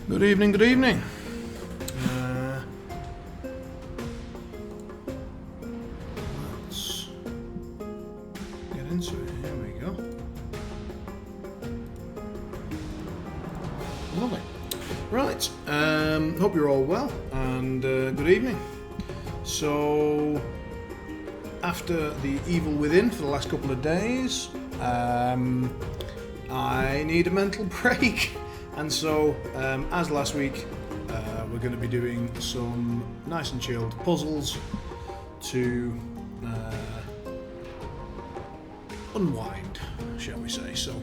Good evening, good evening. Let's get into it. Here we go. Lovely. Right, hope you're all well, and good evening. So, after the evil within for the last couple of days, I need a mental break. And so, as last week, we're going to be doing some nice and chilled puzzles to unwind, shall we say. So,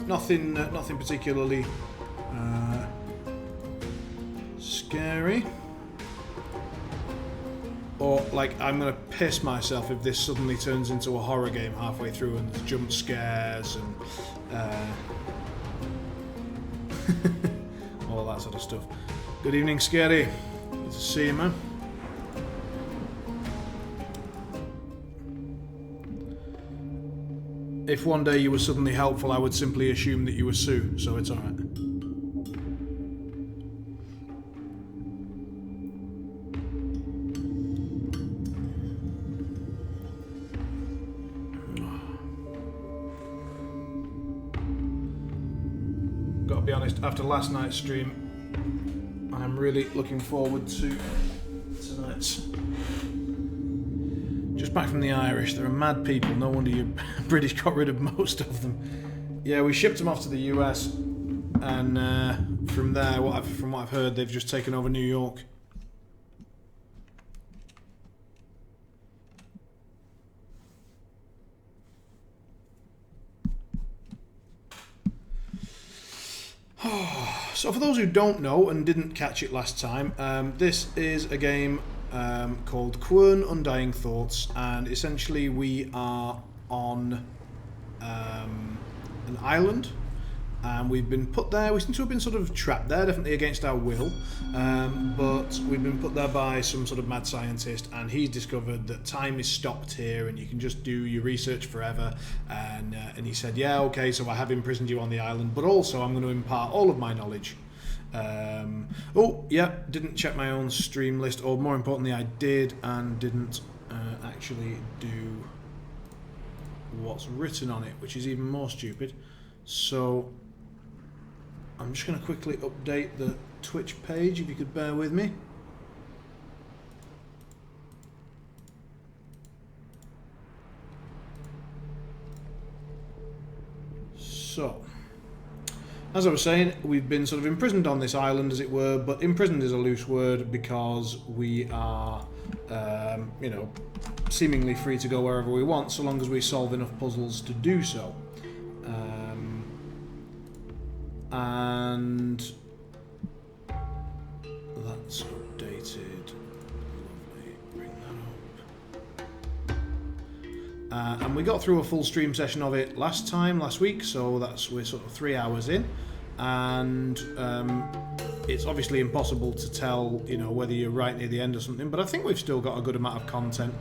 nothing particularly scary. Or, like, I'm going to piss myself if this suddenly turns into a horror game halfway through and there's jump scares and all that sort of stuff. Good evening, Scary. Good to see you, man. If one day you were suddenly helpful, I would simply assume that you were Sue, so it's alright. Gotta be honest, after last night's stream, I'm really looking forward to tonight's. Just back from the Irish, there are mad people, no wonder you British got rid of most of them. Yeah, we shipped them off to the US, and from there, from what I've heard, they've just taken over New York. So for those who don't know and didn't catch it last time, this is a game called Quern, Undying Thoughts, and essentially we are on an island, and we've been put there. We seem to have been sort of trapped there, definitely against our will, but we've been put there by some sort of mad scientist, and he's discovered that time is stopped here and you can just do your research forever, and he said, yeah, okay, so I have imprisoned you on the island, but also I'm going to impart all of my knowledge. Oh, yeah, didn't check my own stream list, or more importantly, I did and didn't actually do what's written on it, which is even more stupid. So I'm just going to quickly update the Twitch page, if you could bear with me. So, as I was saying, we've been sort of imprisoned on this island, as it were, but imprisoned is a loose word because we are, seemingly free to go wherever we want, so long as we solve enough puzzles to do so. And that's updated. Lovely. Bring that up. And we got through a full stream session of it last week, so we're sort of 3 hours in, and it's obviously impossible to tell, whether you're right near the end or something, but I think we've still got a good amount of content.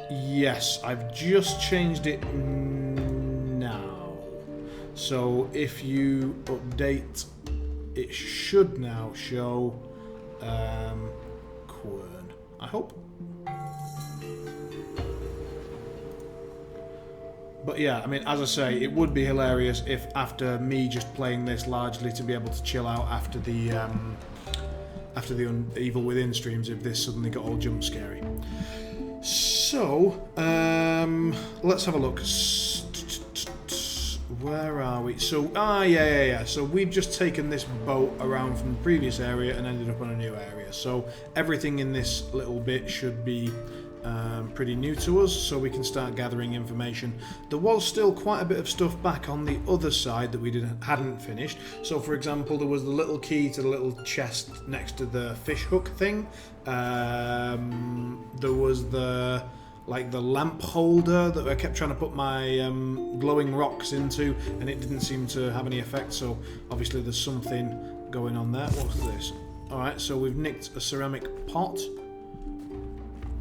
Yes, I've just changed it now. So if you update, it should now show Quern, I hope. But yeah, I mean, as I say, it would be hilarious if after me just playing this largely to be able to chill out after the Evil Within streams, if this suddenly got all jump scary. So, let's have a look. Where are we? So, yeah. So we've just taken this boat around from the previous area and ended up on a new area. So everything in this little bit should be pretty new to us, so we can start gathering information. There was still quite a bit of stuff back on the other side that we hadn't finished. So, for example, there was the little key to the little chest next to the fish hook thing. There was the lamp holder that I kept trying to put my glowing rocks into, and it didn't seem to have any effect, so obviously there's something going on there. What's this? Alright, so we've nicked a ceramic pot,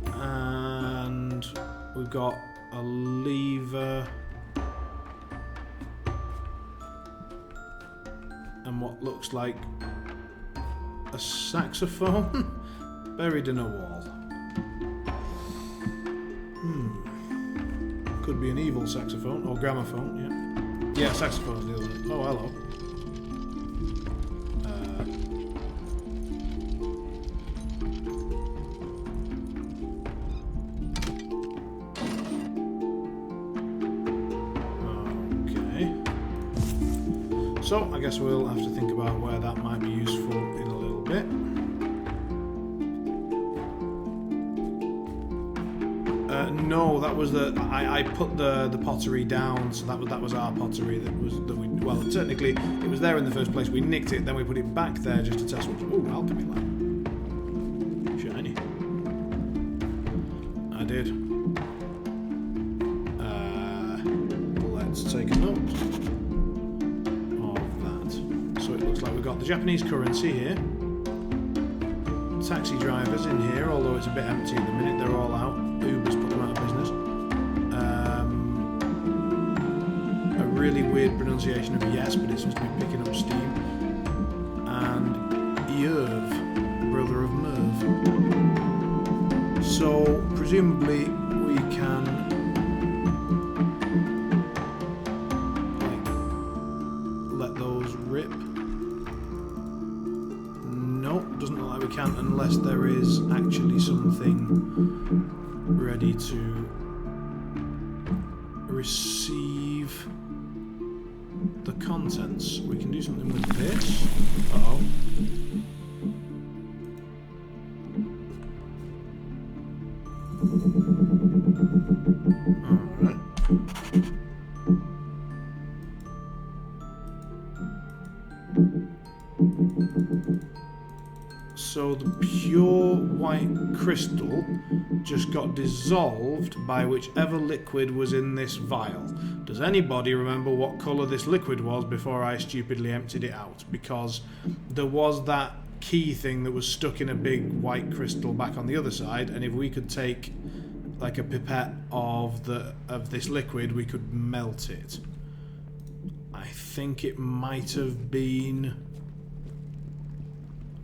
and we've got a lever and what looks like a saxophone buried in a wall. Could be an evil saxophone or gramophone. Yeah, yeah, saxophone's the other one. Oh, hello. So, I guess we'll have to think about where that might be useful in a little bit. No, that was I put the pottery down, so that was our pottery that we. Well, technically, it was there in the first place. We nicked it, then we put it back there just to test what. Oh, alchemy lamp. Shiny. I did. Let's take a note. We've got the Japanese currency here, taxi drivers in here, although it's a bit empty at the minute, they're all out. Uber's put them out of business. A really weird pronunciation of yes, but it's supposed to be picking up steam. And Yerv, brother of Merv. So, presumably, we can let those rip. Doesn't look like we can unless there is actually something ready to receive the contents. We can do something with this. Uh-oh. Alright. So the pure white crystal just got dissolved by whichever liquid was in this vial. Does anybody remember what colour this liquid was before I stupidly emptied it out? Because there was that key thing that was stuck in a big white crystal back on the other side, and if we could take like a pipette of this liquid, we could melt it. I think it might have been.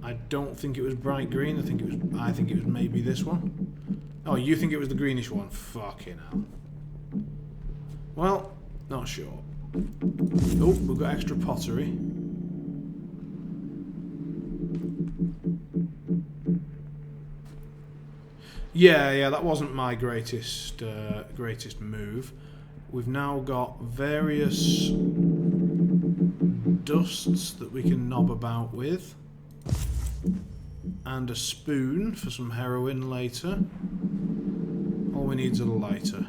I don't think it was bright green. I think it was maybe this one. Oh, you think it was the greenish one? Fucking hell. Well, not sure. Oh, we've got extra pottery. Yeah, that wasn't my greatest move. We've now got various dusts that we can knob about with. And a spoon for some heroin later. All we need is a lighter.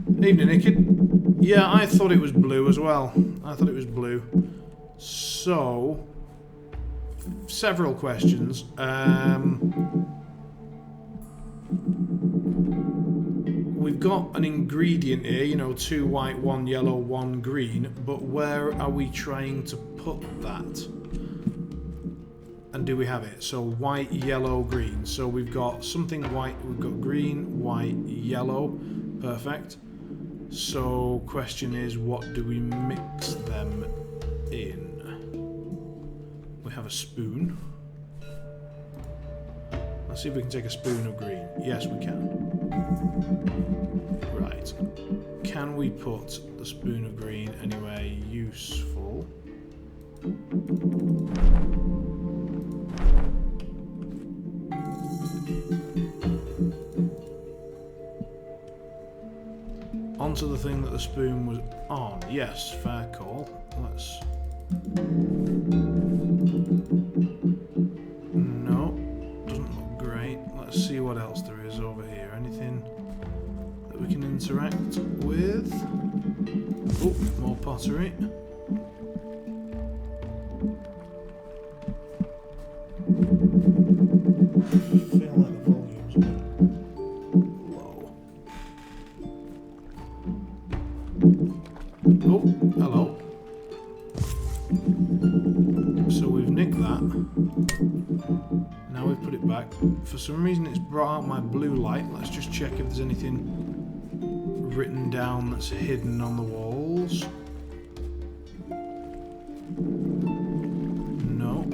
Evening, Nickid. Yeah, I thought it was blue as well. So, several questions. We've got an ingredient here, 2 white, 1 yellow, 1 green, but where are we trying to put that? And do we have it? So white, yellow, green. So we've got something white, we've got green, white, yellow. Perfect. So question is, what do we mix them in? We have a spoon. Let's see if we can take a spoon of green. Yes, we can. Right. Can we put the spoon of green anywhere useful? Onto the thing that the spoon was on. Yes, fair call. Let's... No, doesn't look great. Let's see what else there is over here. Anything that we can interact with? Oh, more pottery. I feel like the volume's a bit low. Oh, hello. So we've nicked that. Now we've put it back. For some reason it's brought out my blue light. Let's just check if there's anything written down that's hidden on the walls? No.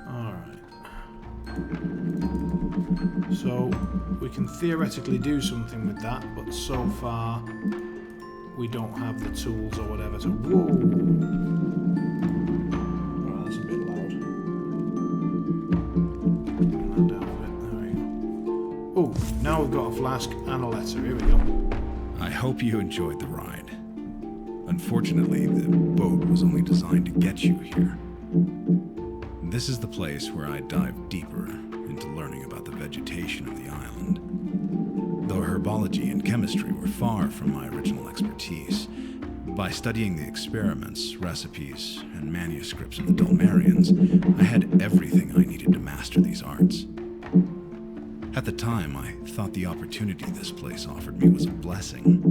Alright. So, we can theoretically do something with that, but so far we don't have the tools or whatever to... Whoa! Well, that's a bit loud. Turn that down a bit. There we go. Oh, now we've got a flask and a letter. Here we go. I hope you enjoyed the ride. Unfortunately, the boat was only designed to get you here. This is the place where I dive deeper into learning about the vegetation of the island. Though herbology and chemistry were far from my original expertise, by studying the experiments, recipes, and manuscripts of the Dulmarians, I had everything I needed to master these arts. At the time, I thought the opportunity this place offered me was a blessing.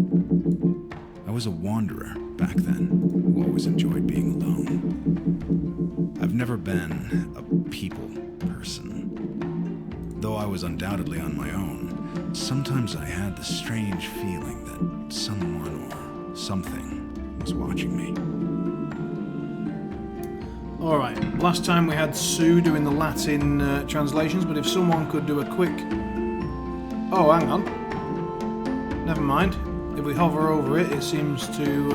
I was a wanderer back then, who always enjoyed being alone. I've never been a people person. Though I was undoubtedly on my own, sometimes I had the strange feeling that someone or something was watching me. Alright, last time we had Sue doing the Latin translations, but if someone could do a quick... Oh, hang on. Never mind. If we hover over it, it seems to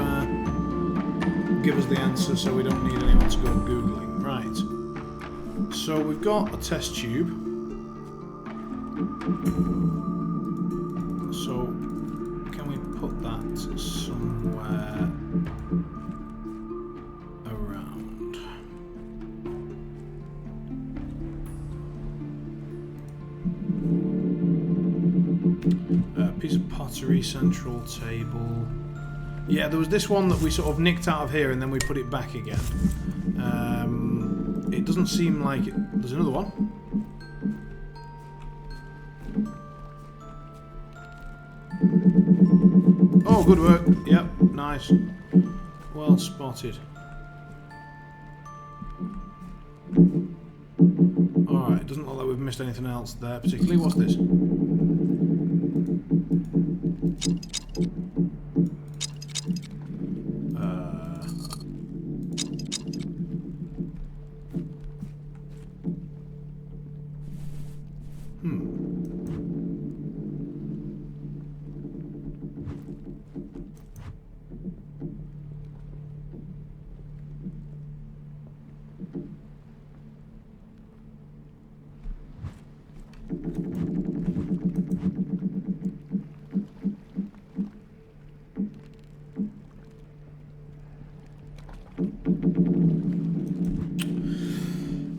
give us the answer, so we don't need anyone to go Googling. Right. So we've got a test tube. So, can we put that somewhere around? Piece of pottery, central table. Yeah, there was this one that we sort of nicked out of here and then we put it back again. It doesn't seem like it. There's another one. Oh, good work. Yep, nice. Well spotted. Alright, doesn't look like we've missed anything else there particularly. What's this?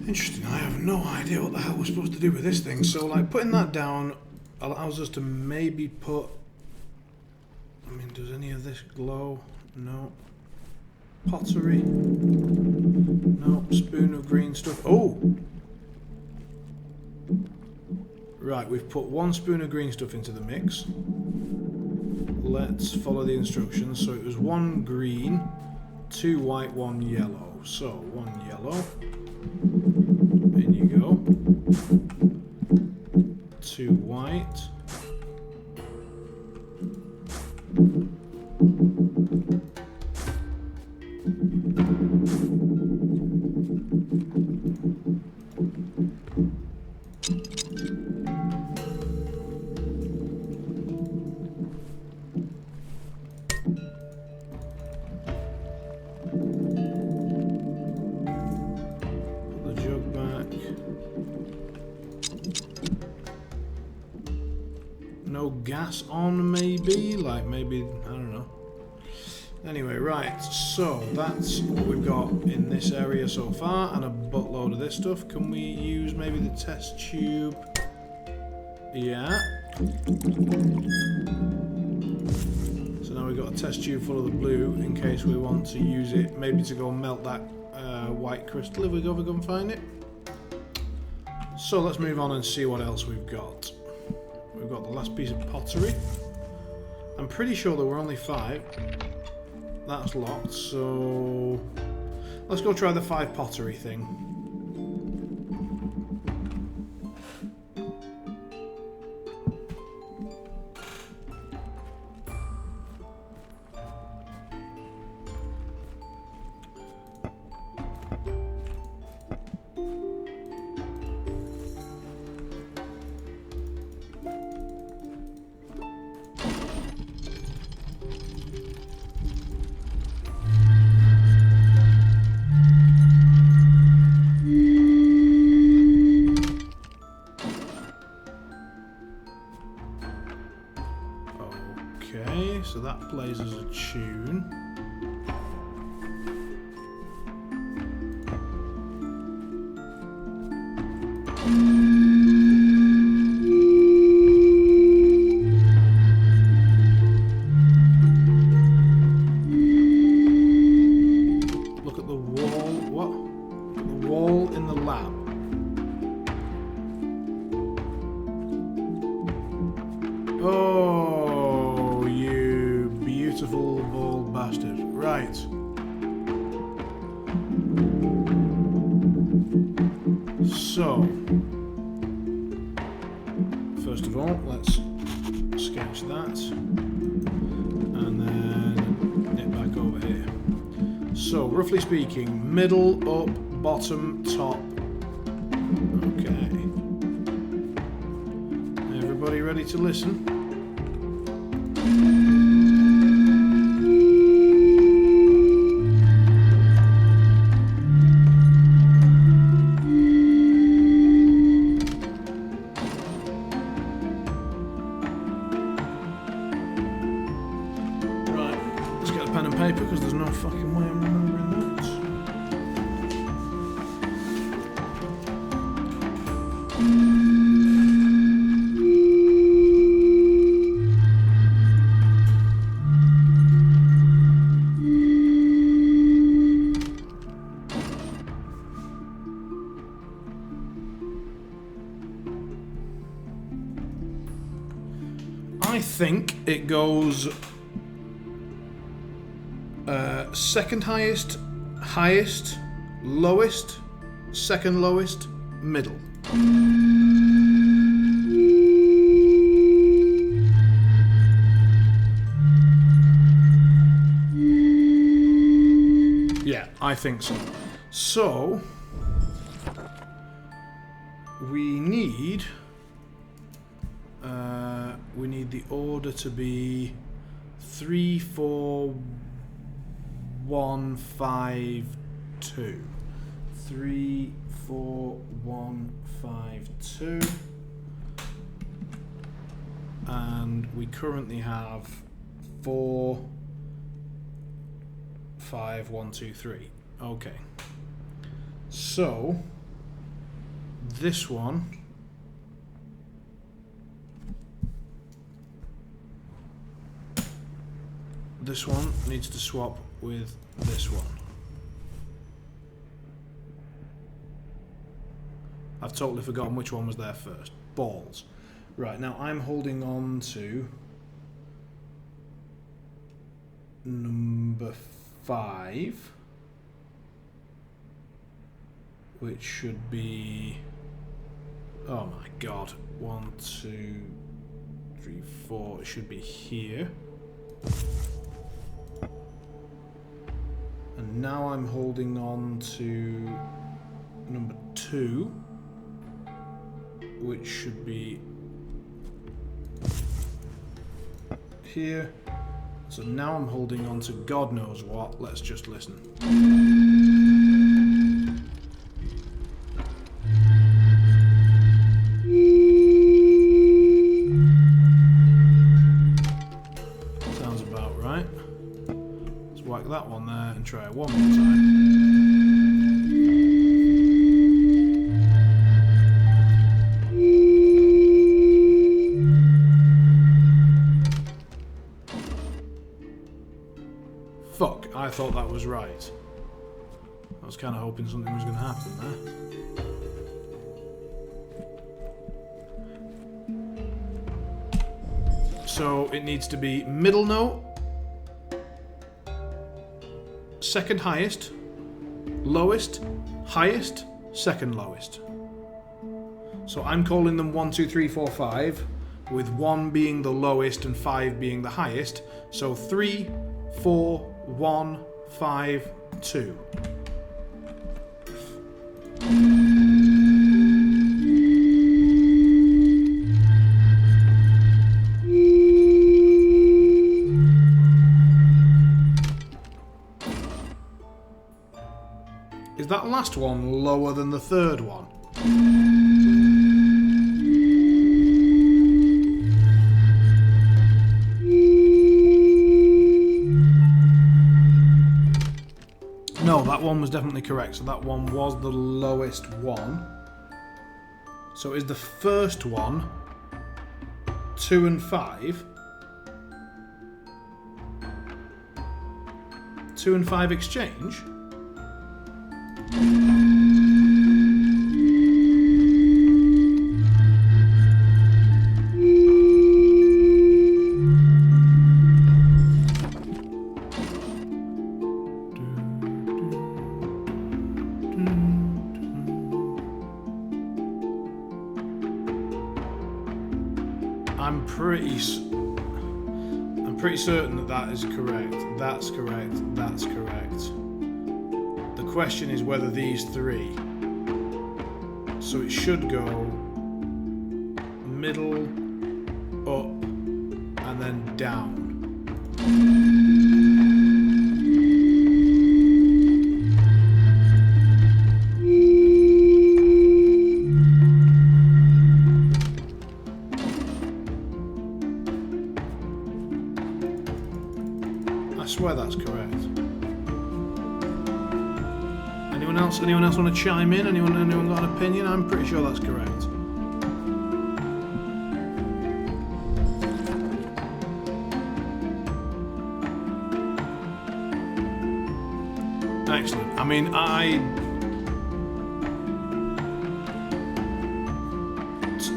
Interesting, I have no idea what the hell we're supposed to do with this thing. So, like, putting that down allows us to maybe put... I mean, does any of this glow? No. Pottery? No. Spoon of green stuff. Oh! Right, we've put one spoon of green stuff into the mix. Let's follow the instructions. So it was one green, two white, one yellow. So, one yellow. In you go. Two white. No gas on, maybe? Like, maybe, I don't know. Anyway, right, so that's what we've got in this area so far, and a buttload of this stuff. Can we use maybe the test tube? Yeah. So now we've got a test tube full of the blue, in case we want to use it, maybe to go melt that white crystal, if we go and find it. So let's move on and see what else we've got. We've got the last piece of pottery. I'm pretty sure there were only 5. That's locked, so... Let's go try the 5 pottery thing. Okay, so that plays as a tune. Look at the wall. What? Look at the wall in the lab. Oh, you beautiful bald bastard. Right. So, first of all, let's sketch that. And then it back over here. So, roughly speaking, middle, up, bottom, top. Okay. Everybody ready to listen? Right, let's get a pen and paper because there's no fucking way I'm remembering notes. I think it goes second highest, highest, lowest, second lowest, middle. Yeah, I think so. So we need the order to be 3, 4, 1, 5, 2. 3, 4, 1, 5, 2. And we currently have 4, 5, 1, 2, 3. Okay. So this one needs to swap with this one. I've totally forgotten which one was there first. Balls. Right, now I'm holding on to number 5, which should be, oh my god, 1, 2, 3, 4, it should be here. And now I'm holding on to number 2, which should be here. So now I'm holding on to God knows what. Let's just listen. Sounds about right. Let's whack that one there and try it one more time. Fuck, I thought that was right. I was kind of hoping something was going to happen there. So it needs to be middle note, second highest, lowest, highest, second lowest. So I'm calling them 1, 2, 3, 4, 5, with 1 being the lowest and 5 being the highest. So 3, 4, 1, 5, 2. Is that last one lower than the third one? No, that one was definitely correct. So that one was the lowest one. So is the first one 2 and 5? 2 and 5 exchange? I'm pretty certain that that is correct. That's correct. That's correct. The question is whether these 3. So it should go middle, up, and then down. I swear that's correct. Anyone else want to chime in? Anyone got an opinion? I'm pretty sure that's correct. Excellent. I mean,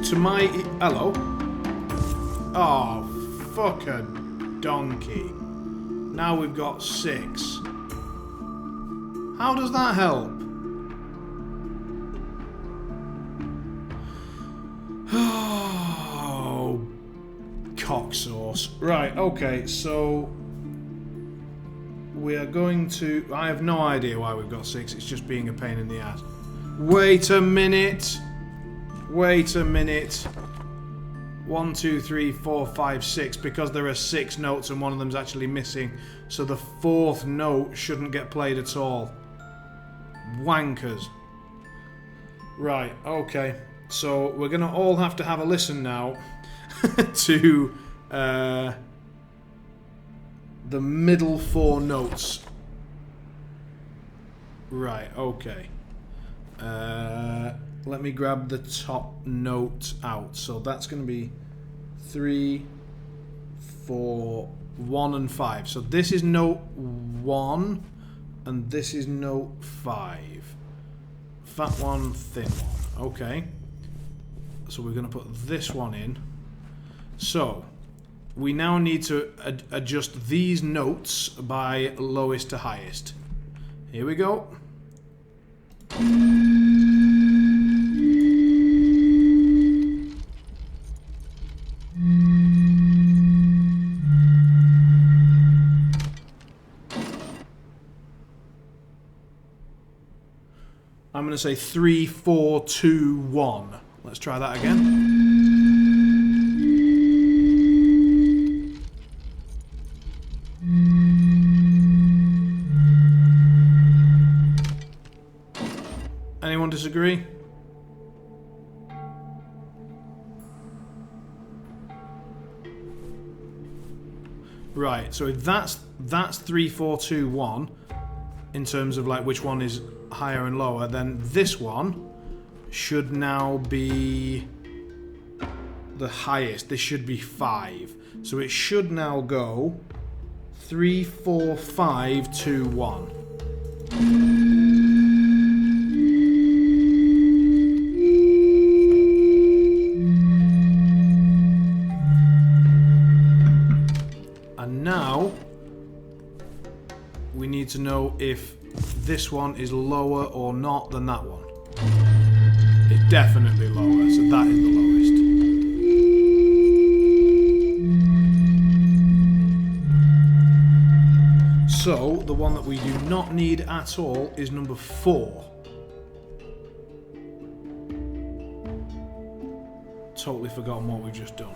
to my hello. Oh, fucking donkey. Now we've got 6. How does that help? Oh, cock sauce. Right, okay, so we are going to... I have no idea why we've got 6. It's just being a pain in the ass. Wait a minute. Wait a minute. 1, 2, 3, 4, 5, 6, because there are 6 notes and one of them's actually missing, so the 4th note shouldn't get played at all. Wankers. Right, okay. So we're going to all have to have a listen now to the middle 4 notes. Right, okay. Let me grab the top note out. So that's going to be 3, 4, 1 and 5. So this is note 1 and this is note 5. Fat one, thin one. Okay. So we're going to put this one in. So we now need to adjust these notes by lowest to highest. Here we go. I'm going to say 3, 4, 2, 1. Let's try that again. Anyone disagree? Right, so if that's 3, 4, 2, 1 in terms of like which one is higher and lower, then this one should now be the highest. This should be 5. So it should now go 3, 4, 5, 2, 1. And now we need to know if this one is lower or not than that one. It's definitely lower, so that is the lowest. So, the one that we do not need at all is number 4. Totally forgotten what we've just done.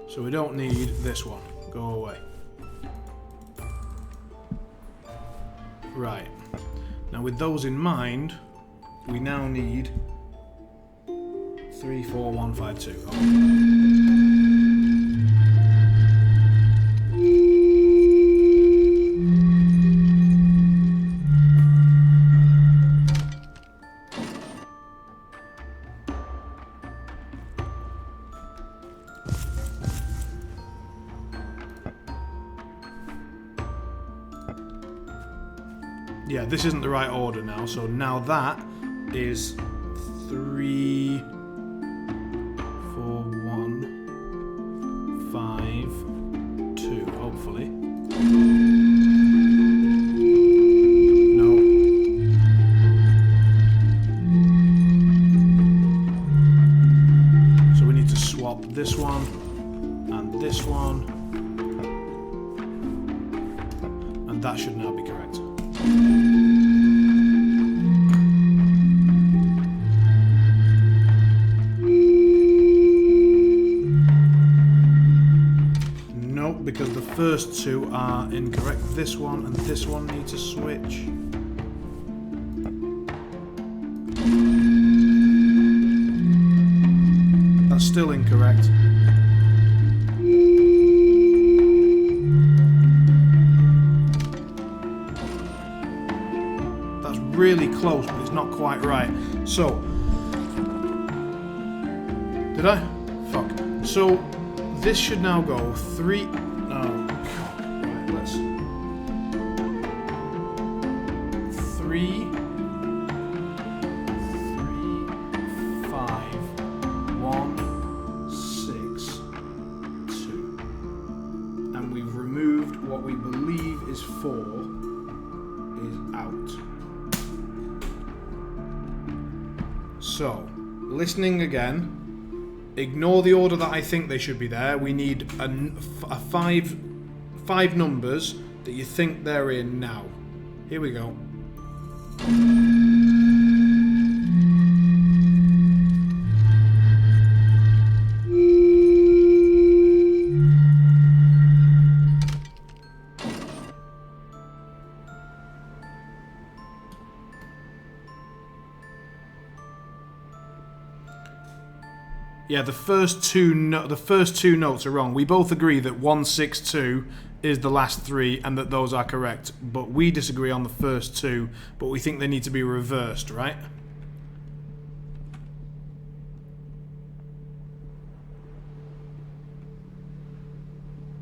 So we don't need this one. Go away. Right. Now with those in mind, we now need 3, 4, 1, 5, 2. Okay. Yeah, this isn't the right order now, so now that is 3, 4, 1, 5, 2, hopefully. No. So we need to swap this one and this one, and that should now be correct. Nope, because the first two are incorrect. This one and this one need to switch. That's still incorrect. Really close, but it's not quite right. So, did I? Fuck. So, this should now go 3. Oh, God. Right, let's. 3, 5, 1, 6, 2. And we've removed what we believe is 4 is out. So, listening again, ignore the order that I think they should be there. We need a five numbers that you think they're in now. Here we go. Yeah, the first two notes are wrong. We both agree that 162 is the last 3 and that those are correct, but we disagree on the first 2, but we think they need to be reversed, right?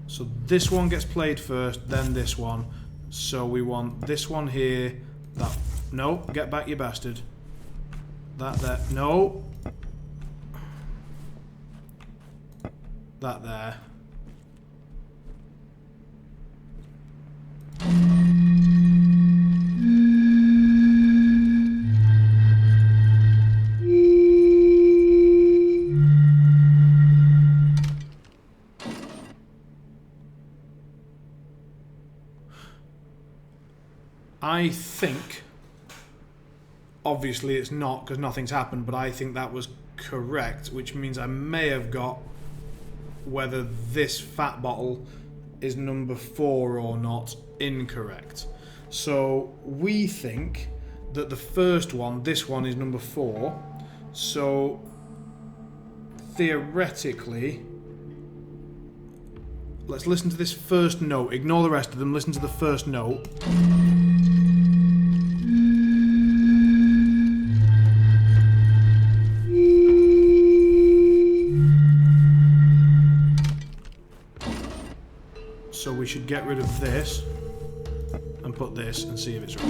So this one gets played first, then this one. So we want this one here, that... No, get back, you bastard. That there. No. That there. I think, obviously it's not because nothing's happened, but I think that was correct, which means I may have got whether this fat bottle is number 4 or not incorrect. So we think that the first one, this one, is number 4. So theoretically, let's listen to this first note. Ignore the rest of them. Listen to the first note. get rid of this and put this and see if it's right.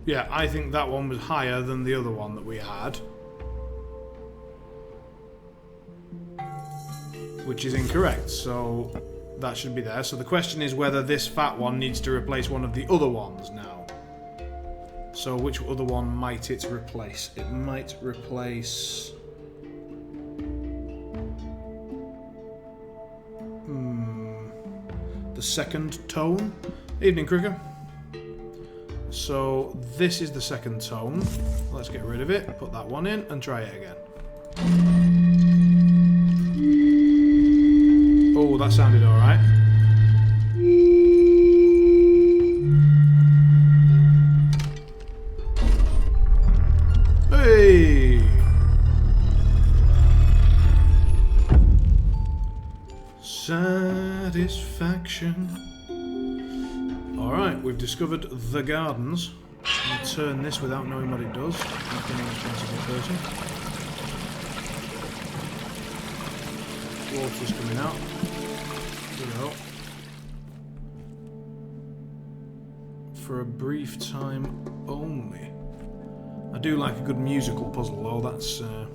Yeah, I think that one was higher than the other one that we had. Which is incorrect, so that should be there. So the question is whether this fat one needs to replace one of the other ones now. So which other one might it replace? It might replace... the second tone. Evening, Cricket. So this is the second tone. Let's get rid of it, put that one in, and try it again. Oh, that sounded alright. Hey! Satisfaction. Alright, we've discovered the gardens. I'm going to turn this without knowing what it does. I've been a responsible person. Water's coming out. So, for a brief time only. I do like a good musical puzzle though, that's a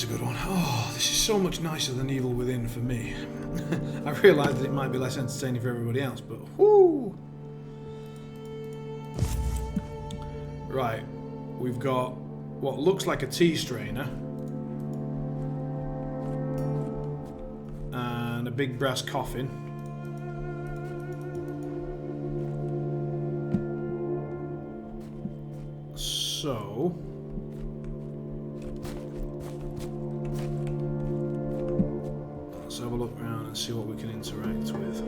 good one. Oh, this is so much nicer than Evil Within for me. I realise that it might be less entertaining for everybody else, but whoo! Right, we've got what looks like a tea strainer and a big brass coffin. So let's have a look around and see what we can interact with.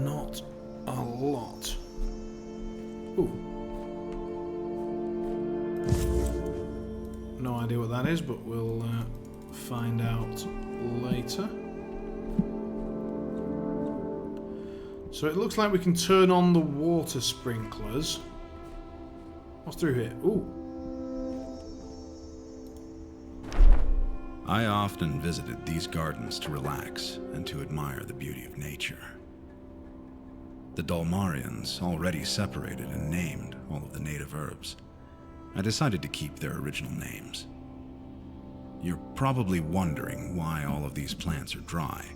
Not a lot. Ooh. No idea what that is, but we'll find out later. So it looks like we can turn on the water sprinklers. What's through here? Ooh. I often visited these gardens to relax and to admire the beauty of nature. The Dalmarians already separated and named all of the native herbs. I decided to keep their original names. You're probably wondering why all of these plants are dry,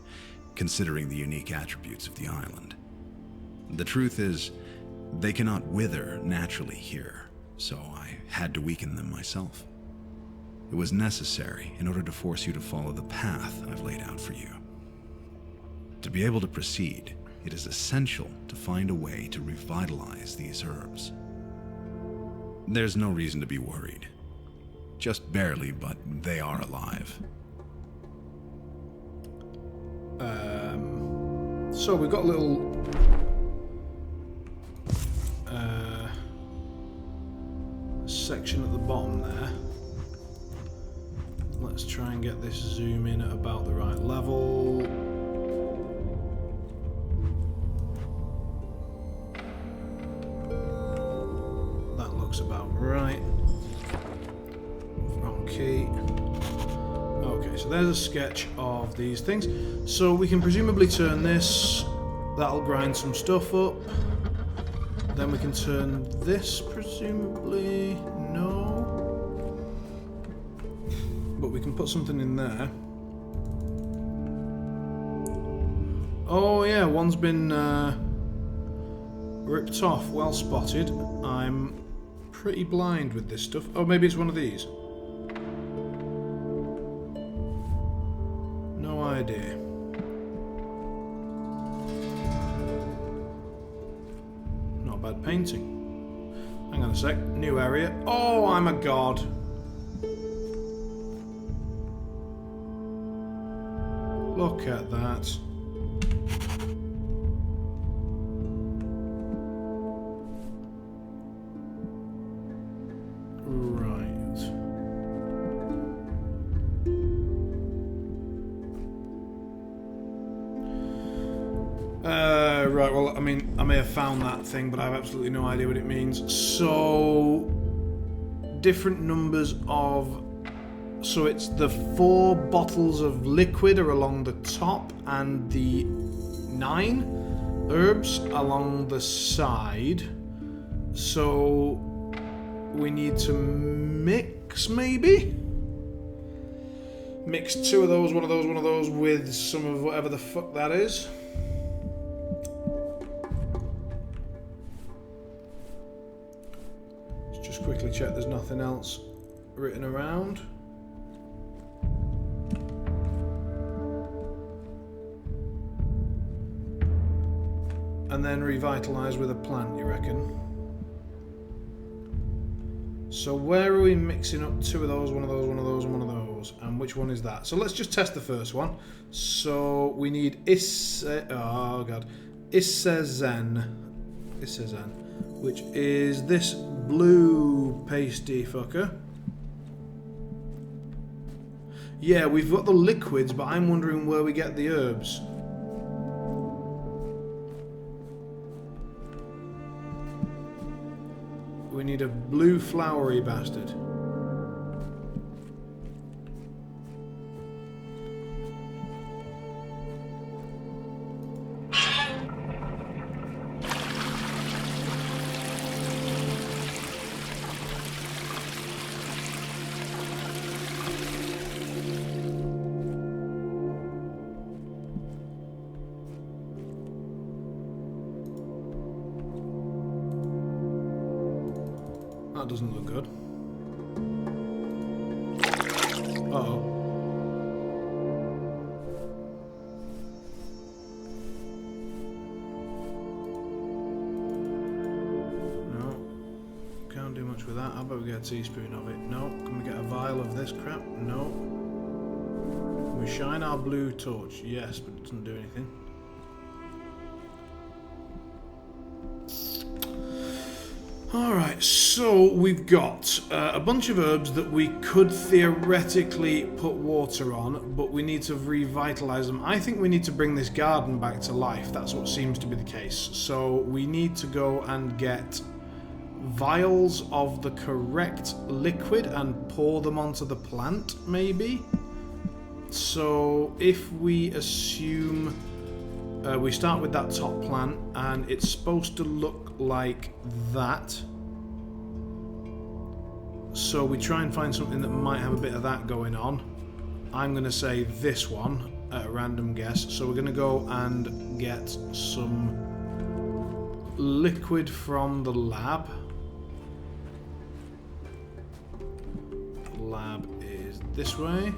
considering the unique attributes of the island. The truth is, they cannot wither naturally here, so I had to weaken them myself. It was necessary in order to force you to follow the path I've laid out for you. To be able to proceed, it is essential to find a way to revitalize these herbs. There's no reason to be worried. Just barely, but they are alive. So we've got a little section at the bottom there. Let's try and get this zoom in at about the right level. That looks about right. Wrong key. Okay, so there's a sketch of these things. So we can presumably turn this. That'll grind some stuff up. Then we can turn this, presumably. No. But we can put something in there. Oh yeah, one's been ripped off. Well spotted. I'm pretty blind with this stuff. Oh, maybe it's one of these. No idea. Not a bad painting. Hang on a sec. New area. Oh, I'm a god. Look at that. Right. Right, well, I mean, I may have found that thing, but I have absolutely no idea what it means. So, different numbers of... So it's the 4 bottles of liquid are along the top and the 9 herbs along the side. So we need to mix, maybe? Mix 2 of those, one of those with some of whatever the fuck that is. Let's just quickly check there's nothing else written around. And then revitalise with a plant, you reckon? So where are we mixing up 2 of those, one of those, one of those, and one of those? And which one is that? So let's just test the first one. So we need Issezen, which is this blue pasty fucker. Yeah, we've got the liquids, but I'm wondering where we get the herbs. We need a blue flowery bastard. That doesn't look good. Uh-oh. No. Can't do much with that. How about we get a teaspoon of it? No. Can we get a vial of this crap? No. Can we shine our blue torch? Yes, but it doesn't do anything. Alright, so we've got a bunch of herbs that we could theoretically put water on, but we need to revitalise them. I think we need to bring this garden back to life. That's what seems to be the case. So we need to go and get vials of the correct liquid and pour them onto the plant, maybe? So if we assume... we start with that top plant, and it's supposed to look like that. So we try and find something that might have a bit of that going on. I'm going to say this one at a random guess. So we're going to go and get some liquid from the lab. The lab is this way.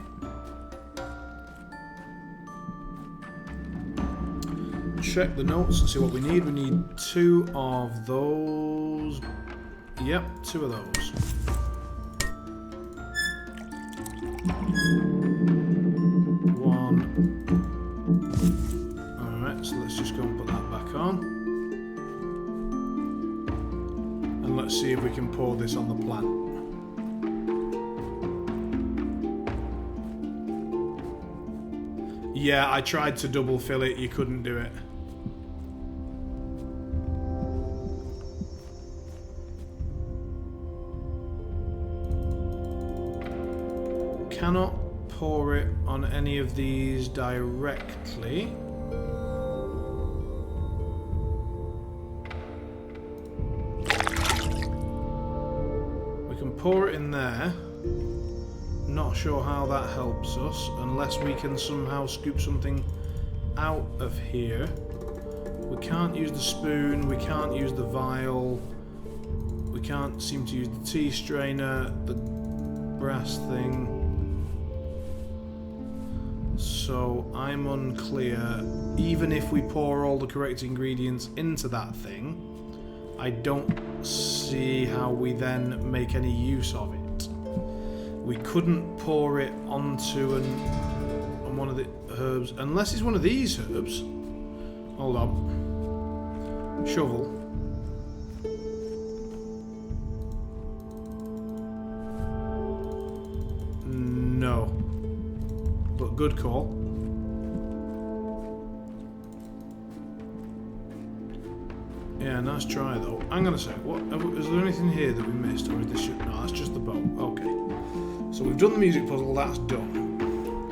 Check the notes and see what we need. We need 2 of those. Yep, 2 of those. One. Alright, so let's just go and put that back on. And let's see if we can pour this on the plant. Yeah, I tried to double fill it, you couldn't do it. Cannot pour it on any of these directly. We can pour it in there. Not sure how that helps us, unless we can somehow scoop something out of here. We can't use the spoon, we can't use the vial, we can't seem to use the tea strainer, the brass thing. So I'm unclear. Even if we pour all the correct ingredients into that thing, I don't see how we then make any use of it. We couldn't pour it onto on one of the herbs, unless it's one of these herbs. Hold on. Shovel. No. But good call. Yeah, nice try though. Hang on a sec. What is there anything here that we missed, or is this? No, that's just the boat. Okay. So we've done the music puzzle. That's done.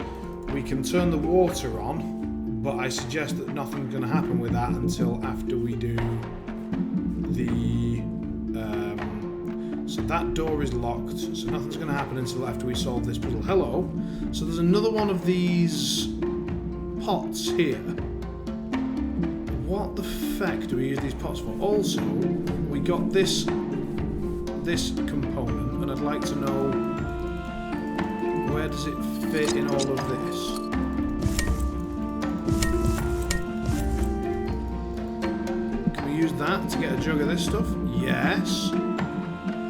We can turn the water on, but I suggest that nothing's going to happen with that until after we do the. So that door is locked. So nothing's going to happen until after we solve this puzzle. Hello. So there's another one of these pots here. What the feck do we use these pots for? Also, we got this component, and I'd like to know where does it fit in all of this? Can we use that to get a jug of this stuff? Yes.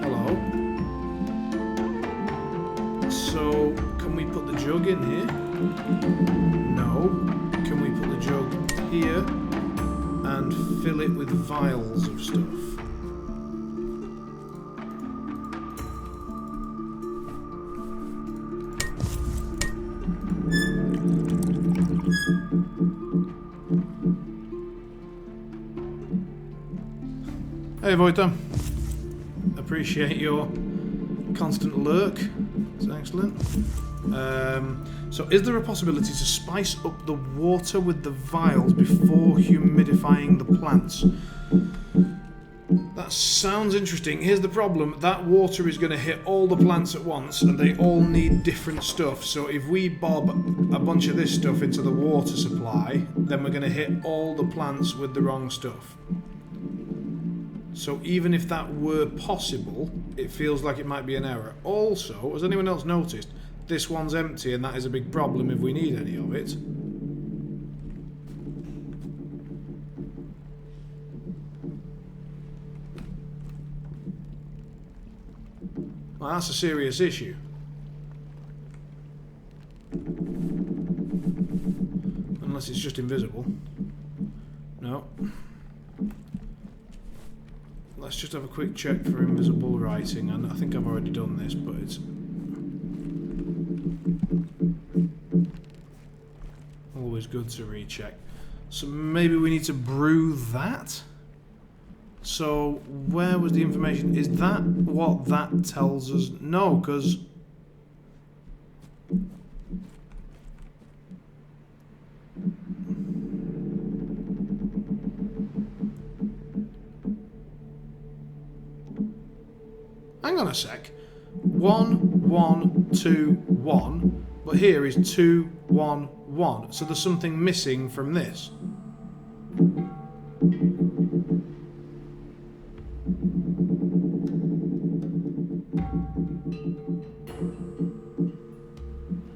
Hello. So, can we put the jug in here? No. Can we put the jug here? And fill it with vials of stuff. Hey Voita, appreciate your constant lurk. It's excellent. So is there a possibility to spice up the water with the vials before humidifying the plants? That sounds interesting. Here's the problem. That water is going to hit all the plants at once, and they all need different stuff. So if we bob a bunch of this stuff into the water supply, then we're going to hit all the plants with the wrong stuff. So even if that were possible, it feels like it might be an error. Also, has anyone else noticed? This one's empty, and that is a big problem if we need any of it. Well, that's a serious issue. Unless it's just invisible. No. Let's just have a quick check for invisible writing, and I think I've already done this, but it's always good to recheck. So maybe we need to brew that? So where was the information? Is that what that tells us? No, because hang on a sec. 1, 1, 2, 1, but here is 2, 1, 1. So there's something missing from this.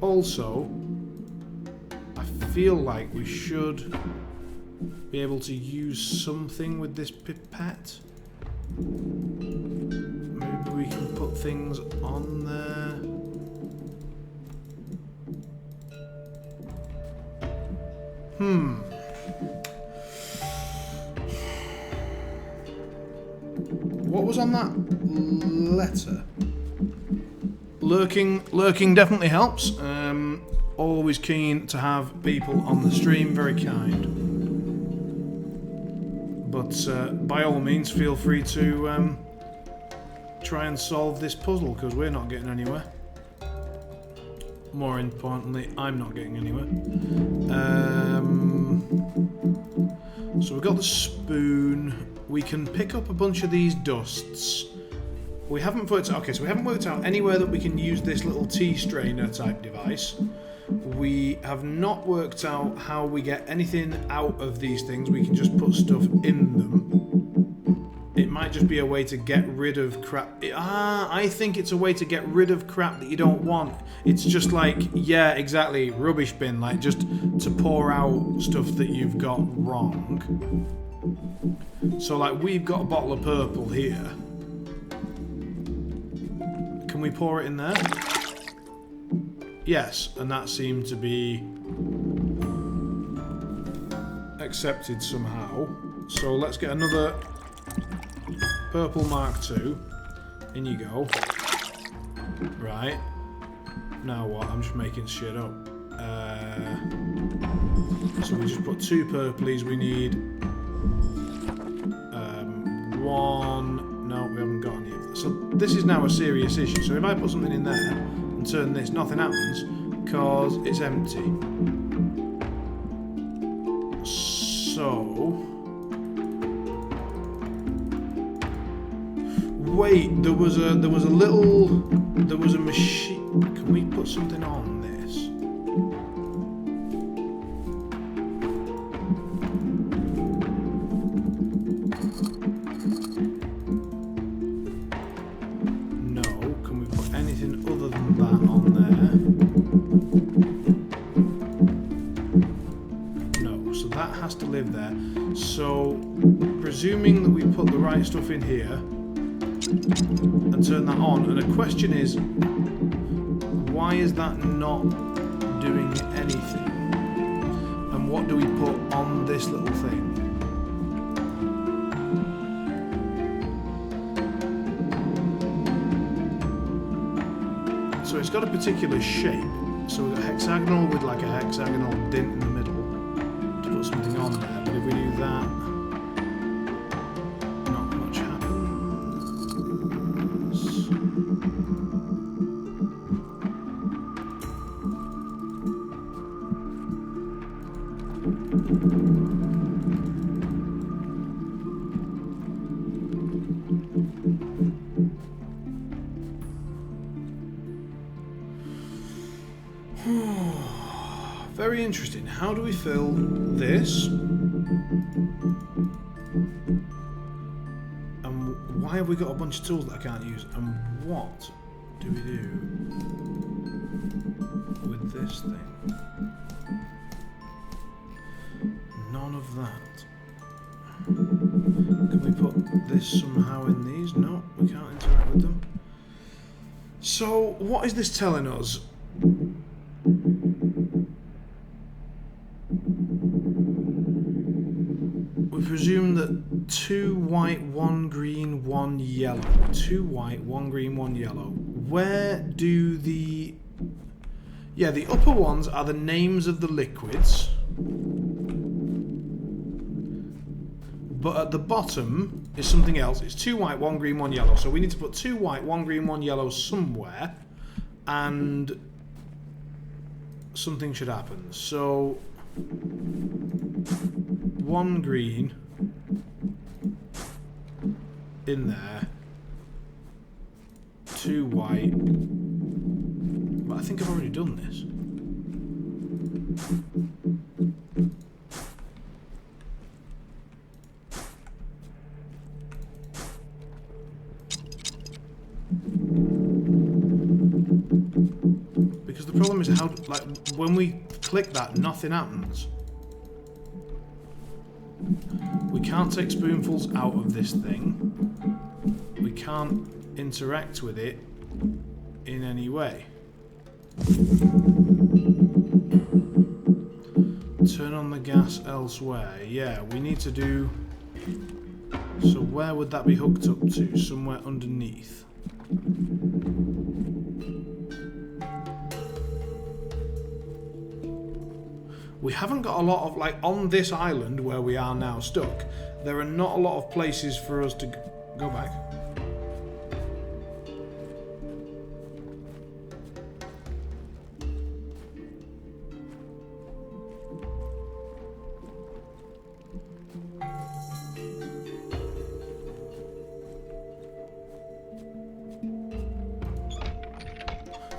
Also, I feel like we should be able to use something with this pipette. Maybe we can put things on there. What was on that letter? Lurking definitely helps. Always keen to have people on the stream, very kind. But by all means, feel free to try and solve this puzzle, because we're not getting anywhere. More importantly, I'm not getting anywhere. So we've got the spoon. We can pick up a bunch of these dusts. We haven't worked out anywhere that we can use this little tea strainer type device. We have not worked out how we get anything out of these things. We can just put stuff in them. It might just be a way to get rid of crap. I think it's a way to get rid of crap that you don't want. It's just like, yeah, exactly, rubbish bin, like just to pour out stuff that you've got wrong. So like we've got a bottle of purple here. Can we pour it in there? Yes, and that seemed to be accepted somehow. So let's get another purple Mark II. In you go. Right. Now what? I'm just making shit up. So we just put 2 purplies. We need one... No, we haven't got any of this. So this is now a serious issue. So if I put something in there and turn this, nothing happens because it's empty. So... Wait, there was a machine. Can we put something on this? No. Can we put anything other than that on there? No. So that has to live there. So, presuming that we put the right stuff in here and turn that on, and the question is, why is that not doing anything? And what do we put on this little thing? So it's got a particular shape. So we've got hexagonal with like a hexagonal dint in the middle to put something on there. But if we do that, not much happens. Very interesting. How do we fill this? And why have we got a bunch of tools that I can't use? And what do we do with this thing? None of that. Can we put this somehow in these? No, we can't interact with them. So, what is this telling us? We presume that 2 white, 1 green, 1 yellow. 2 white, 1 green, 1 yellow. Where do the... Yeah, the upper ones are the names of the liquids. But at the bottom is something else. It's 2 white, 1 green, 1 yellow. So we need to put 2 white, 1 green, 1 yellow somewhere. And something should happen. So... 1 green in there, 2 white, but I think I've already done this. Because the problem is how, like, when we click that, nothing happens. We can't take spoonfuls out of this thing. We can't interact with it in any way. Turn on the gas elsewhere. Yeah, we need to do... So where would that be hooked up to? Somewhere underneath. We haven't got a lot of, like, on this island where we are now stuck, there are not a lot of places for us to go back.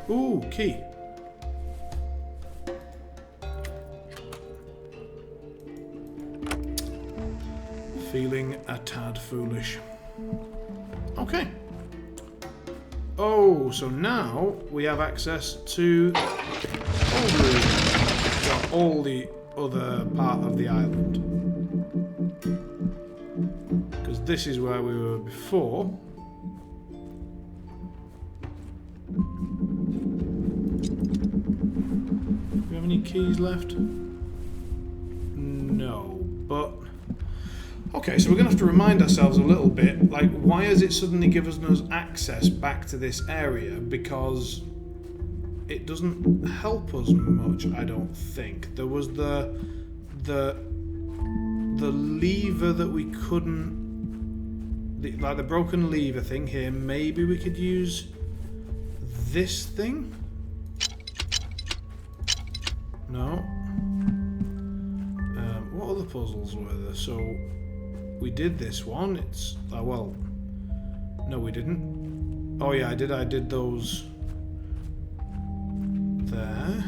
Ooh, key. Feeling a tad foolish. Okay. Oh, so now we have access to all the other part of the island. Because this is where we were before. Do we have any keys left? No, but... Okay, so we're going to have to remind ourselves a little bit, like, why has it suddenly given us access back to this area? Because it doesn't help us much, I don't think. There was the lever that we couldn't like the broken lever thing here. Maybe we could use this thing. No. What other puzzles were there? So we did this one. It's well. No, we didn't. Oh yeah, I did. I did those there.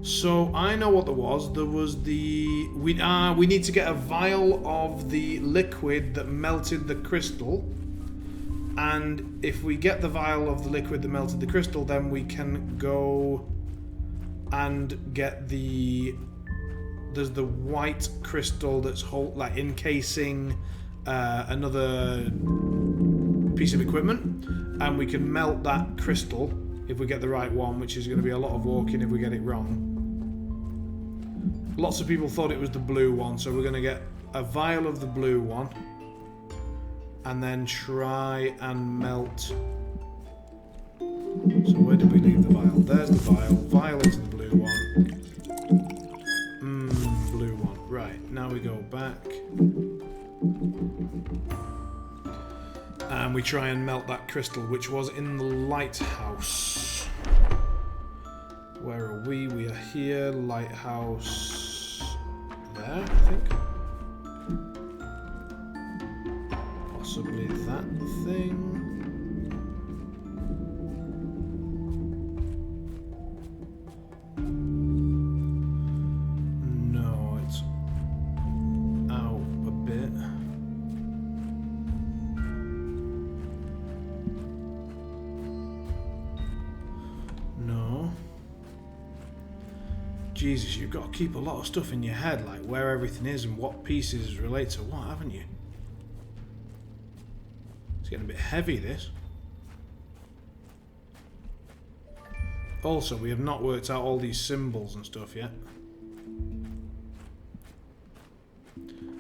So I know what there was. There was the we need to get a vial of the liquid that melted the crystal, and if we get the vial of the liquid that melted the crystal, then we can go and get there's the white crystal that's encasing another piece of equipment, and we can melt that crystal if we get the right one, which is going to be a lot of walking if we get it wrong. Lots of people thought it was the blue one, so we're going to get a vial of the blue one and then try and melt. So where did we leave the vial? There's the vial. Vial into the blue one. Blue one. Right, now we go back. And we try and melt that crystal, which was in the lighthouse. Where are we? We are here. Lighthouse. There, I think. Possibly that thing. No, it's out a bit. No. Jesus, you've got to keep a lot of stuff in your head, like where everything is and what pieces relate to what, haven't you? It's getting a bit heavy, this. Also, we have not worked out all these symbols and stuff yet.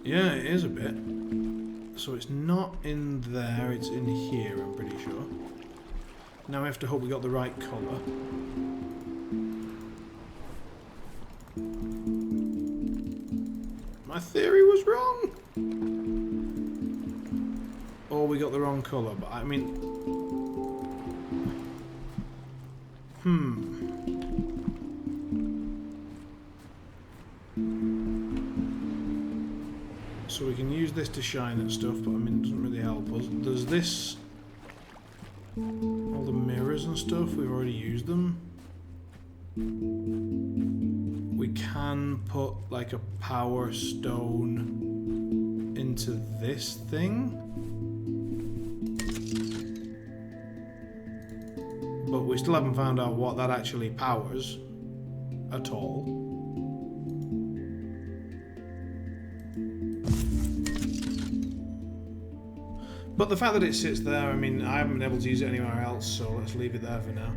Yeah, it is a bit. So it's not in there, it's in here, I'm pretty sure. Now we have to hope we got the right colour. My theory was wrong! Or we got the wrong colour, but I mean... So we can use this to shine and stuff, but I mean, it doesn't really help us. There's this... all the mirrors and stuff, we've already used them. We can put like a power stone into this thing. But we still haven't found out what that actually powers at all. But the fact that it sits there, I mean, I haven't been able to use it anywhere else, so let's leave it there for now.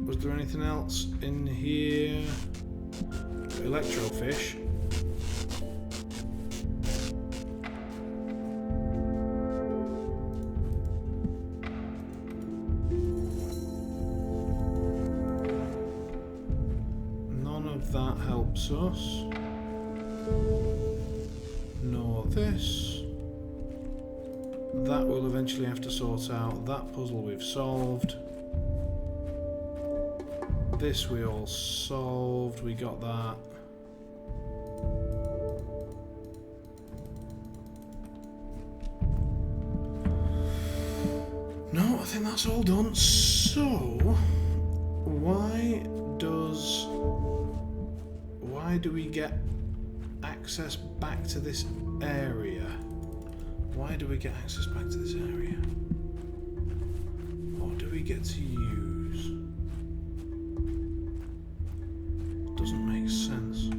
Was there anything else in here? Electrofish. That helps us. Nor this. That we'll eventually have to sort out. That puzzle we've solved. This we all solved. We got that. No, I think that's all done. So, why do we get access back to this area? Why do we get access back to this area? What do we get to use? Doesn't make sense.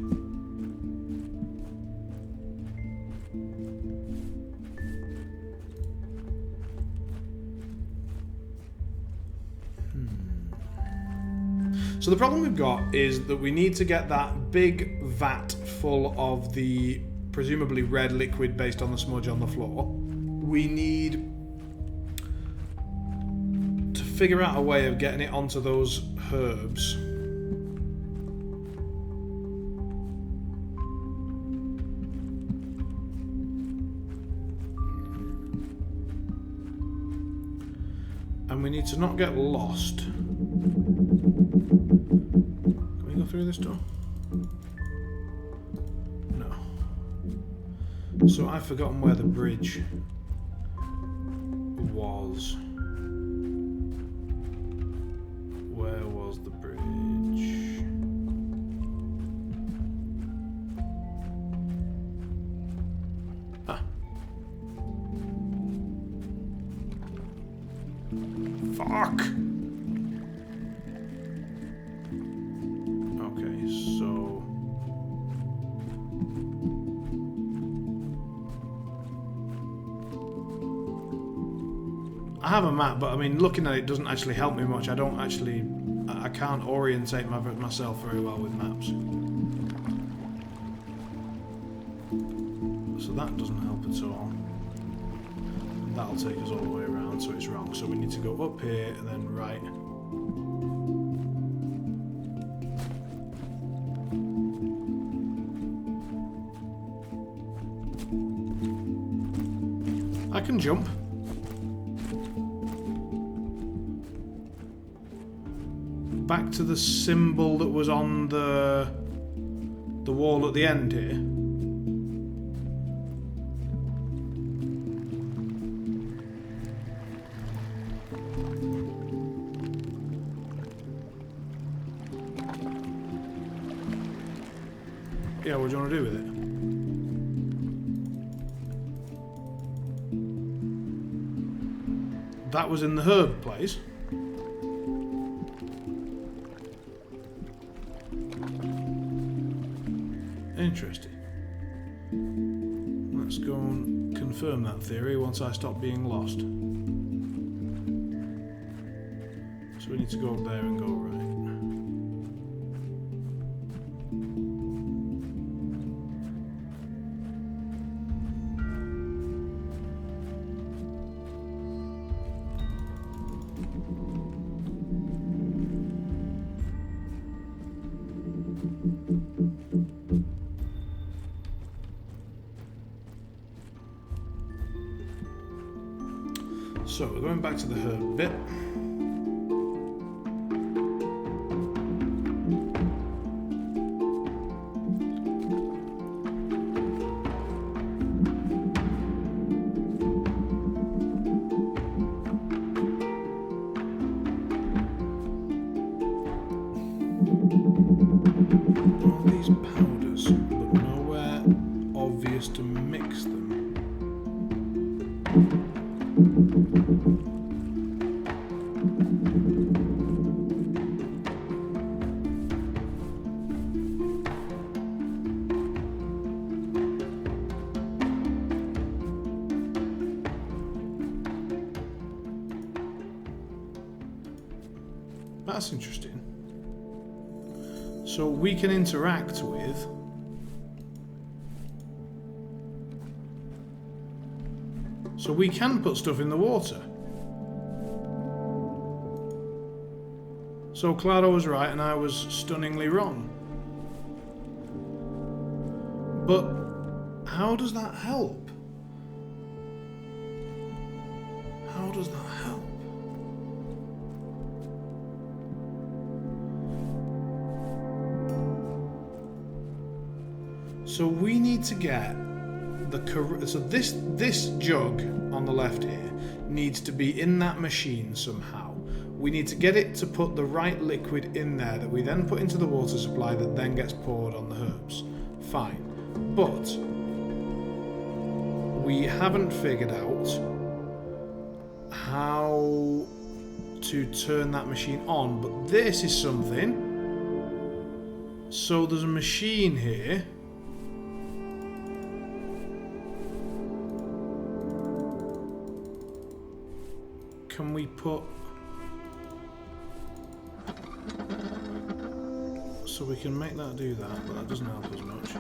So the problem we've got is that we need to get that big vat full of the presumably red liquid based on the smudge on the floor. We need to figure out a way of getting it onto those herbs. And we need to not get lost. Can we go through this door? No. So I've forgotten where the bridge was. Where was the bridge? Ah. Fuck! Okay, so... I have a map, but I mean, looking at it doesn't actually help me much. I can't orientate myself very well with maps. So that doesn't help at all. That'll take us all the way around, so it's wrong. So we need to go up here and then right. I can jump. Back to the symbol that was on the wall at the end here. Yeah, what do you want to do with it? That was in the herb place. Interesting. Let's go and confirm that theory once I stop being lost. So we need to go up there and go right. So we're going back to the herb bit. All these powders, but nowhere obvious to mix them. That's interesting. So we can interact with so we can put stuff in the water. So Claro was right and I was stunningly wrong. But how does that help? How does that help? So we need to get the so this jug on the left here needs to be in that machine somehow. We need to get it to put the right liquid in there that we then put into the water supply that then gets poured on the herbs. Fine. But we haven't figured out how to turn that machine on. But this is something. So there's a machine here. Can we put... So we can make that do that, but that doesn't help us much.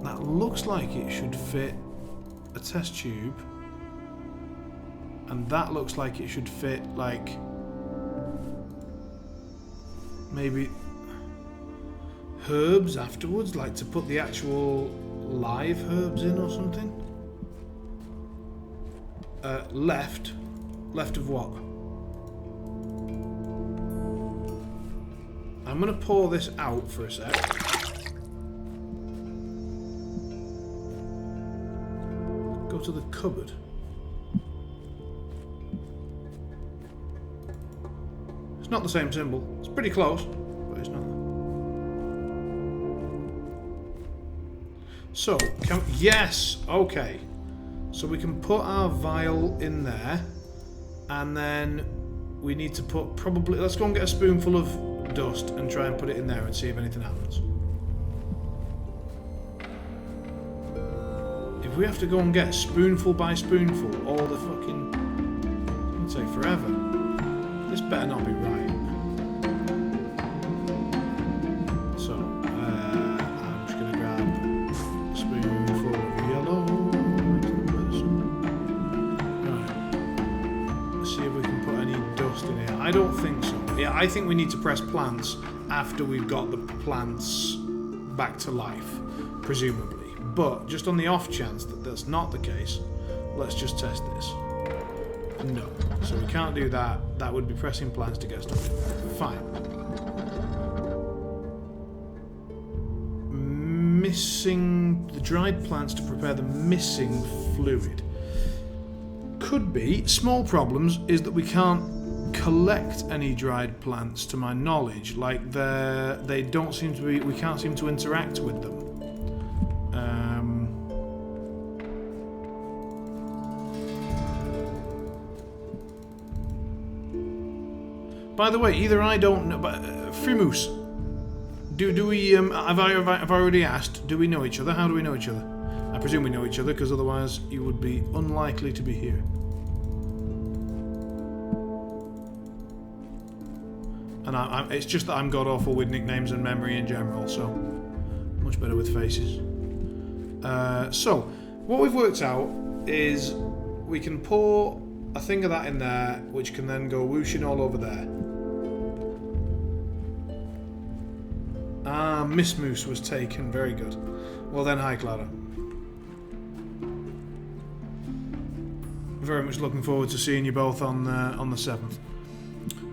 That looks like it should fit a test tube, and that looks like it should fit, like, maybe herbs afterwards, like to put the actual live herbs in or something. Left of what? I'm gonna pour this out for a sec. Go to the cupboard. It's not the same symbol. It's pretty close, but it's not. So, yes, okay. So we can put our vial in there, and then we need to put probably... Let's go and get a spoonful of dust and try and put it in there and see if anything happens. If we have to go and get spoonful by spoonful all the fucking... I'd say forever. This better not be right. So, I'm just going to grab a spoonful of yellow. Right. Let's see if we can put any dust in here. I don't think so. Yeah, I think we need to press plants after we've got the plants back to life, presumably. But, just on the off chance that that's not the case, let's just test this. No. So we can't do that. That would be pressing plants to get stuff in. Fine. Missing the dried plants to prepare the missing fluid. Could be. Small problems is that we can't collect any dried plants to my knowledge. Like they don't seem to be, we can't seem to interact with them. By the way, either I don't know, but Frimus, do we? Have I already asked? Do we know each other? How do we know each other? I presume we know each other, because otherwise you would be unlikely to be here. And it's just that I'm god awful with nicknames and memory in general, so much better with faces. So what we've worked out is we can pour a thing of that in there, which can then go whooshing all over there. Ah, Miss Moose was taken. Very good. Well then, hi Clara. Very much looking forward to seeing you both on the 7th.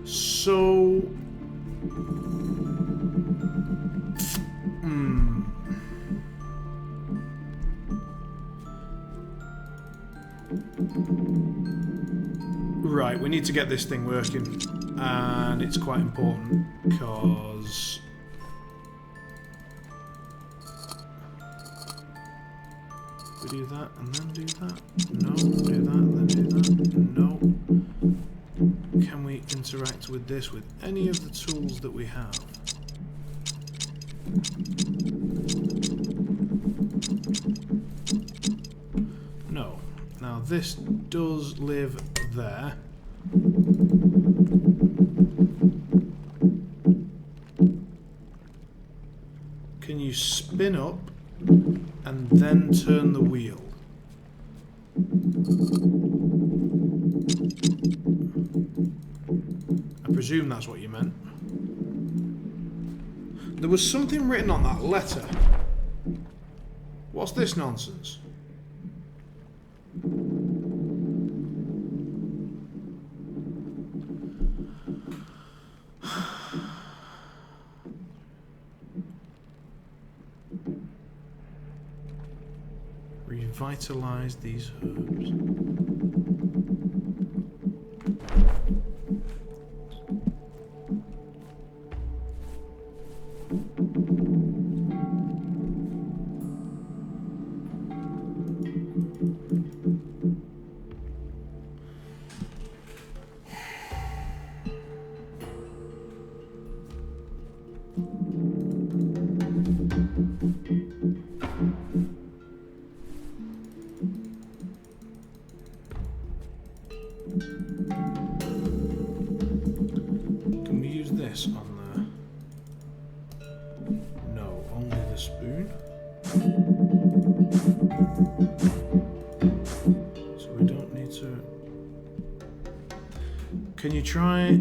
So... Right, we need to get this thing working, and it's quite important because we do that and then do that. No, do that and then do that. No. Can we interact with this with any of the tools that we have? No. Now this does live there. Can you spin up and then turn the wheel? I presume that's what you meant. There was something written on that letter. What's this nonsense? Revitalize these herbs. Can we use this on the... No, only the spoon? Can you try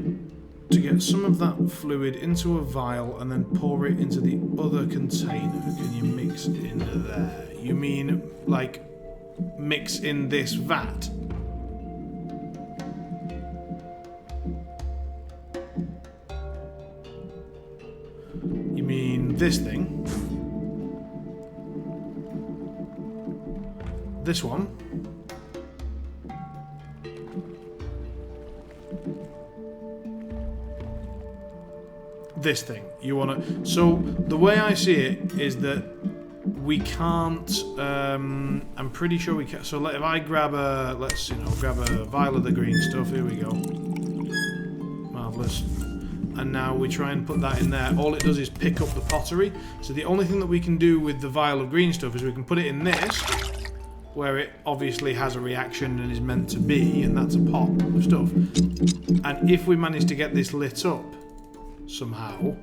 to get some of that fluid into a vial and then pour it into the other container? Can you mix it into there? You mean, like, mix in this vat? You mean this thing? This one? This thing. You want to... So, the way I see it is that we can't... I'm pretty sure we can... So, if I grab a... Let's, grab a vial of the green stuff. Here we go. Marvellous. And now we try and put that in there. All it does is pick up the pottery. So, the only thing that we can do with the vial of green stuff is we can put it in this, where it obviously has a reaction and is meant to be, and that's a pot of stuff. And if we manage to get this lit up somehow,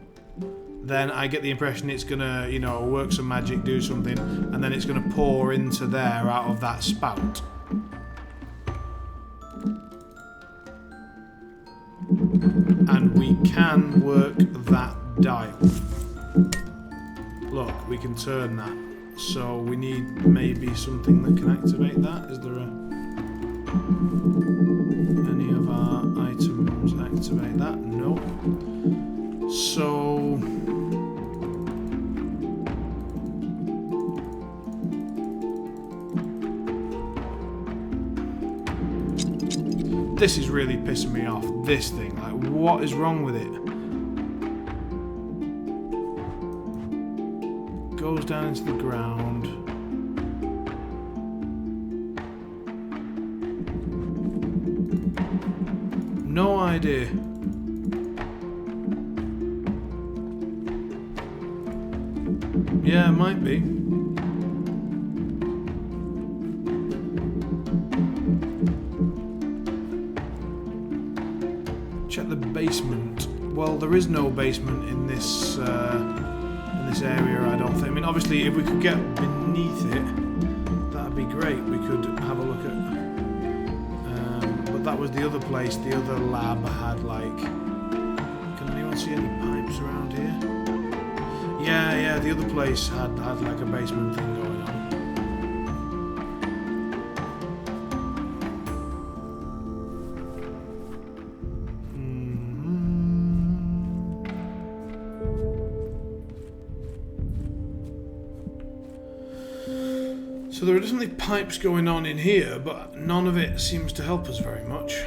then I get the impression it's gonna, work some magic, do something, and then it's gonna pour into there out of that spout. And we can work that dial. Look, we can turn that. So we need maybe something that can activate that. Is there any of our items activate that? No. So this is really pissing me off. This thing, like, what is wrong with it? Goes down into the ground. No idea. Yeah, it might be. Check the basement. Well, there is no basement in this area, I don't think. I mean, obviously, if we could get beneath it, that'd be great. We could have a look at... but that was the other place, the other lab had, like... Can anyone see any pipes around here? Yeah, the other place had like a basement thing going on. So there are definitely pipes going on in here, but none of it seems to help us very much.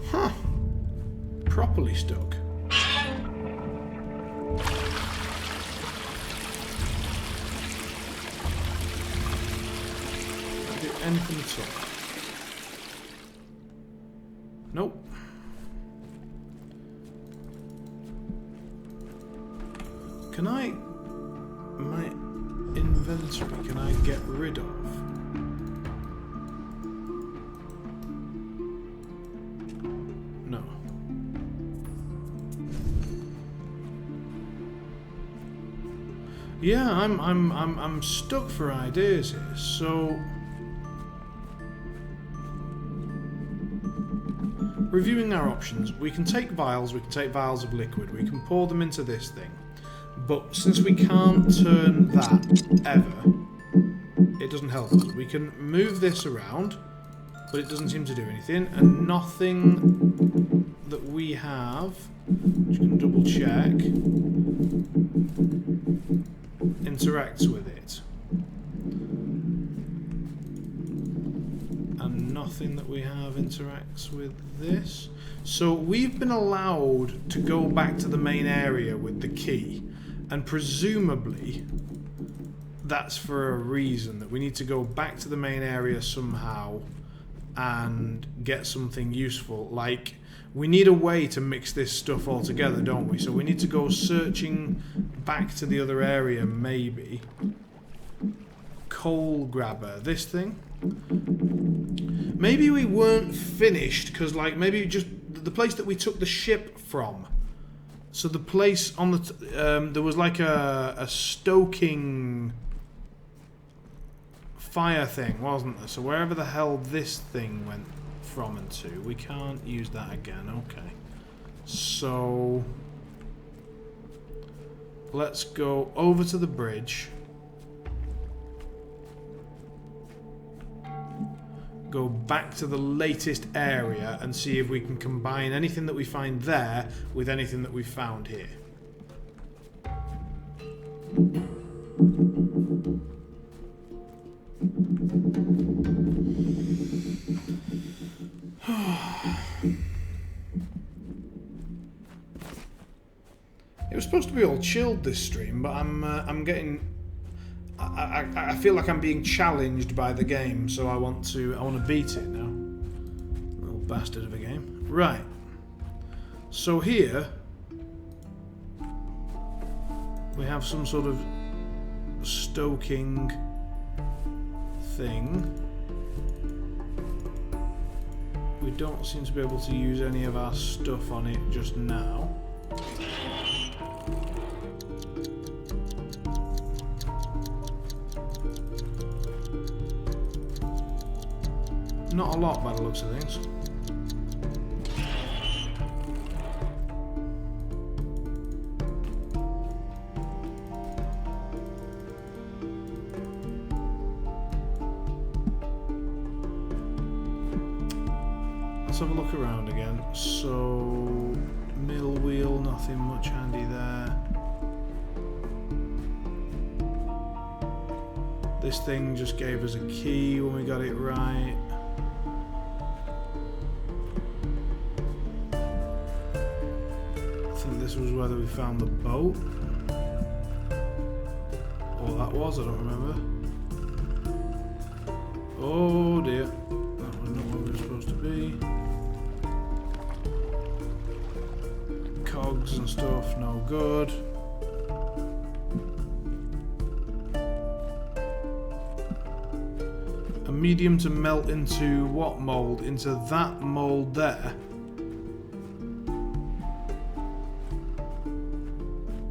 Huh. Properly stuck. Can't do anything at all. Nope. Can I... my inventory, can I get rid of? No. Yeah, I'm stuck for ideas here, so... Reviewing our options, we can take vials of liquid, we can pour them into this thing, but since we can't turn that ever, it doesn't help us. We can move this around, but it doesn't seem to do anything, and nothing that we have, which we can double check, interacts with it. And nothing that we have interacts with this. So we've been allowed to go back to the main area with the key, and presumably that's for a reason, that we need to go back to the main area somehow and get something useful. Like, we need a way to mix this stuff all together, don't we? So we need to go searching back to the other area, maybe. Coal grabber, this thing. Maybe we weren't finished because, like, maybe just the place that we took the ship from So the place on the there was like a stoking fire thing, wasn't there? So wherever the hell this thing went from and to, we can't use that again. Okay. So let's go over to the bridge. Go back to the latest area and see if we can combine anything that we find there with anything that we found here. It was supposed to be all chilled this stream, but I'm getting. I feel like I'm being challenged by the game, so I want to beat it now. Little bastard of a game. Right. So here we have some sort of stoking thing. We don't seem to be able to use any of our stuff on it just now. Not a lot by the looks of things. Let's have a look around again. So, mill wheel, nothing much handy there. This thing just gave us a key when we got it right. I think this was whether we found the boat. Or that was, I don't remember. Oh dear. That was not where we were supposed to be. Cogs and stuff, no good. A medium to melt into what mould? Into that mould there.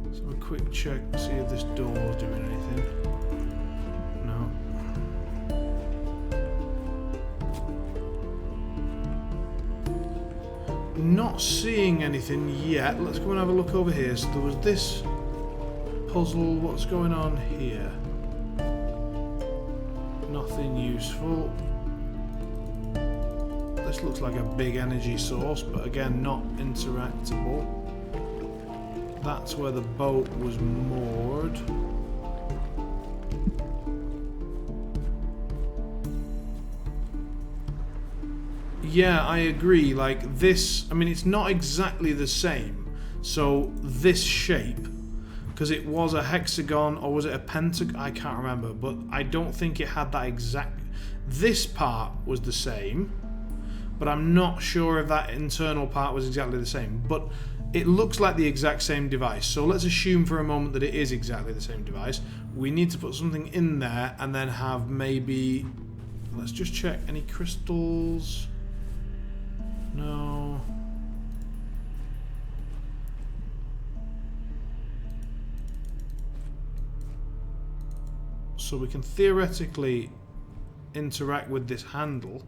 Let's have a quick check to see if this door's doing anything. No. Not seeing anything yet. Let's go and have a look over here. So there was this puzzle. What's going on here? Nothing useful. This looks like a big energy source, but again, not interactable. That's where the boat was moored. Yeah, I agree. Like this, I mean, it's not exactly the same. So this shape, because it was a hexagon, or was it a pentagon? I can't remember, but I don't think it had that exact. This part was the same, but I'm not sure if that internal part was exactly the same. But it looks like the exact same device. So let's assume for a moment that it is exactly the same device. We need to put something in there and then have maybe. Let's just check any crystals. No. So we can theoretically interact with this handle.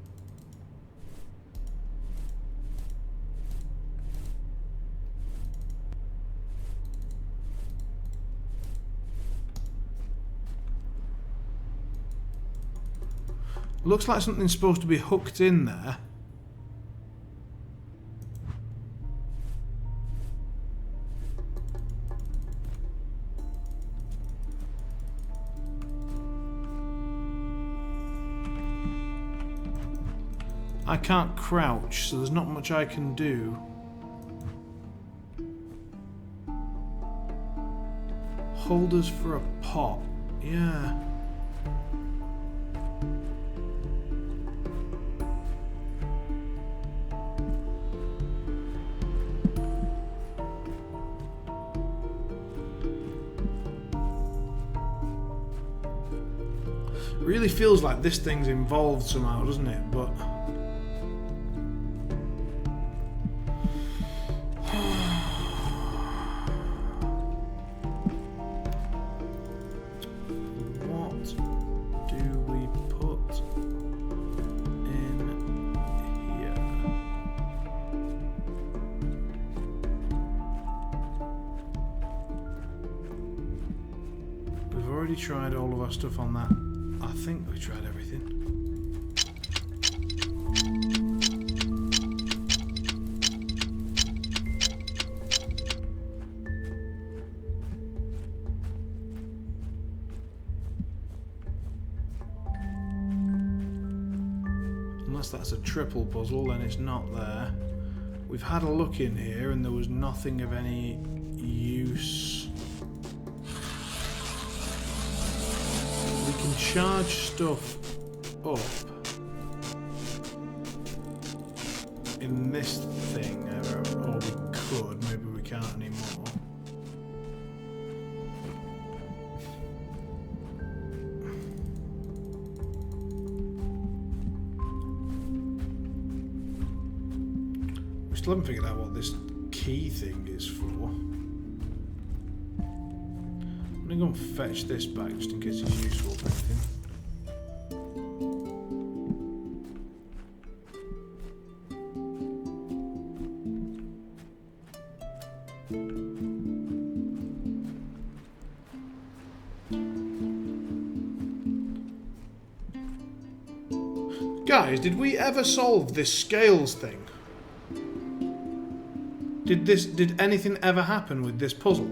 Looks like something's supposed to be hooked in there. I can't crouch, so there's not much I can do. Holders for a pot. Yeah. Really feels like this thing's involved somehow, doesn't it? But already tried all of our stuff on that. I think we tried everything. Unless that's a triple puzzle, then it's not there. We've had a look in here and there was nothing of any use. We can charge stuff up in this thing, or we could, maybe we can't anymore. We still haven't figured out what this key thing is for. I'm gonna go and fetch this back just in case it's useful for anything. Guys, did we ever solve this scales thing? Did anything ever happen with this puzzle?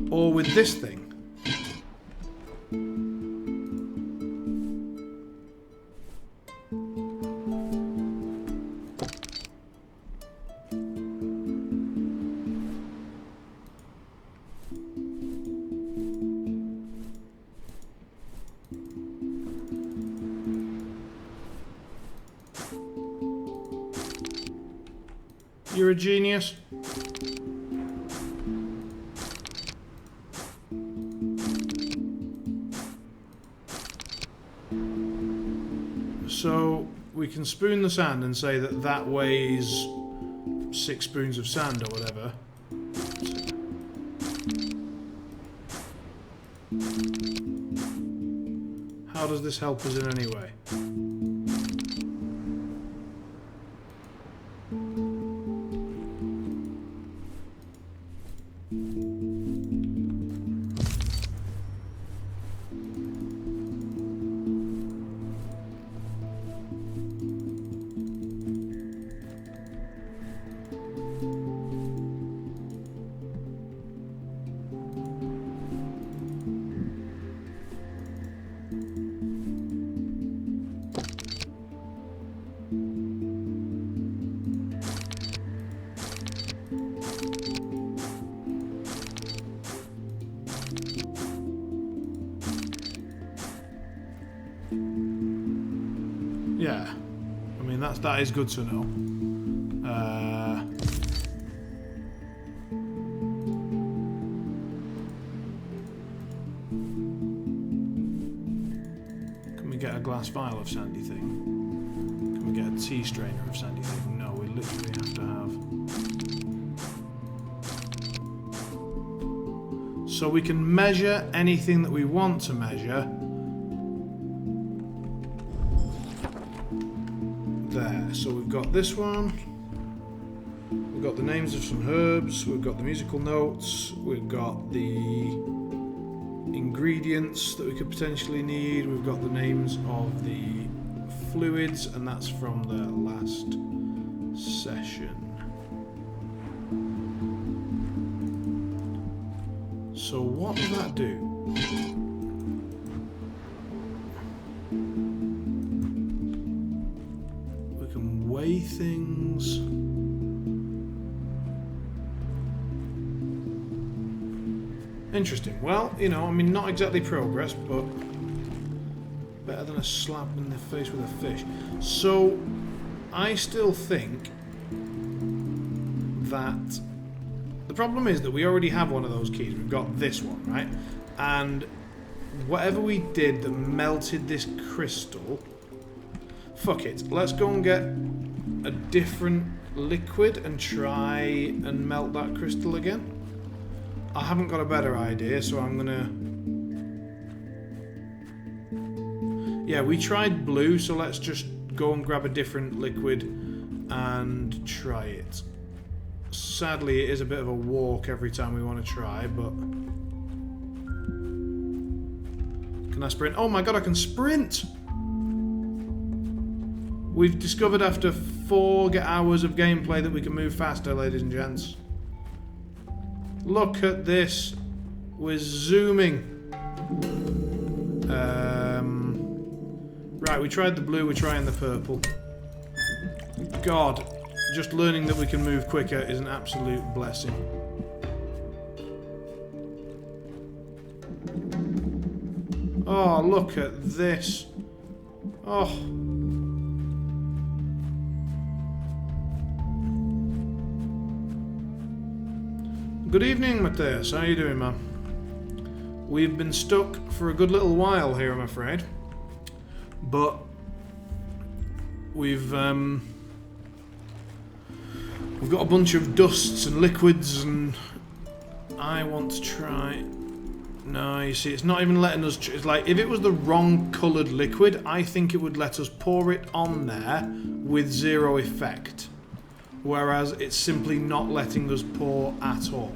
Or with this thing? You're a genius. So we can spoon the sand and say that that weighs 6 spoons of sand or whatever. How does this help us in any way? Yeah, I mean that is good to know. Can we get a glass vial of sandy thing? Can we get a tea strainer of sandy thing? No, we literally have to have. So we can measure anything that we want to measure. There, so we've got this one, we've got the names of some herbs, we've got the musical notes, we've got the ingredients that we could potentially need, we've got the names of the fluids, and that's from the last session. So what does that do? Weigh things. Interesting. Well, you know, I mean, not exactly progress, but better than a slap in the face with a fish. So, I still think that the problem is that we already have one of those keys. We've got this one, right? And whatever we did that melted this crystal, fuck it. Let's go and get a different liquid and try and melt that crystal again. I haven't got a better idea, so I'm gonna... Yeah, we tried blue, so let's just go and grab a different liquid and try it. Sadly, it is a bit of a walk every time we want to try, but... Can I sprint? Oh my god, I can sprint! We've discovered after 4 hours of gameplay that we can move faster, ladies and gents. Look at this. We're zooming. Right, we tried the blue, we're trying the purple. God, just learning that we can move quicker is an absolute blessing. Oh, look at this. Oh. Good evening, Matthias. How are you doing, man? We've been stuck for a good little while here, I'm afraid. But we've got a bunch of dusts and liquids, and I want to try. No, you see, it's not even letting us. It's like if it was the wrong coloured liquid, I think it would let us pour it on there with 0 effect. Whereas it's simply not letting us pour at all.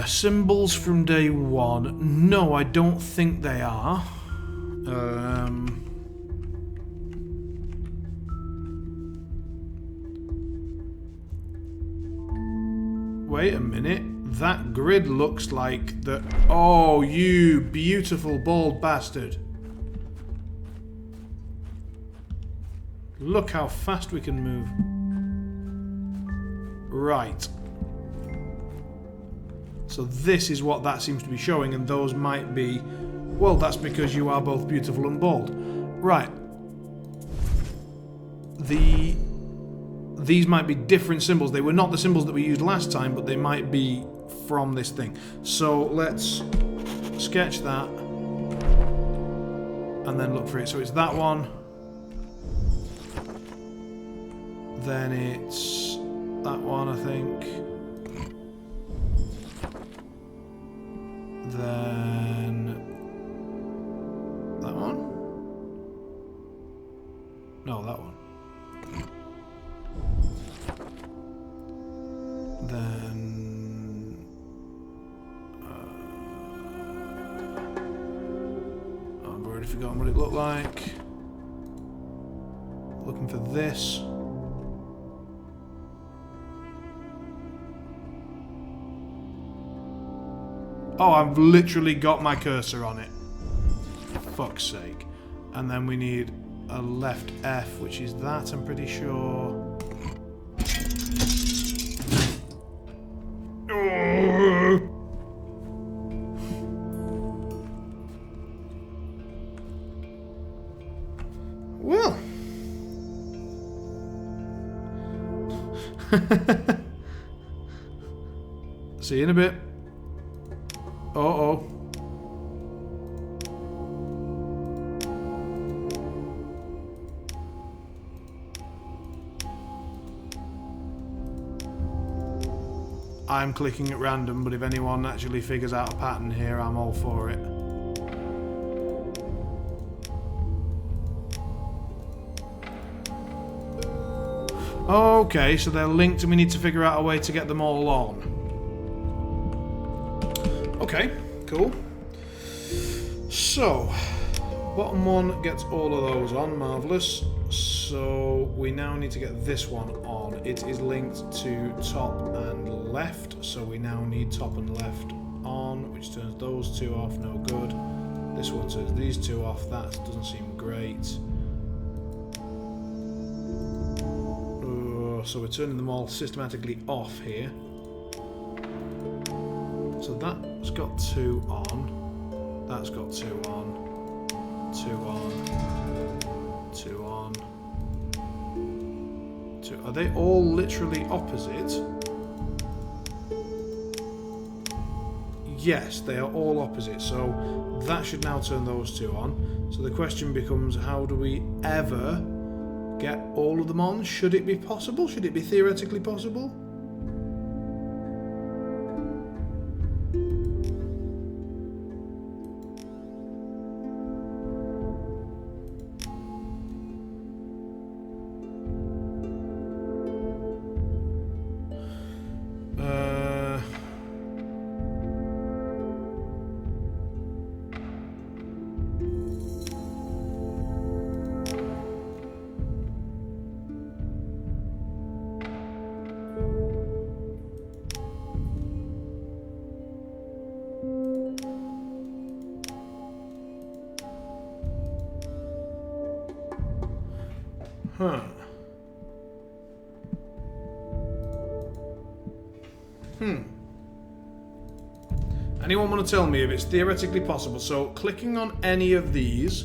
Symbols from day 1. No, I don't think they are. Wait a minute. That grid looks like the... Oh, you beautiful bald bastard. Look how fast we can move. Right. So this is what that seems to be showing, and those might be... Well, that's because you are both beautiful and bald. Right. These might be different symbols. They were not the symbols that we used last time, but they might be from this thing. So let's sketch that. And then look for it. So it's that one. Then it's that one, I think. Then that one? No, that one. Then I've already forgotten what it looked like. Looking for this. Oh, I've literally got my cursor on it. For fuck's sake. And then we need a left F, which is that, I'm pretty sure. Well. See you in a bit. Uh-oh. I'm clicking at random, but if anyone actually figures out a pattern here, I'm all for it. Okay, so they're linked and we need to figure out a way to get them all on. Okay, cool. So, bottom one gets all of those on, marvellous. So, we now need to get this one on. It is linked to top and left, so we now need top and left on, which turns those two off, no good. This one turns these two off, that doesn't seem great. So we're turning them all systematically off here. So that's got 2 on, that's got 2 on, 2 on, 2 on, 2. Are they all literally opposite? Yes, they are all opposite. So that should now turn those two on. So the question becomes, how do we ever get all of them on? Should it be possible? Should it be theoretically possible? Huh. Anyone want to tell me if it's theoretically possible? So clicking on any of these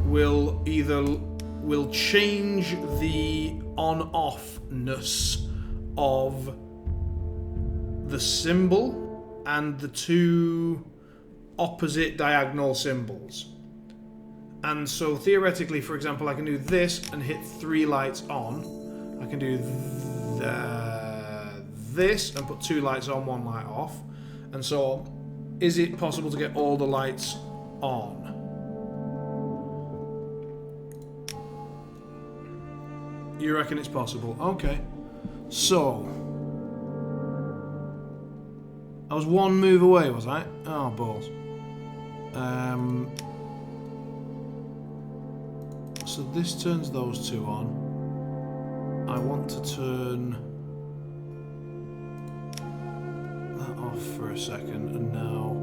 will change the on-off-ness of the symbol and the two opposite diagonal symbols. And so theoretically, for example, I can do this and hit 3 lights on. I can do this and put 2 lights on, 1 light off. And so, is it possible to get all the lights on? You reckon it's possible? Okay. So, I was 1 move away, was I? Oh, balls. So this turns those 2 on. I want to turn that off for a second, and now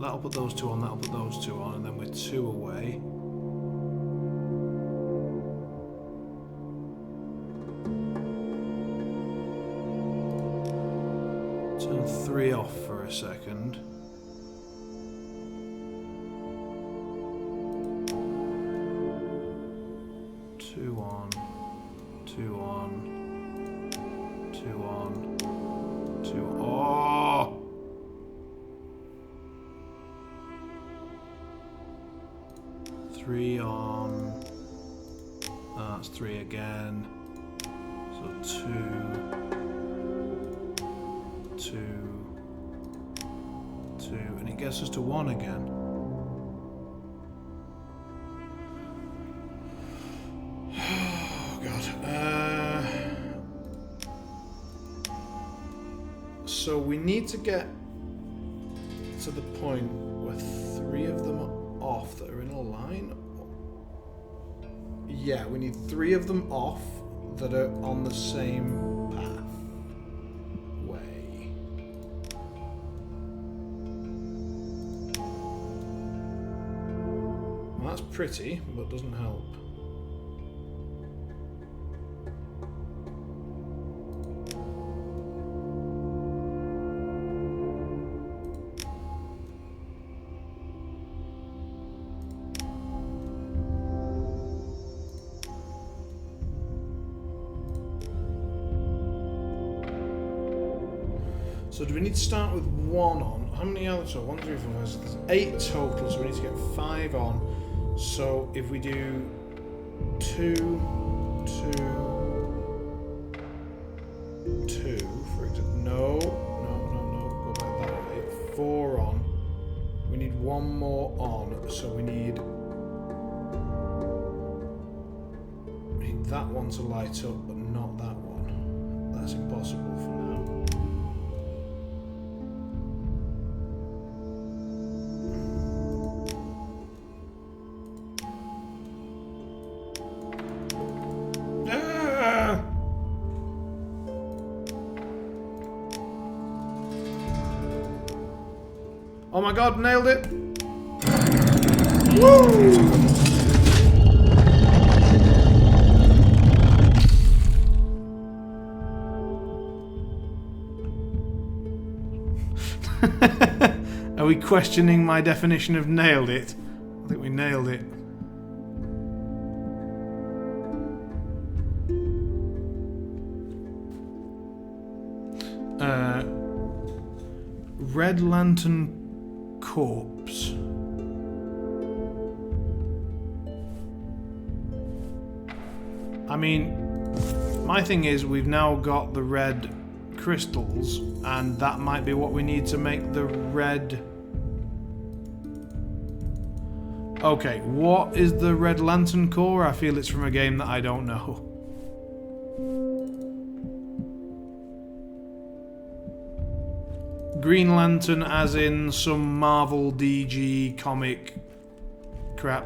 that'll put those 2 on, that'll put those 2 on, and then we're 2 away. Turn 3 off for a second. That's 3 again. So 2, 2, and it gets us to 1 again. Oh God. So we need to get to the point where 3 of them are off that are in a line. Yeah, we need 3 of them off that are on the same pathway. Well, that's pretty, but doesn't help. So do we need to start with 1 on? How many others? So 1, 2, 3, 4, 5, 6, 8 total, so we need to get 5 on. So if we do 2, 2, 2, for example. No, go back that way. 4 on. We need 1 more on, so we need that one to light up, but not that one. That's impossible for now. Oh my God, nailed it! Woo! Are we questioning my definition of nailed it? I think we nailed it. Red Lantern corpse. I mean, my thing is we've now got the red crystals, and that might be what we need to make the red... Okay, what is the Red Lantern core? I feel it's from a game that I don't know. Green Lantern as in some Marvel DG comic crap.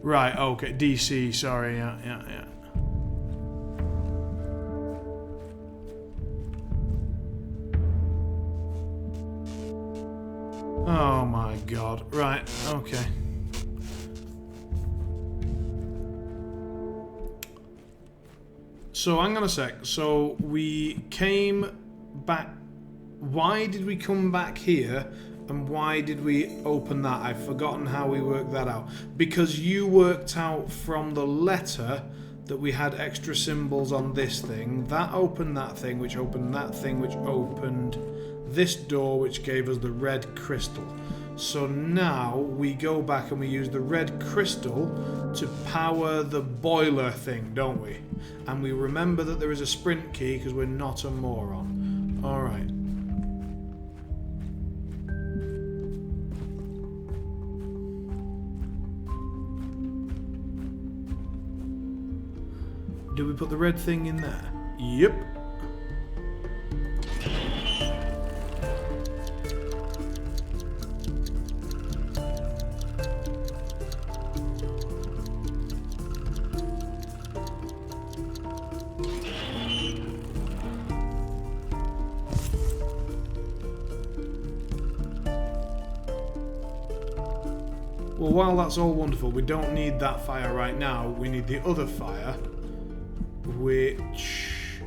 Right, okay, DC, sorry, yeah. Oh my god, right, okay. So, hang on a sec. So, we came back... Why did we come back here? And why did we open that? I've forgotten how we worked that out. Because you worked out from the letter that we had extra symbols on this thing. That opened that thing, which opened that thing, which opened this door, which gave us the red crystal. So now we go back and we use the red crystal to power the boiler thing, don't we? And we remember that there is a sprint key because we're not a moron. Alright. Do we put the red thing in there? Yep. Well, while that's all wonderful, we don't need that fire right now. We need the other fire. Which...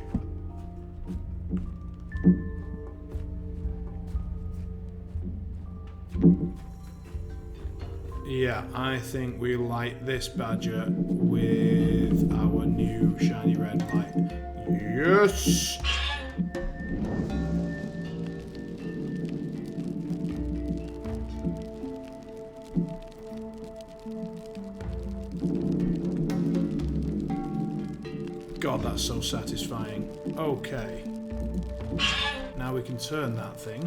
Yeah, I think we light this badger with our new shiny red light. Yes! God, that's so satisfying. Okay. Now we can turn that thing.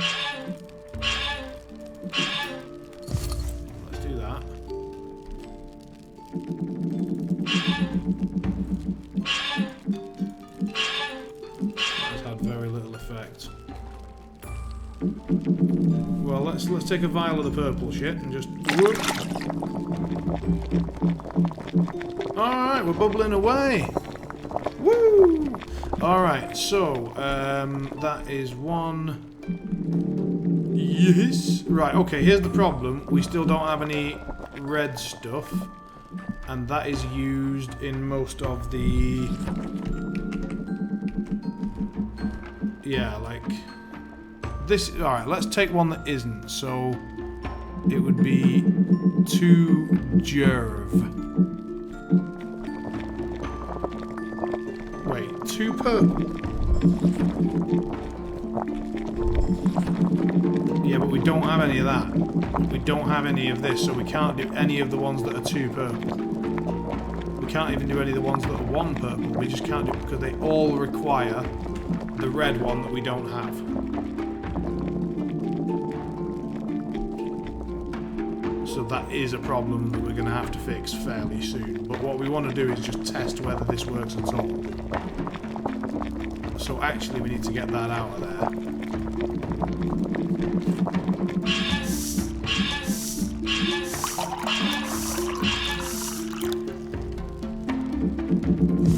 Let's do that. That's had very little effect. Well, let's take a vial of the purple shit and just whoop. Alright, we're bubbling away. Woo! Alright, so, that is one. Yes! Right, okay, here's the problem. We still don't have any red stuff. And that is used in most of the... Yeah, like... This... Alright, let's take one that isn't. So, it would be 2 Jerv. Wait, 2 purple? Yeah, but we don't have any of that. We don't have any of this, so we can't do any of the ones that are 2 purple. We can't even do any of the ones that are 1 purple. We just can't do it because they all require the red one that we don't have. So that is a problem that we're going to have to fix fairly soon. But what we want to do is just test whether this works at all. So actually we need to get that out of there.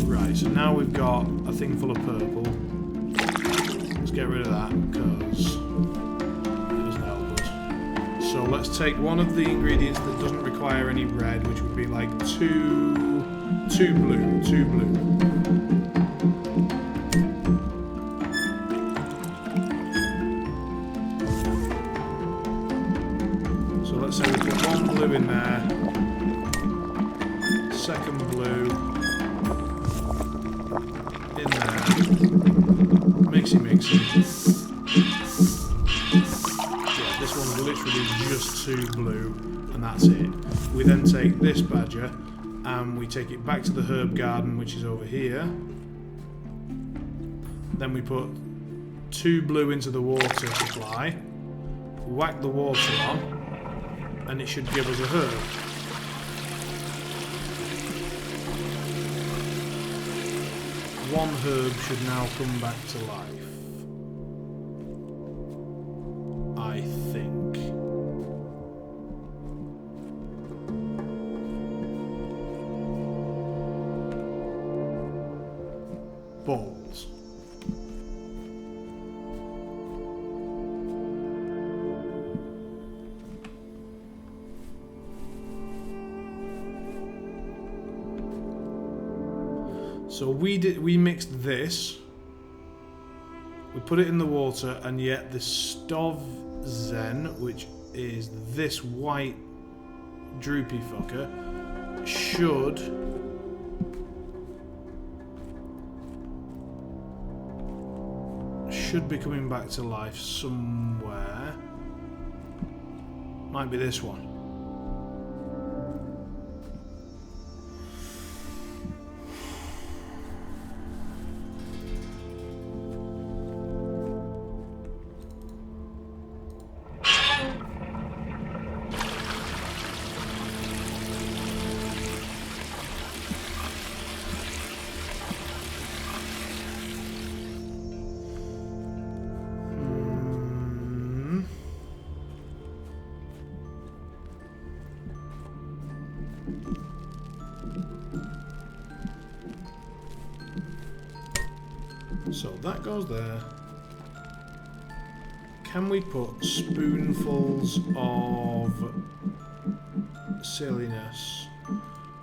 Right, so now we've got a thing full of purple. Let's get rid of that because it doesn't help us. So let's take one of the ingredients that doesn't require any red, which would be like 2 blue. So let's say we put 1 blue in there, 2nd blue in there, mixy. 2 blue, and that's it. We then take this badger and we take it back to the herb garden, which is over here. Then we put 2 blue into the water supply, whack the water on, and it should give us a herb. One herb should now come back to life, I think. Balls. So we mixed this, we put it in the water, and yet the Stovzen, which is this white droopy fucker, should be coming back to life somewhere. Might be this one. So that goes there. Can we put spoonfuls of silliness?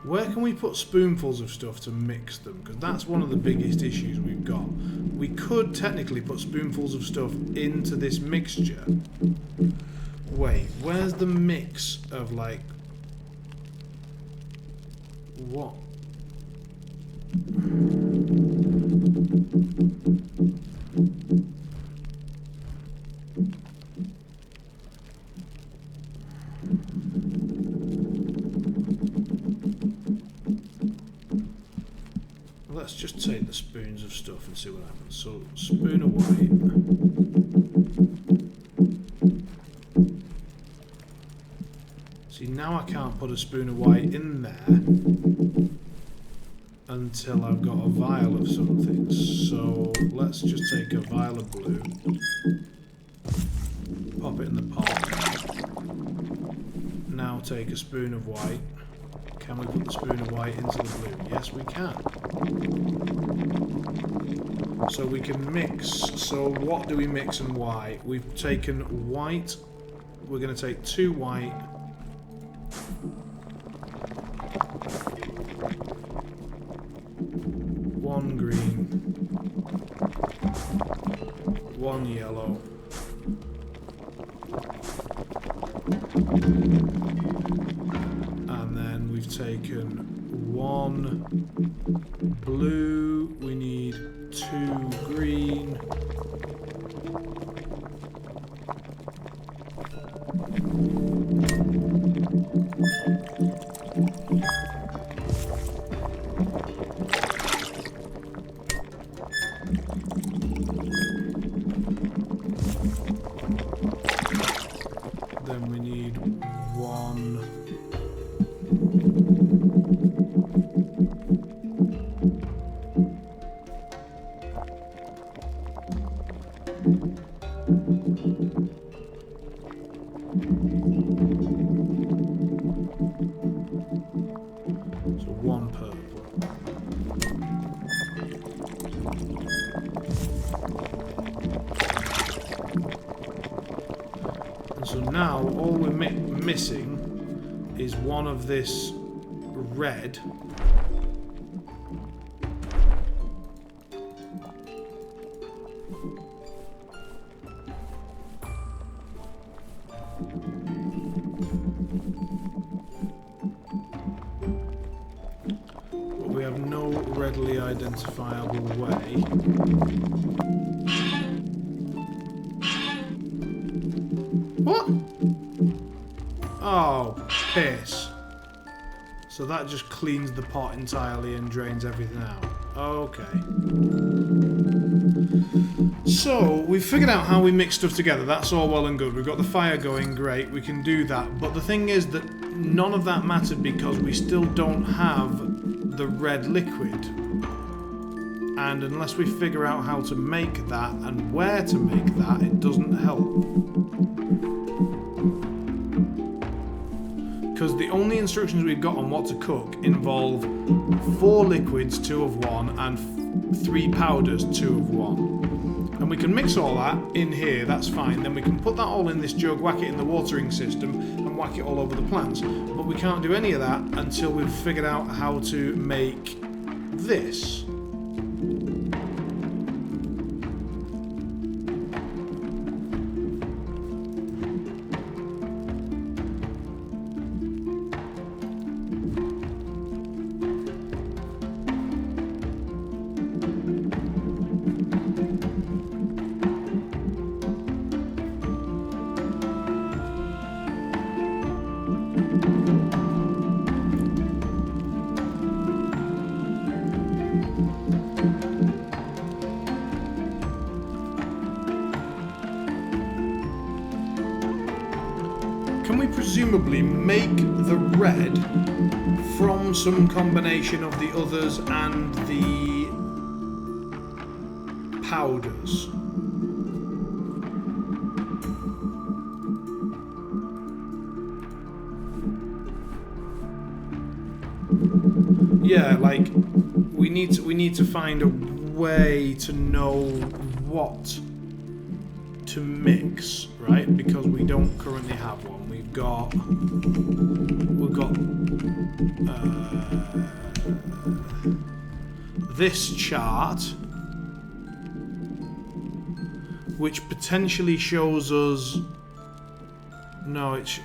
Where can we put spoonfuls of stuff to mix them? Because that's one of the biggest issues we've got. We could technically put spoonfuls of stuff into this mixture. Wait, where's the mix of like... what? Let's just take the spoons of stuff and see what happens. So, spoon of white. See, now I can't put a spoon of white in there until I've got a vial of something. So, let's just take a vial of blue, pop it in the pot. Now take a spoon of white. Can we put the spoon of white into the blue? Yes, we can. So we can mix. So what do we mix and why? We've taken white. We're going to take 2 white. 1 green. 1 yellow. And then we've taken 1 blue, we need 2 green, then we need 1 purple. And so now all we're missing is 1 of this red. But we have no readily identifiable way. What? Oh, piss. So that just cleans the pot entirely and drains everything out. Okay. So, we've figured out how we mix stuff together. That's all well and good. We've got the fire going, great. We can do that. But the thing is that none of that mattered because we still don't have the red liquid. And unless we figure out how to make that and where to make that, it doesn't help. Because the only instructions we've got on what to cook involve 4 liquids, 2 of 1, and 3 powders, 2 of 1. And we can mix all that in here, that's fine. Then we can put that all in this jug, whack it in the watering system, and whack it all over the plants. But we can't do any of that until we've figured out how to make this. Can we presumably make the red from some combination of the others and the powders? Yeah, like we need to find a way to know what to mix, right? Because we don't currently have one. We've got this chart, which potentially shows us. No, it's.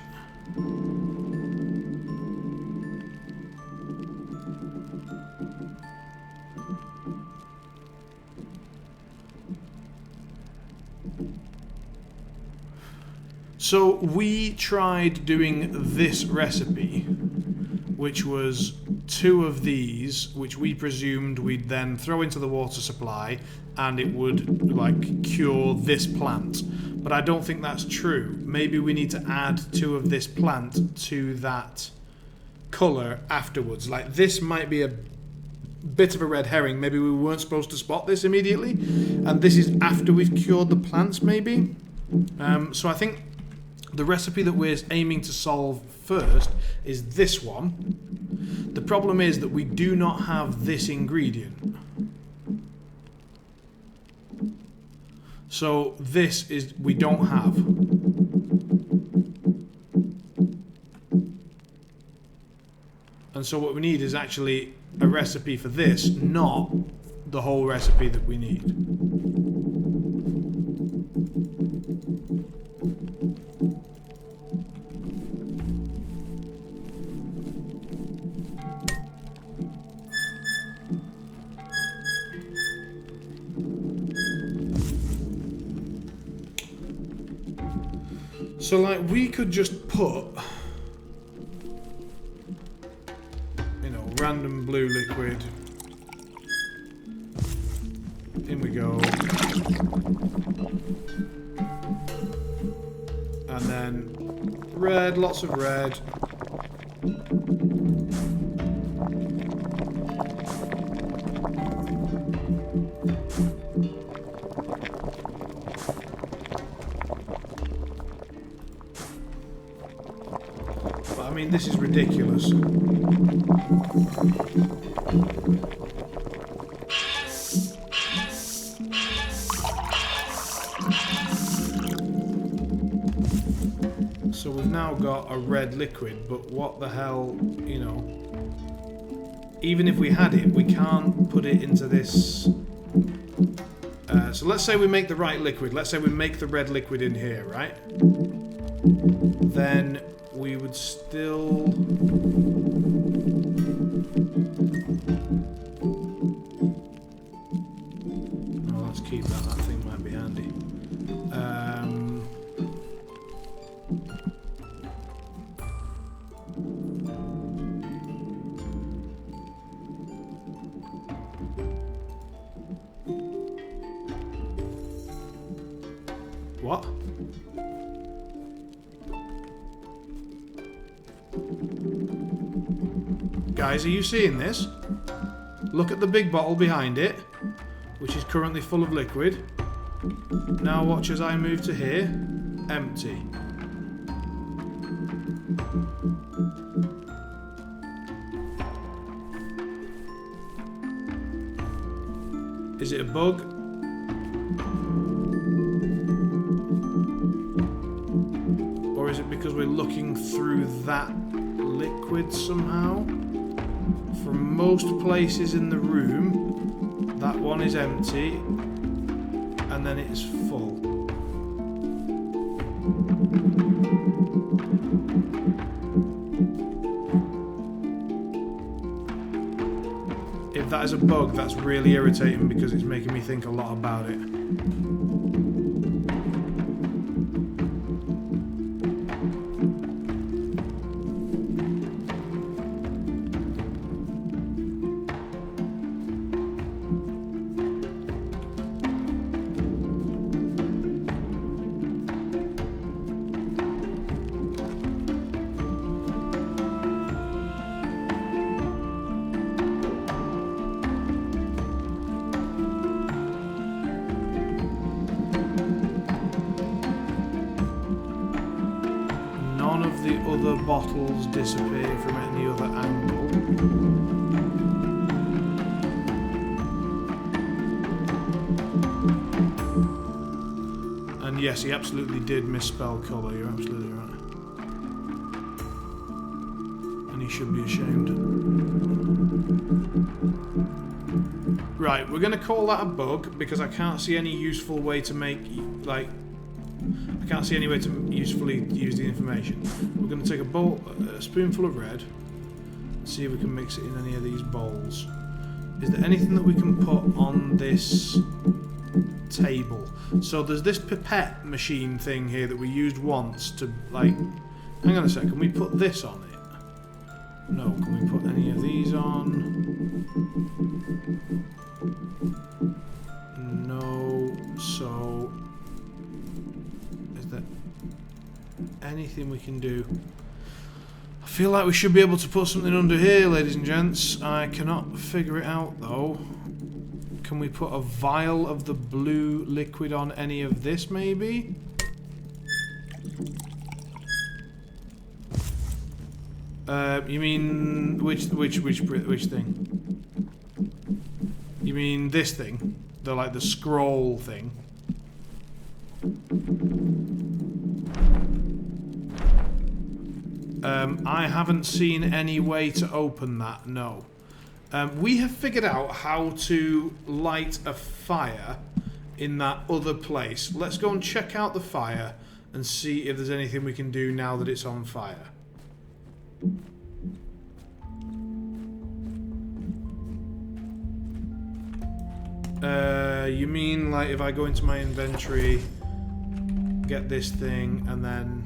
So we tried doing this recipe, which was 2 of these, which we presumed we'd then throw into the water supply and it would like cure this plant. But I don't think that's true. Maybe we need to add 2 of this plant to that colour afterwards. Like this might be a bit of a red herring. Maybe we weren't supposed to spot this immediately, and this is after we've cured the plants maybe. So I think the recipe that we're aiming to solve first is this one. The problem is that we do not have this ingredient. So this is we don't have. And so what we need is actually a recipe for this, not the whole recipe that we need. So like we could just put, you know, random blue liquid. In we go. And then red, lots of red. I mean, this is ridiculous. So we've now got a red liquid, but what the hell, you know, even if we had it, we can't put it into this. So let's say we make the right liquid. Let's say we make the red liquid in here, right? Then we would still... Oh, let's keep that. That thing might be handy. Guys, are you seeing this? Look at the big bottle behind it, which is currently full of liquid. Now watch as I move to here. Empty. Is it a bug? Or is it because we're looking through that liquid somehow? From most places in the room, that one is empty, and then it's full. If that is a bug, that's really irritating because it's making me think a lot about it. None of the other bottles disappear from any other angle. And yes, he absolutely did misspell colour, you're absolutely right. And he should be ashamed. Right, we're going to call that a bug because I can't see any useful way to make, like, I can't see any way to usefully use the information. We're going to take a spoonful of red, see if we can mix it in any of these bowls. Is there anything that we can put on this table? So there's this pipette machine thing here that we used once to, like, hang on a sec, can we put this on it? No, can we put any of these on? No, so is there anything we can do? I feel like we should be able to put something under here, ladies and gents. I cannot figure it out though. Can we put a vial of the blue liquid on any of this maybe? You mean which thing? You mean this thing? The scroll thing? I haven't seen any way to open that, no. We have figured out how to light a fire in that other place. Let's go and check out the fire and see if there's anything we can do now that it's on fire. You mean like if I go into my inventory, get this thing, and then...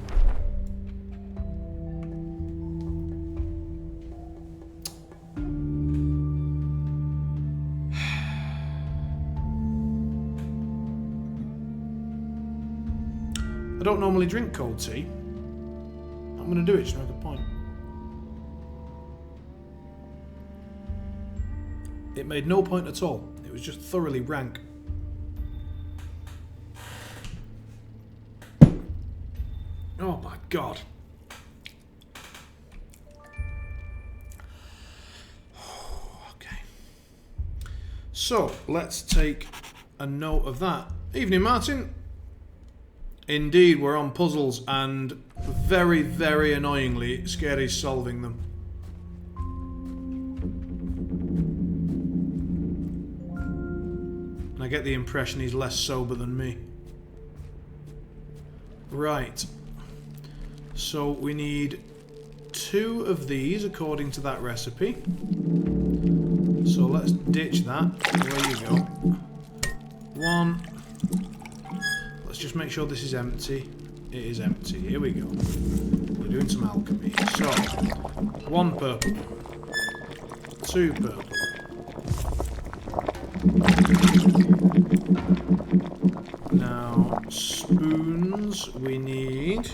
I don't normally drink cold tea. I'm going to do it just to make a point. It made no point at all. It was just thoroughly rank. Oh my god. Okay. So, let's take a note of that. Evening, Martin. Indeed, we're on puzzles, and very, very annoyingly, Scary's solving them. And I get the impression he's less sober than me. Right. So we need 2 of these according to that recipe. So let's ditch that. There you go. 1. Let's just make sure this is empty. It is empty. Here we go. We're doing some alchemy. So, 1 purple. 2 purple. Now, spoons we need.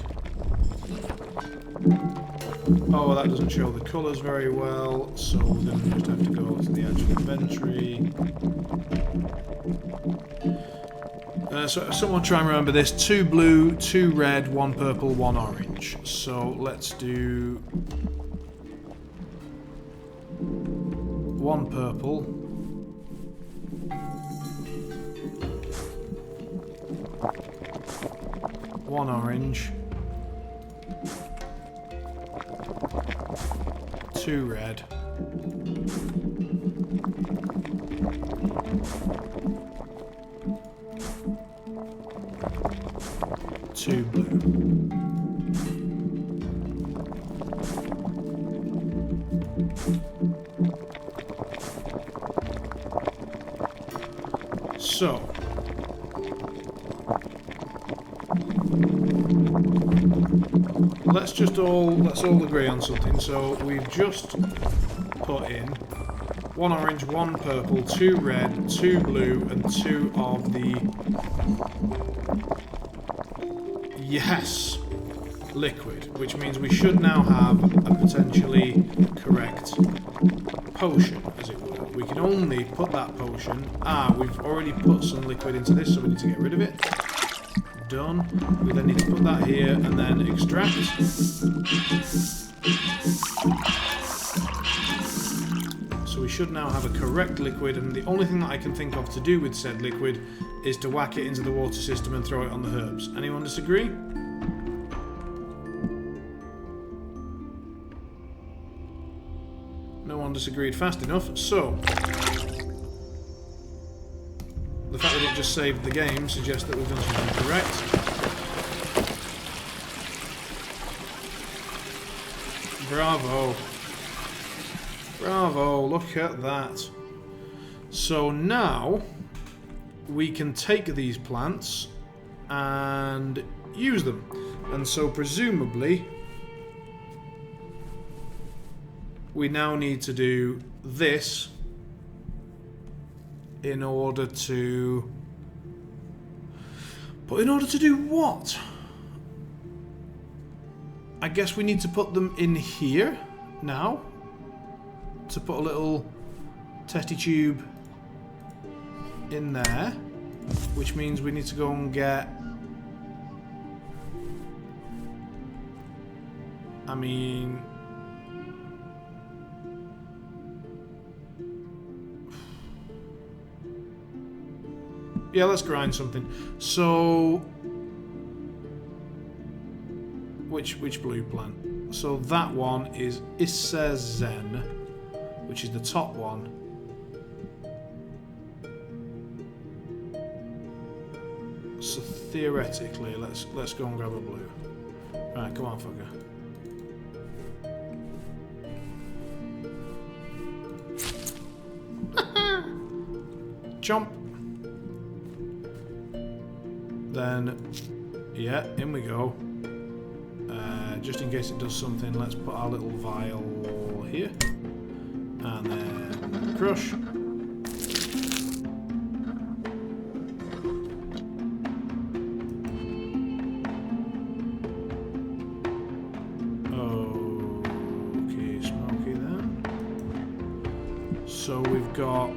Oh, well, that doesn't show the colours very well, so we're going to just have to go to the actual inventory. So someone try and remember this. 2 blue, 2 red, 1 purple, 1 orange. So let's do 1 purple. 1 orange. 2 red. 2 blue. So let's all agree on something. So we've just put in 1 orange, 1 purple, 2 red, 2 blue, and 2 of the liquid, which means we should now have a potentially correct potion, as it were. We can only put that potion. We've already put some liquid into this, so we need to get rid of it. Done. We then need to put that here and then extract. So we should now have a correct liquid, and the only thing that I can think of to do with said liquid is to whack it into the water system and throw it on the herbs. Anyone disagree? No one disagreed fast enough, so the fact that it just saved the game suggests that we've done something correct. Bravo. Bravo, look at that. So now we can take these plants and use them. And so presumably we now need to do this in order to... But in order to do what? I guess we need to put them in here now. To put a little testy tube in there. Which means we need to go and get... I mean... Yeah, let's grind something. So, which blue plant? So that one is Isen, which is the top one. So theoretically, let's go and grab a blue. Right, come on, fucker. Chomp. Then, yeah, in we go. Just in case it does something, let's put our little vial here. And then crush. Okay, smoky then. So we've got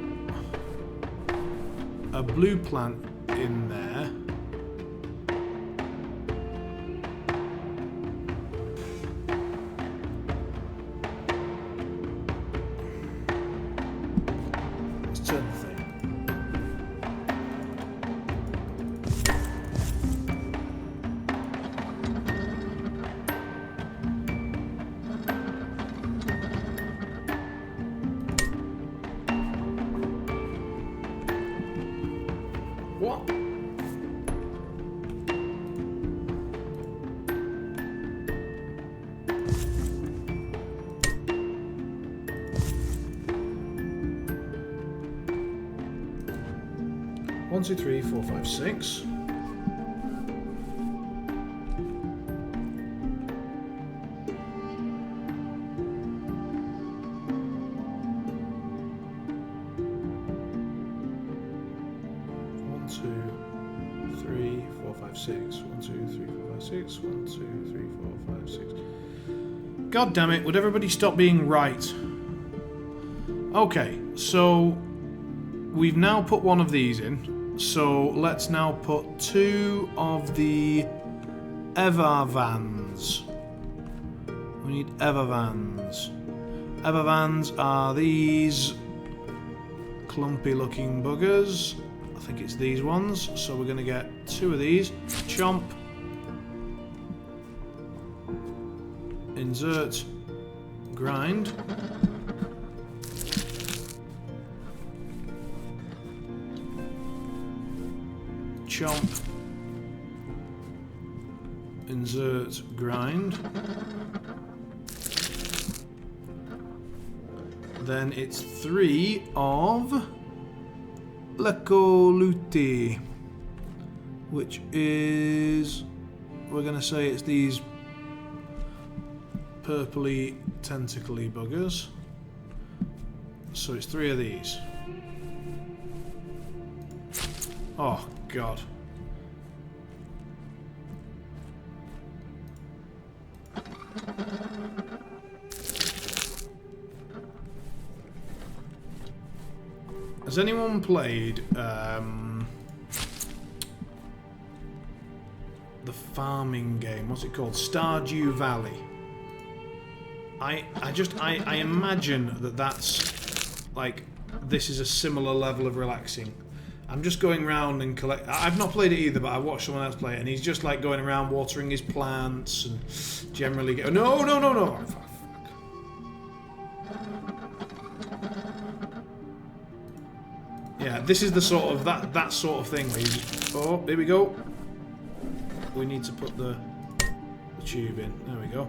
a blue plant in there. What? One, two, three, four, five, six. God damn it, would everybody stop being right? Okay, so we've now put one of these in. So let's now put 2 of the Evervans. We need Evervans. Evervans are these clumpy looking buggers. I think it's these ones. So we're going to get 2 of these. Chomp. Insert. Grind. Chomp. Insert. Grind. Then it's 3 of Lecoluti, which is, we're going to say it's these purpley tentacly buggers. So it's 3 of these. Oh God. Has anyone played the farming game? What's it called? Stardew Valley. I imagine that that's like, this is a similar level of relaxing. I'm just going around and collect. I've not played it either, but I watched someone else play it, and he's just like going around watering his plants and generally get. No. Yeah, this is the sort of that sort of thing where you just, oh, here we go. We need to put the tube in. There we go.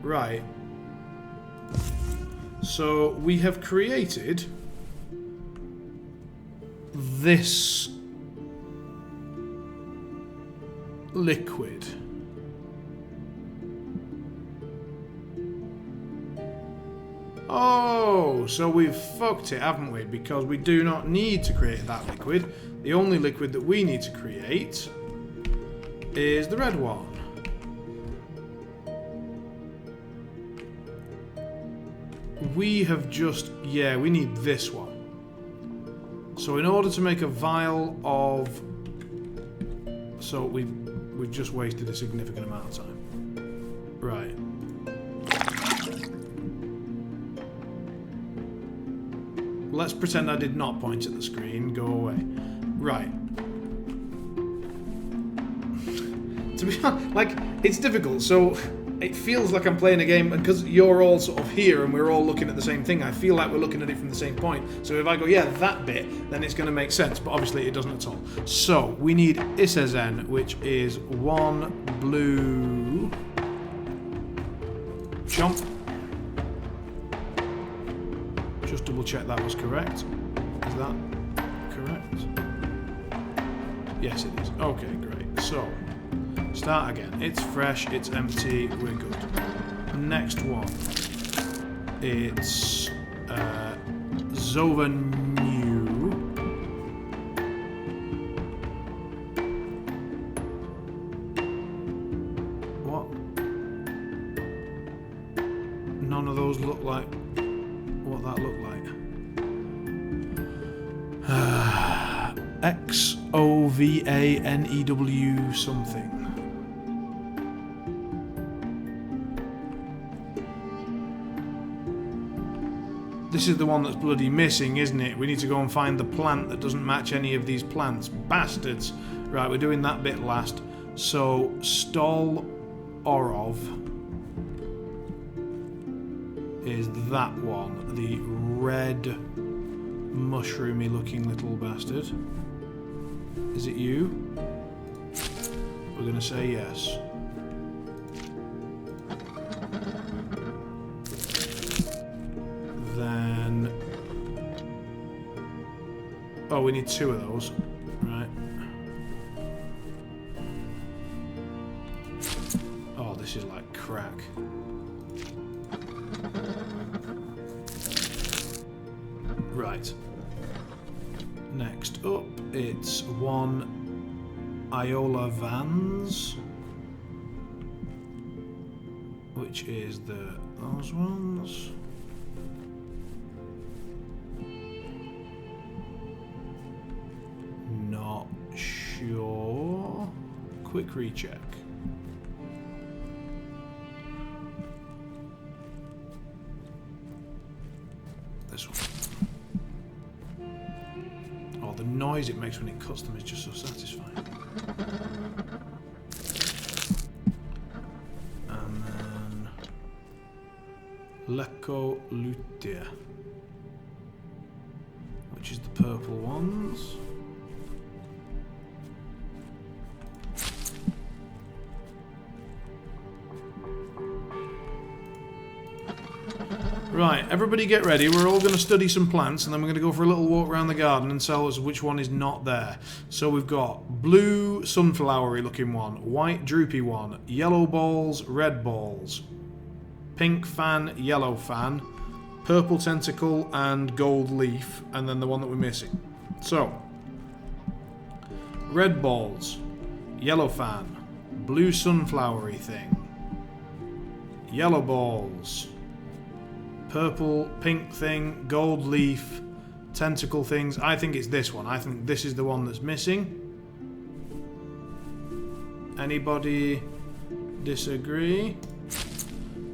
Right. So we have created this liquid. Oh, so we've fucked it, haven't we? Because we do not need to create that liquid. The only liquid that we need to create is the red one. We have just... yeah, we need this one. So in order to make a vial of... so we've just wasted a significant amount of time. Right. Let's pretend I did not point at the screen. Go away. Right. To be honest, like, it's difficult, so it feels like I'm playing a game, because you're all sort of here and we're all looking at the same thing. I feel like we're looking at it from the same point. So if I go, yeah, that bit, then it's going to make sense, but obviously it doesn't at all. So we need Isezen, which is 1 blue... Chomp. Just double check that was correct. Is that correct? Yes, it is. Okay, great. So, start again. It's fresh, it's empty, we're good. Next one. It's Zova New. What? None of those look like what that looked like. XOVANEW something. This is the one that's bloody missing, isn't it? We need to go and find the plant that doesn't match any of these plants. Bastards. Right, we're doing that bit last. So, Stol Orov is that one. The red, mushroomy looking little bastard. Is it you? We're going to say yes. Then... oh, we need 2 of those. Right. Oh, this is like crack. Right. Next up, it's 1 Iola Vans, which which is those ones. Not sure. Quick recheck. This one. Oh, the noise it makes when it cuts them is just so satisfying. And then Lecco Lutia, which is the purple ones. Right, everybody get ready. We're all going to study some plants and then we're going to go for a little walk around the garden and tell us which one is not there. So we've got blue sunflowery looking one, white droopy one, yellow balls, red balls, pink fan, yellow fan, purple tentacle and gold leaf, and then the one that we're missing. So, red balls, yellow fan, blue sunflowery thing, yellow balls, purple, pink thing, gold leaf, tentacle things. I think it's this one. I think this is the one that's missing. Anybody disagree?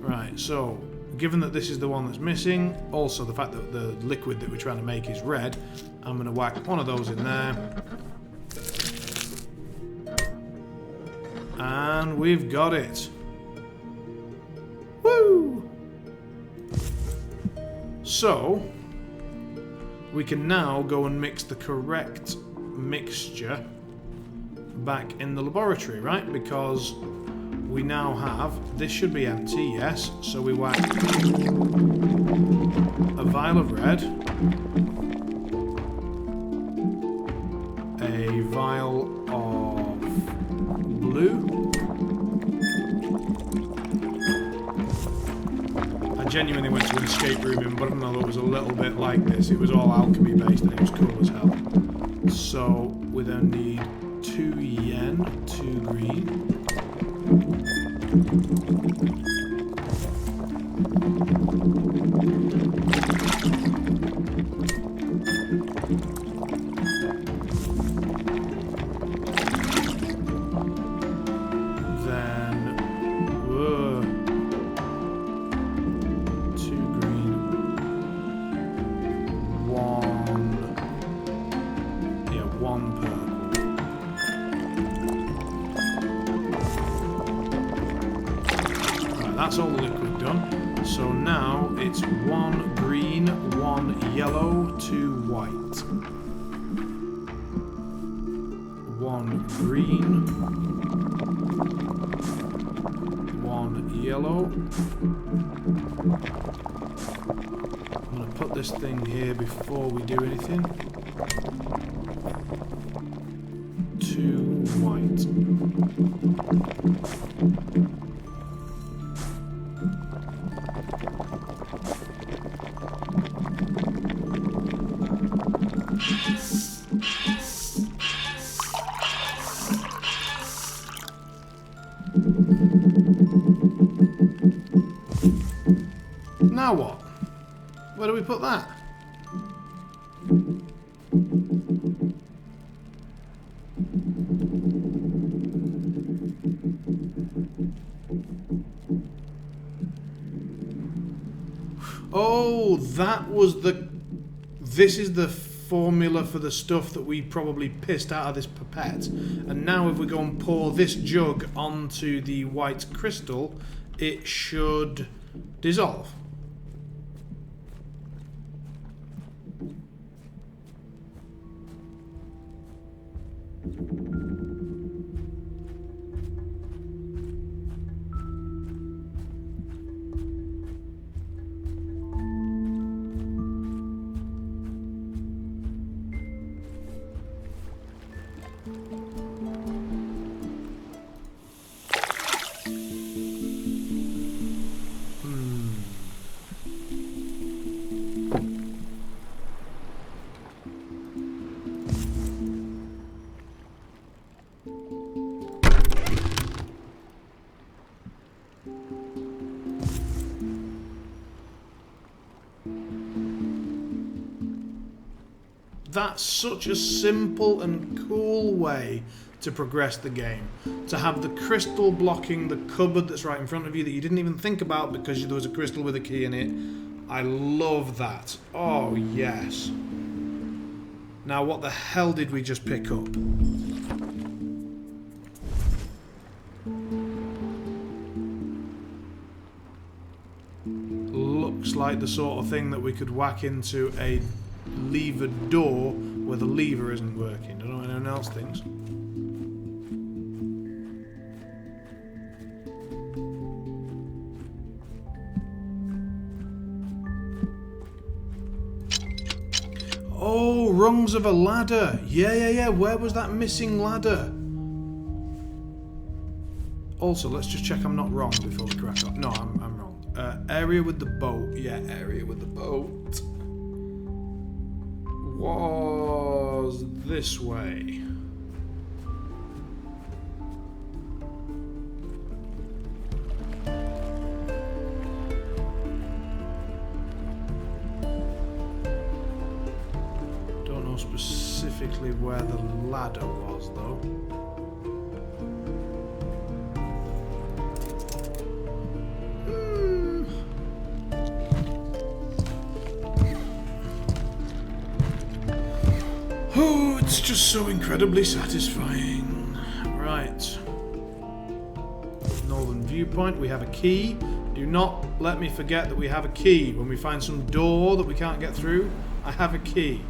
Right, so given that this is the one that's missing, also the fact that the liquid that we're trying to make is red, I'm going to whack one of those in there. And we've got it. Woo! So, we can now go and mix the correct mixture back in the laboratory, right? Because we now have, this should be empty, yes, so we whack a vial of red, a vial of blue, I genuinely went to an escape room in Brno that was a little bit like this. It was all alchemy based and it was cool as hell. So we then need 2 yen, 2 green. That's all the liquid done. So now it's 1 green, 1 yellow, 2 white. 1 green, 1 yellow. I'm going to put this thing here before we do anything. 2 white. Now what? Where do we put that? Oh, that was the... This is the formula for the stuff that we probably pissed out of this pipette. And now if we go and pour this jug onto the white crystal, it should dissolve. That's such a simple and cool way to progress the game. To have the crystal blocking the cupboard that's right in front of you that you didn't even think about because there was a crystal with a key in it. I love that. Oh, yes. Now, what the hell did we just pick up? Looks like the sort of thing that we could whack into a levered door where the lever isn't working. I don't know what anyone else thinks. Oh, rungs of a ladder. Yeah. Where was that missing ladder? Also, let's just check I'm not wrong before we crack on. No, I'm wrong. Area with the boat. Yeah, area with the boat. Was this way. Don't know specifically where the ladder was, though. Oh, it's just so incredibly satisfying. Right. Northern viewpoint, we have a key. Do not let me forget that we have a key. When we find some door that we can't get through, I have a key.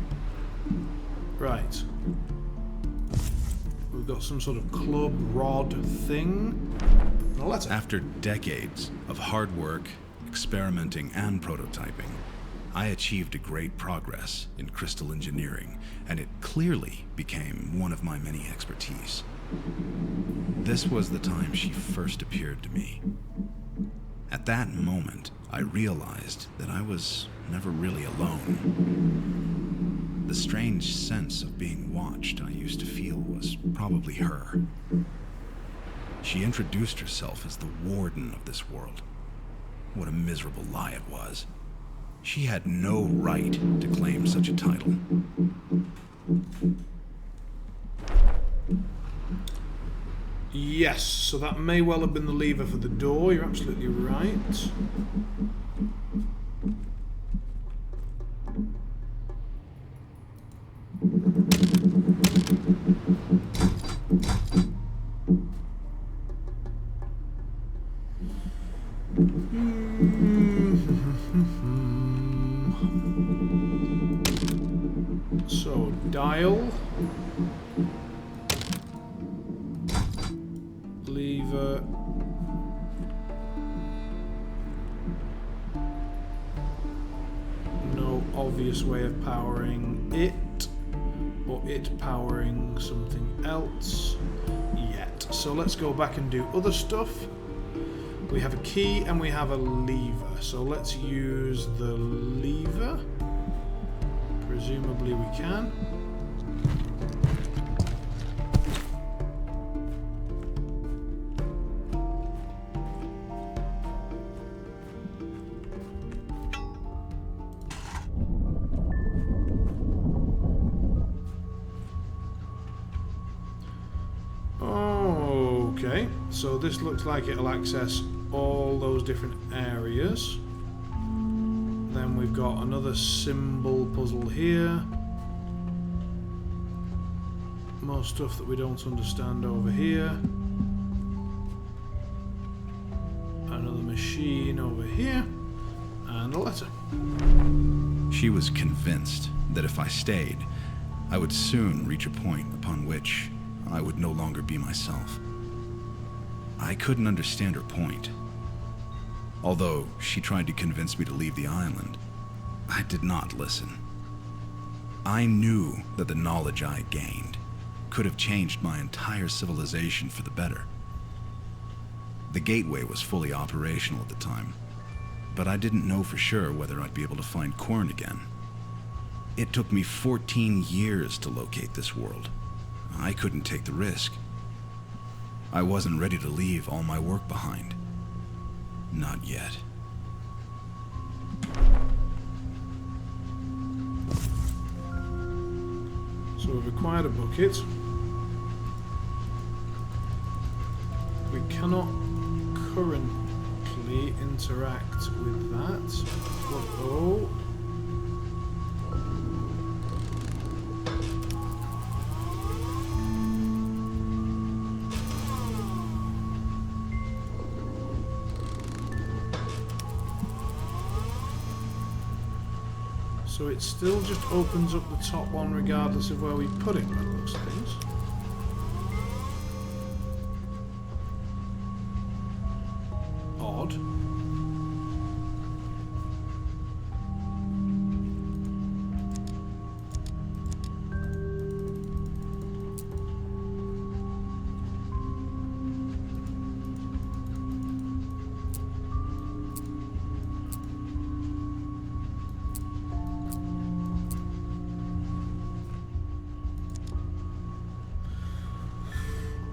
Right. We've got some sort of club rod thing. And a letter. After decades of hard work, experimenting, and prototyping, I achieved a great progress in crystal engineering, and it clearly became one of my many expertise. This was the time she first appeared to me. At that moment, I realized that I was never really alone. The strange sense of being watched I used to feel was probably her. She introduced herself as the warden of this world. What a miserable lie it was. She had no right to claim such a title. Yes, so that may well have been the lever for the door. You're absolutely right. So, dial. Lever. No obvious way of powering it, or it powering something else yet. So let's go back and do other stuff. We have a key and we have a lever. So let's use the lever. Presumably we can. Okay, so this looks like it'll access all those different areas. Then we've got another symbol puzzle here. More stuff that we don't understand over here. Another machine over here. And a letter. She was convinced that if I stayed, I would soon reach a point upon which I would no longer be myself. I couldn't understand her point. Although she tried to convince me to leave the island, I did not listen. I knew that the knowledge I gained could have changed my entire civilization for the better. The gateway was fully operational at the time, but I didn't know for sure whether I'd be able to find Quern again. It took me 14 years to locate this world. I couldn't take the risk. I wasn't ready to leave all my work behind. Not yet. we've acquired a bucket. We cannot currently interact with that. Oh. So it still just opens up the top one regardless of where we put it, by the looks of things. Odd.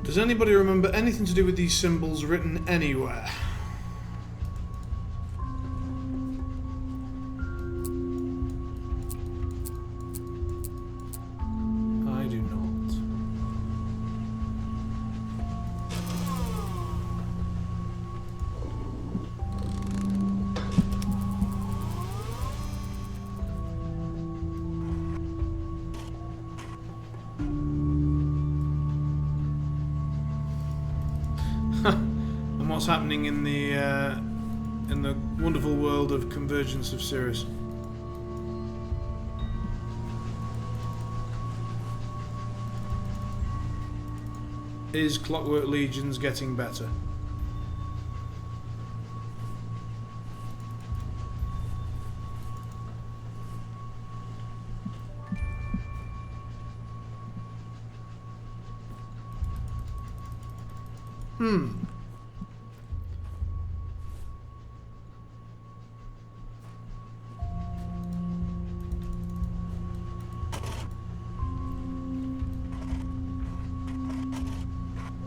Does anybody remember anything to do with these symbols written anywhere? I do not. And what's happening in the wonderful world of Convergence of Cirrus? Is Clockwork Legions getting better?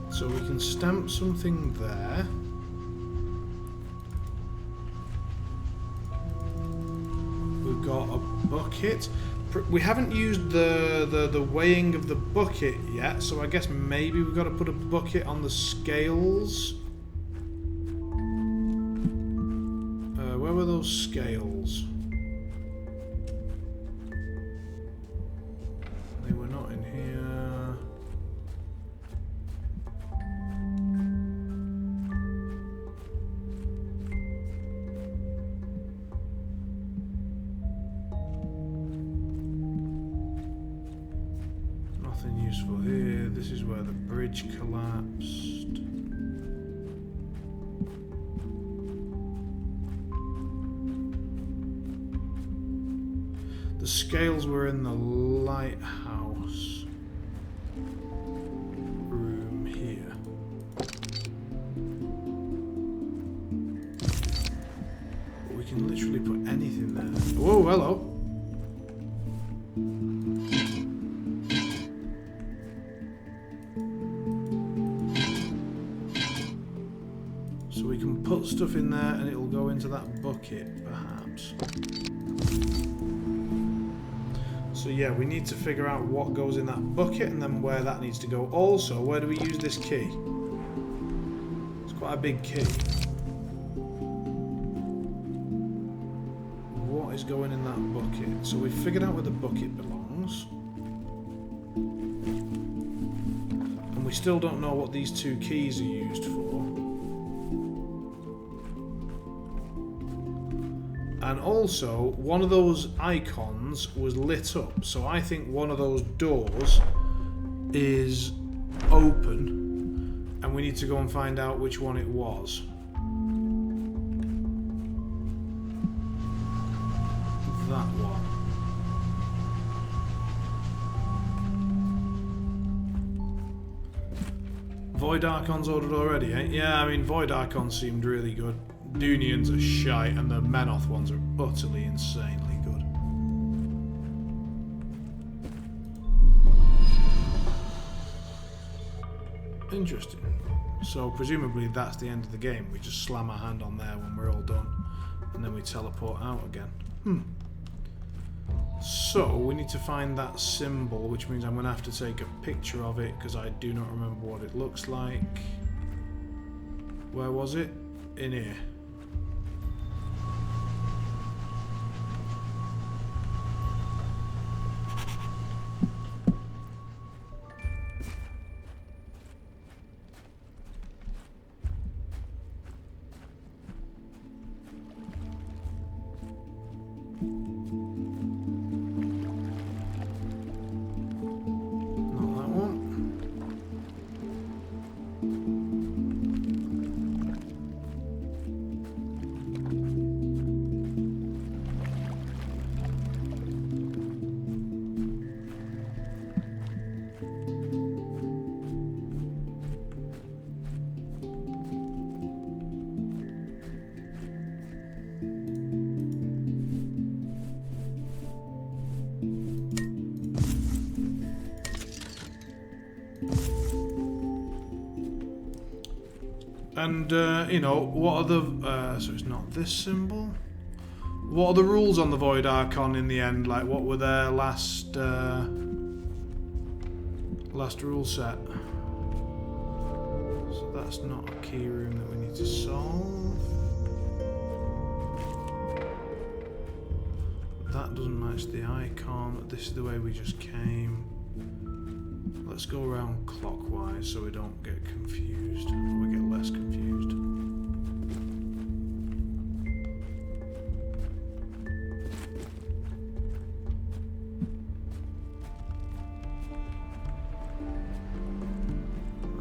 So we can stamp something there. We've got a bucket. We haven't used the weighing of the bucket yet, so I guess maybe we've got to put a bucket on the scales. Where were those scales? They were not in here. Nothing useful here. This is where the bridge collapsed. The scales were in the lighthouse room here. But we can literally put anything there. Whoa, hello. So we can put stuff in there and it'll go into that bucket, perhaps. So yeah, we need to figure out what goes in that bucket and then where that needs to go. Also, where do we use this key? It's quite a big key. What is going in that bucket? So we've figured out where the bucket belongs. And we still don't know what these two keys are used for. And also, one of those icons was lit up, so I think one of those doors is open, and we need to go and find out which one it was. That one. Void Archons ordered already, eh? Yeah, I mean, Void Archons seemed really good. Dunians are shite, and the Menoth ones are utterly insanely good. Interesting. So presumably that's the end of the game. We just slam our hand on there when we're all done, and then we teleport out again. So we need to find that symbol, which means I'm going to have to take a picture of it because I do not remember what it looks like. Where was it? In here. And, you know, what are the... so it's not this symbol? What are the rules on the Void Archon in the end? Like, what were their last... last rule set? So that's not a key room that we need to solve. That doesn't match the icon. This is the way we just came. Let's go around clockwise so we don't get confused, or we get less confused.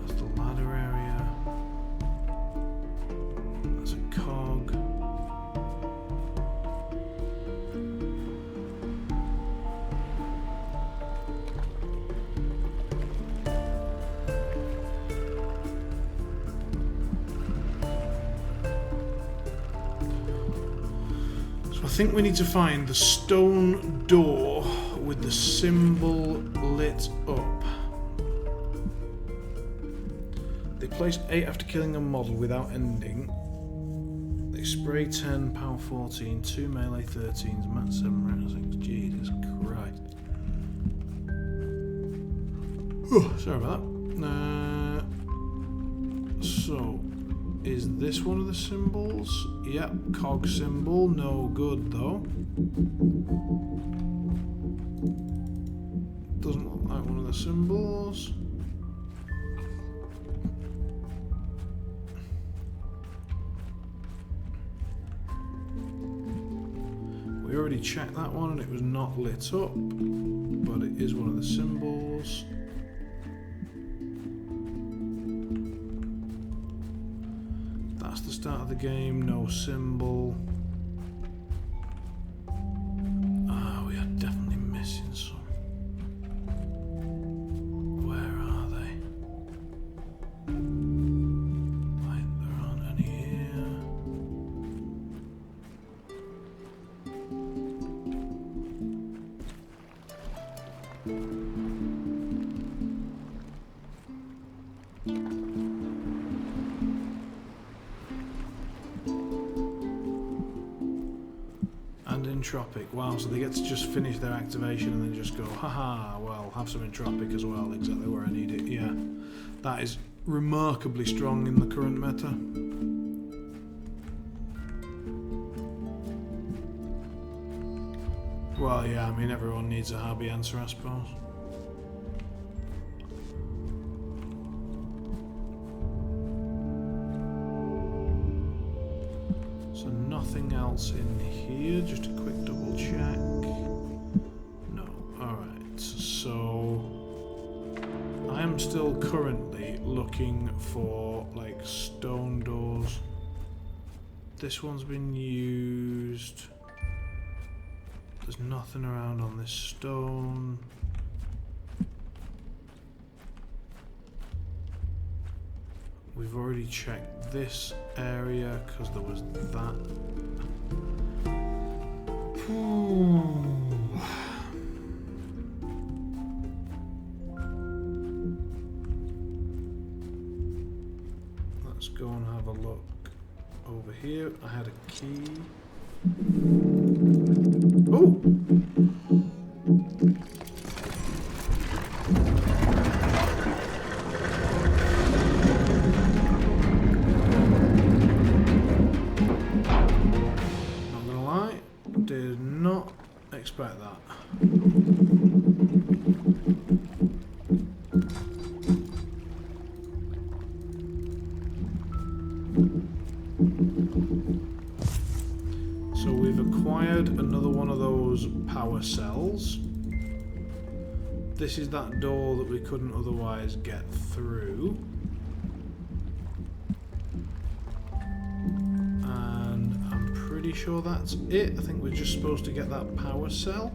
That's the ladder area. That's a cog. I think we need to find the stone door with the symbol lit up. They place 8 after killing a model without ending. They spray 10, power 14, 2 melee 13s, mat 7 rousings. Jesus Christ. Sorry about that. So... is this one of the symbols? Yep, cog symbol. No good though. Doesn't look like one of the symbols. We already checked that one and it was not lit up, but it is one of the symbols. That's the start of the game, no symbol. Ah, we are definitely missing some. Where are they? Like, there aren't any here. Entropic. Wow, so they get to just finish their activation and then just go, haha, well, have some entropic as well, exactly where I need it. Yeah, that is remarkably strong in the current meta. Well, yeah, I mean, everyone needs a Harby answer, I suppose. So nothing else in here, just a quick double check. No, alright, so I am still currently looking for like stone doors. This one's been used. There's nothing around on this stone. We've already checked this area because there was that. Let's go and have a look over here. I had a key. Oh! Did not expect that. So we've acquired another one of those power cells. This is that door that we couldn't otherwise get through. And I'm pretty sure that's it. I think we're just supposed to get that power cell.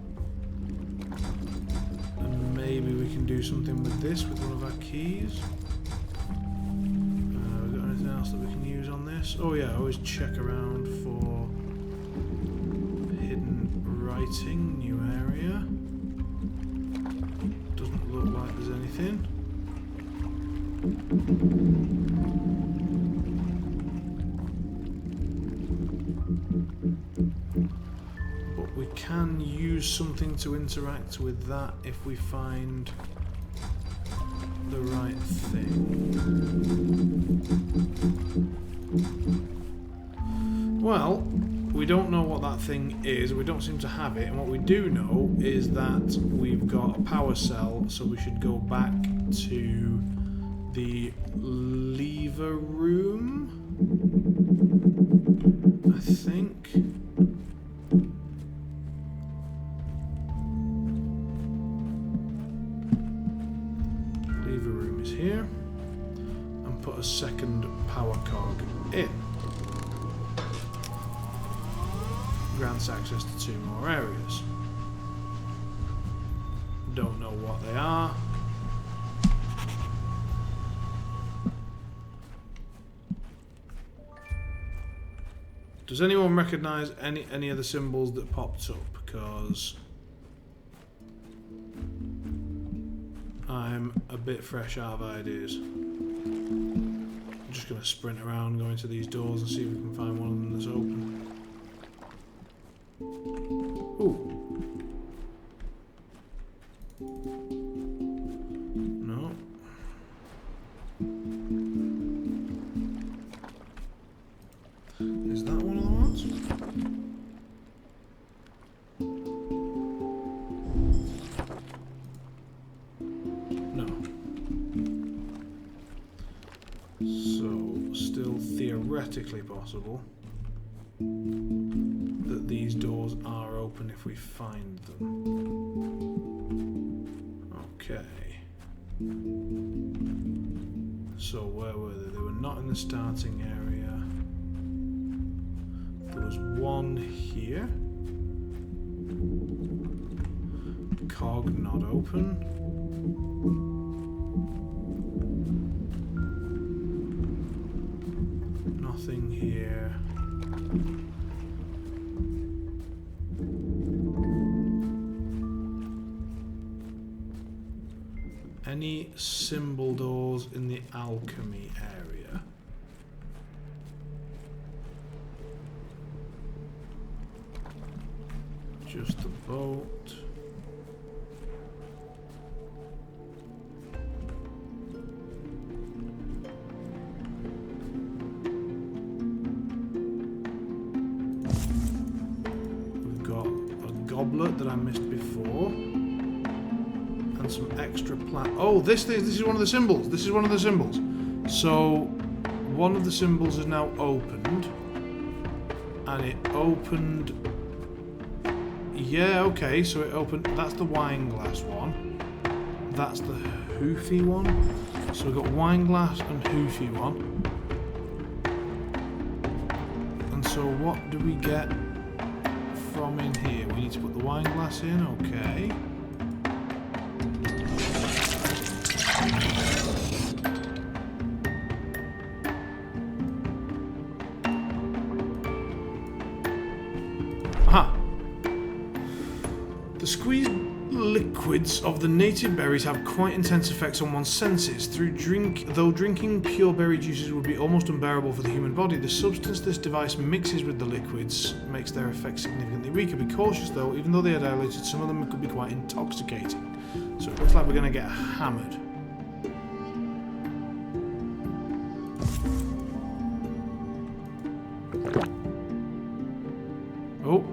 And maybe we can do something with this, with one of our keys. We got anything else that we can use on this? Oh yeah, always check around for hidden writing, new area. Doesn't look like there's anything. But we can use something to interact with that if we find the right thing. Well, we don't know what that thing is, we don't seem to have it, and what we do know is that we've got a power cell, so we should go back to the lever room, I think. Lever room is here, and put a second power cog in. Grants access to 2 more areas. Don't know what they are. Does anyone recognise any of the symbols that popped up? Because I'm a bit fresh out of ideas. I'm just going to sprint around, go into these doors and see if we can find one of them that's open. Ooh. No. Is that one of the ones? No. So, still theoretically possible that these doors are open if we find them. Okay. So where were they? They were not in the starting area. There was one here. Cog not open. Nothing here. Any symbol doors in the alchemy area? Just the boat. We've got a goblet that I missed before. And some extra plant. Oh, this is one of the symbols. This is one of the symbols. So, one of the symbols is now opened. And it opened... Yeah, okay, so it opened... That's the wine glass one. That's the hoofy one. So we've got wine glass and hoofy one. And so what do we get from in here? We need to put the wine glass in, okay. Aha! The squeezed liquids of the native berries have quite intense effects on one's senses. Though drinking pure berry juices would be almost unbearable for the human body, the substance this device mixes with the liquids makes their effects significantly weaker. Be cautious though, even though they are diluted, some of them could be quite intoxicating. So it looks like we're going to get hammered. Oh.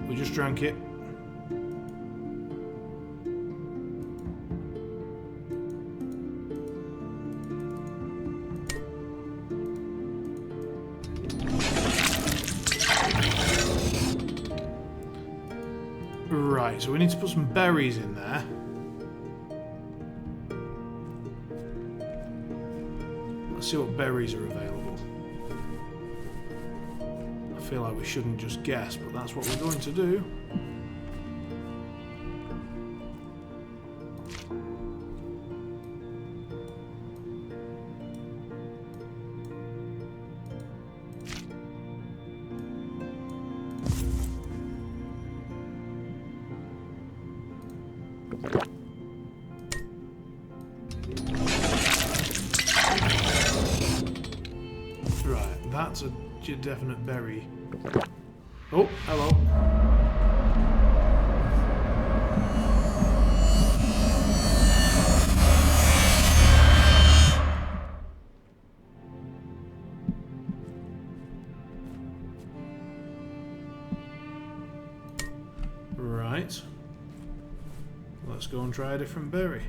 We just drank it. Right, so we need to put some berries in there. Let's see what berries are available. I feel like we shouldn't just guess, but that's what we're going to do. Right, that's a definite berry. Oh, hello. Right. Let's go and try a different berry.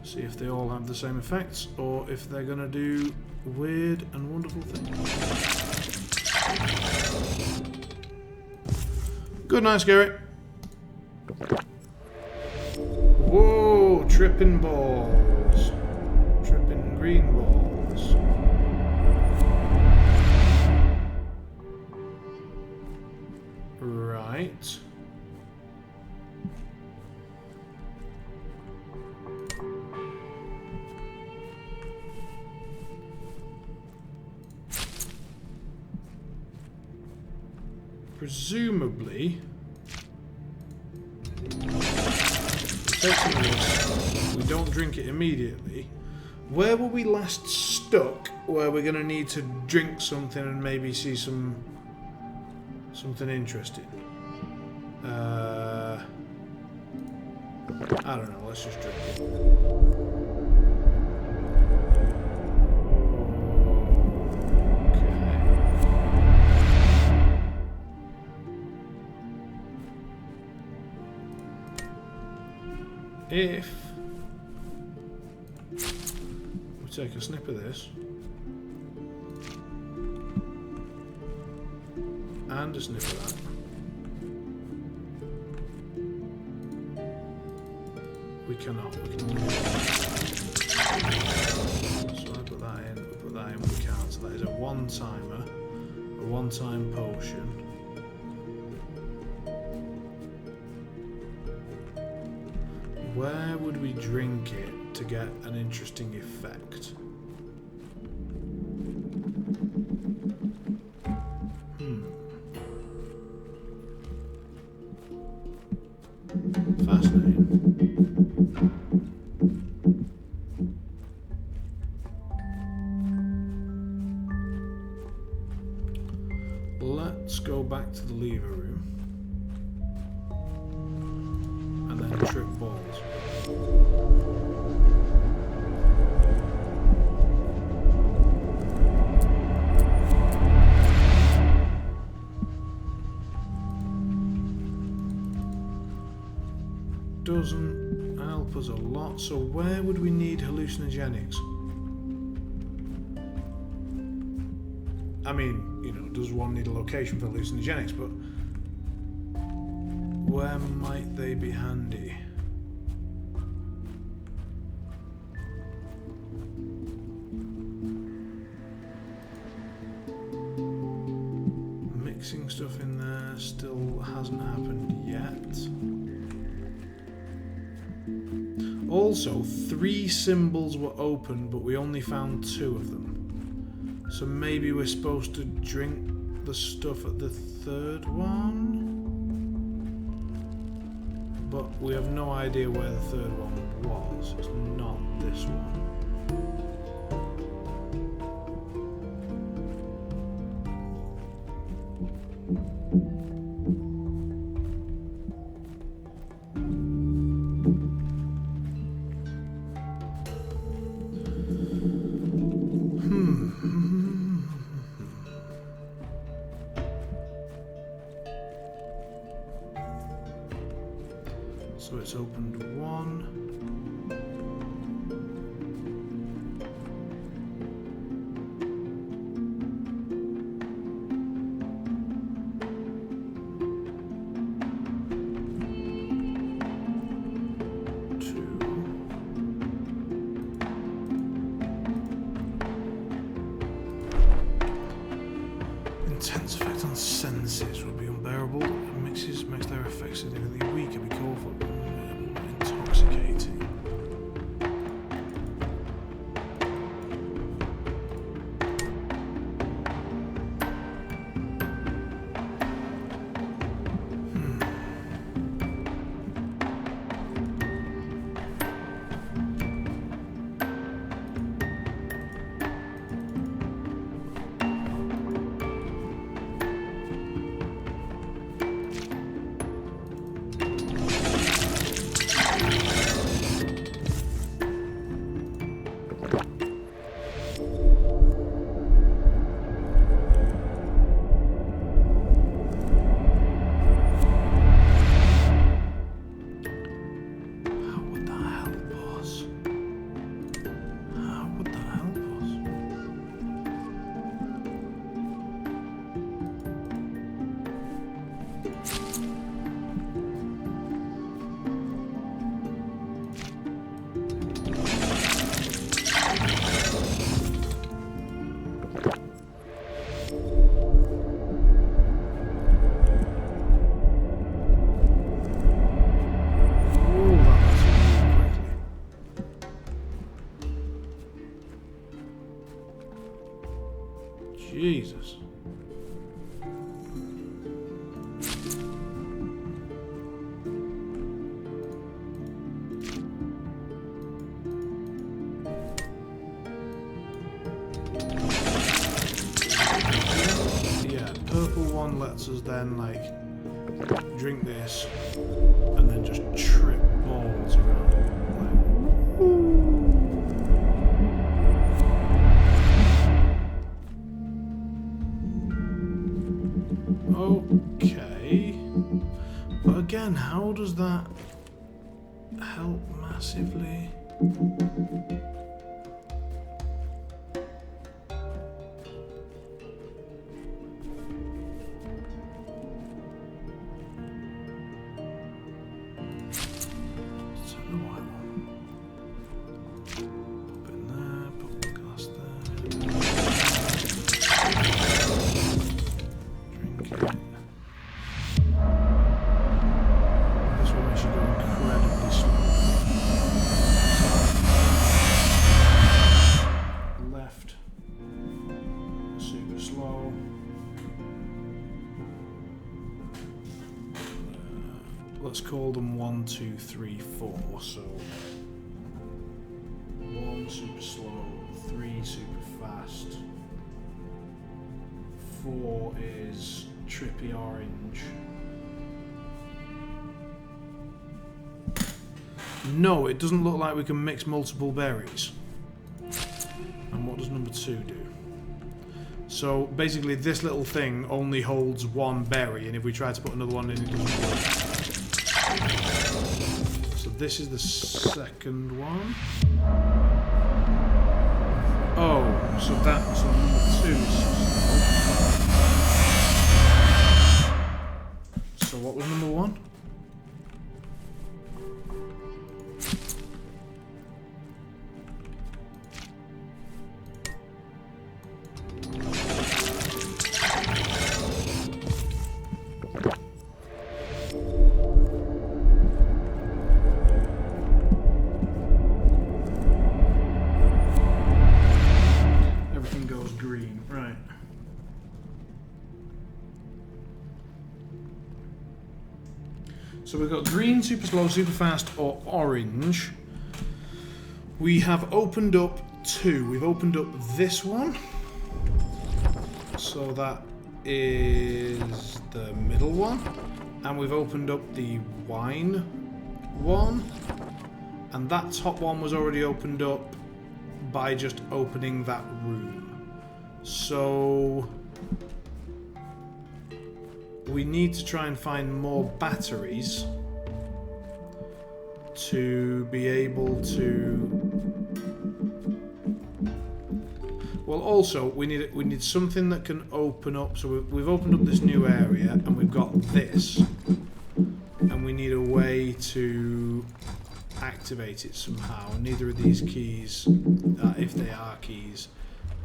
See if they all have the same effects, or if they're going to do weird and wonderful things. Good night, Scary. Whoa, tripping balls. Tripping green balls. Right. Presumably, take some of this. We don't drink it immediately. Where were we last stuck? Where we're going to need to drink something and maybe see something interesting. I don't know. Let's just drink it. If we take a snip of this and a snip of that, we cannot. We can only so I put that in. We put that in. We can't. So that is a one-timer, a one-time potion. Where would we drink it to get an interesting effect? Fascinating. Let's go back to the lever room and then trip balls. Doesn't help us a lot, so where would we need hallucinogenics? I mean, you know, does one need a location for hallucinogenics, but where might they be handy? Mixing stuff in there still hasn't happened yet. Also, 3 symbols were open, but we only found 2 of them. So maybe we're supposed to drink the stuff at the 3rd one? But we have no idea where the 3rd one was. It's not this one. So it's opened 1. Intense effect on senses would be unbearable. It makes their effects significantly weaker. Be careful. Intoxicating. Jesus. Yeah, purple one lets us then like drink this and then just trip balls around. Like, okay. But again, how does that help massively? Let's call them 1, 2, 3, 4. So 1 super slow, 3 super fast, 4 is trippy orange. No, it doesn't look like we can mix multiple berries. And what does number 2 do? So basically this little thing only holds 1 berry, and if we try to put another one in, it doesn't work. So this is the second one. Oh, so that's number 2. So what was number 1? So we've got green, super slow, super fast, or orange. We have opened up 2. We've opened up this one. So that is the middle one. And we've opened up the wine one. And that top one was already opened up by just opening that room. So we need to try and find more batteries to be able to. Well, also we need something that can open up. So we've opened up this new area, and we've got this, and we need a way to activate it somehow. Neither of these keys, if they are keys,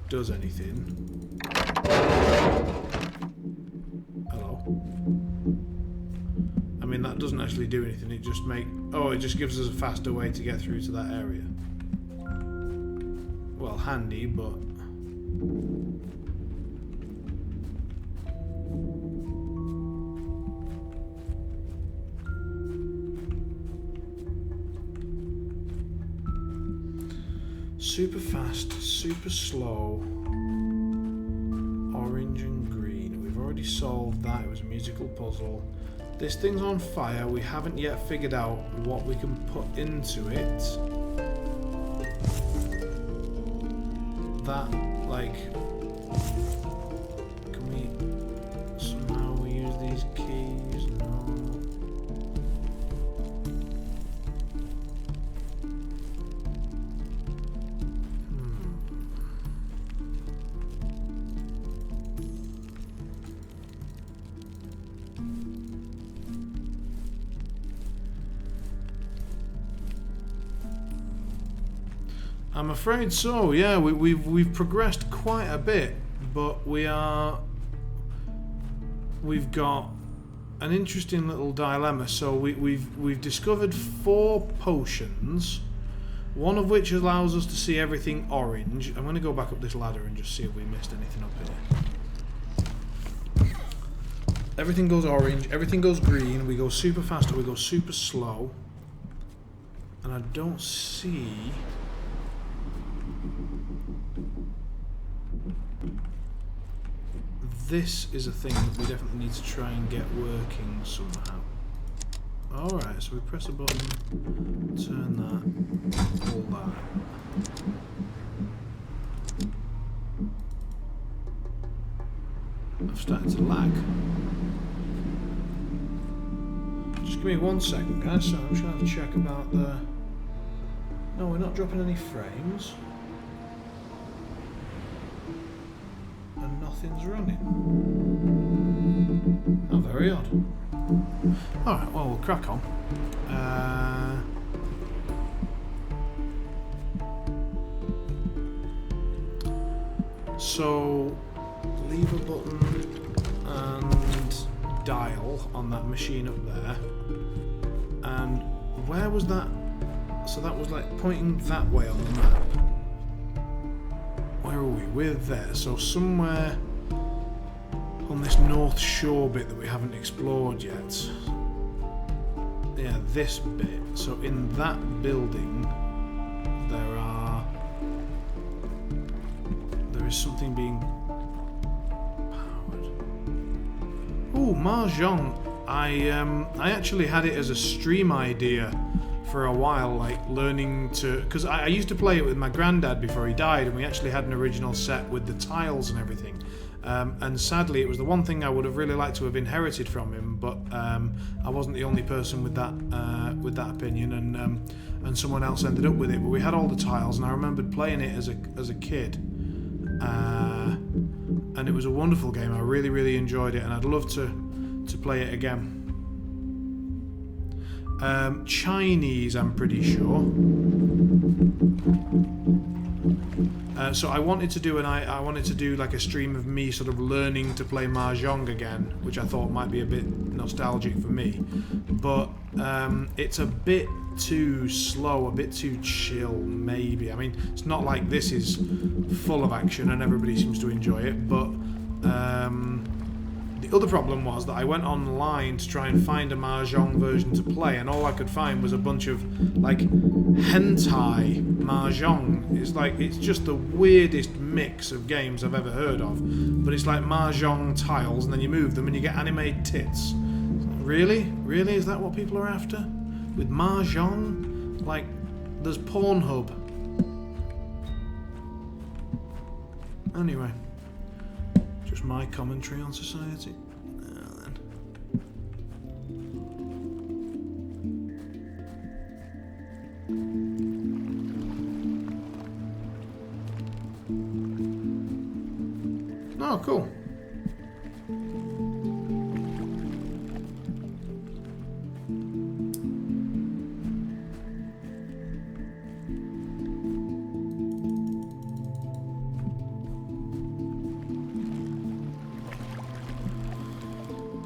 does anything. Hello. I mean, that doesn't actually do anything. It just it just gives us a faster way to get through to that area. Well, handy, but super fast, super slow, orange and green. We've already solved that. It was a musical puzzle. This thing's on fire. We haven't yet figured out what we can put into it. That, like, can we somehow use these keys? No. I'm afraid so. Yeah, we've progressed quite a bit, but we've got an interesting little dilemma. So we've discovered 4 potions, one of which allows us to see everything orange. I'm going to go back up this ladder and just see if we missed anything up here. Everything goes orange, everything goes green. We go super fast or we go super slow, and I don't see. This is a thing that we definitely need to try and get working somehow. Alright, so we press a button, turn that, pull that. I've started to lag. Just give me 1 second, guys. So I'm just going to have to check about the... No, we're not dropping any frames. And nothing's running. Oh, very odd. Alright, well, we'll crack on. So, leave a button and dial on that machine up there. And where was that? So that was like pointing that way on the map. Where are we? We're there. So somewhere on this North Shore bit that we haven't explored yet. Yeah, this bit. So in that building there is something being powered. Ooh, Mahjong. I actually had it as a stream idea for a while, like learning to, because I used to play it with my granddad before he died, and we actually had an original set with the tiles and everything. And sadly, it was the one thing I would have really liked to have inherited from him, but I wasn't the only person with that opinion, and someone else ended up with it. But we had all the tiles, and I remembered playing it as a kid, and it was a wonderful game. I really, really enjoyed it, and I'd love to play it again. Chinese, I'm pretty sure. So I wanted to do like a stream of me sort of learning to play Mahjong again, which I thought might be a bit nostalgic for me. But it's a bit too slow, a bit too chill, maybe. I mean, it's not like this is full of action and everybody seems to enjoy it, but the other problem was that I went online to try and find a Mahjong version to play, and all I could find was a bunch of like hentai Mahjong. It's just the weirdest mix of games I've ever heard of. But it's like Mahjong tiles, and then you move them and you get anime tits. Really? Really? Is that what people are after? With Mahjong? Like, there's Pornhub. Anyway. Just my commentary on society. cool.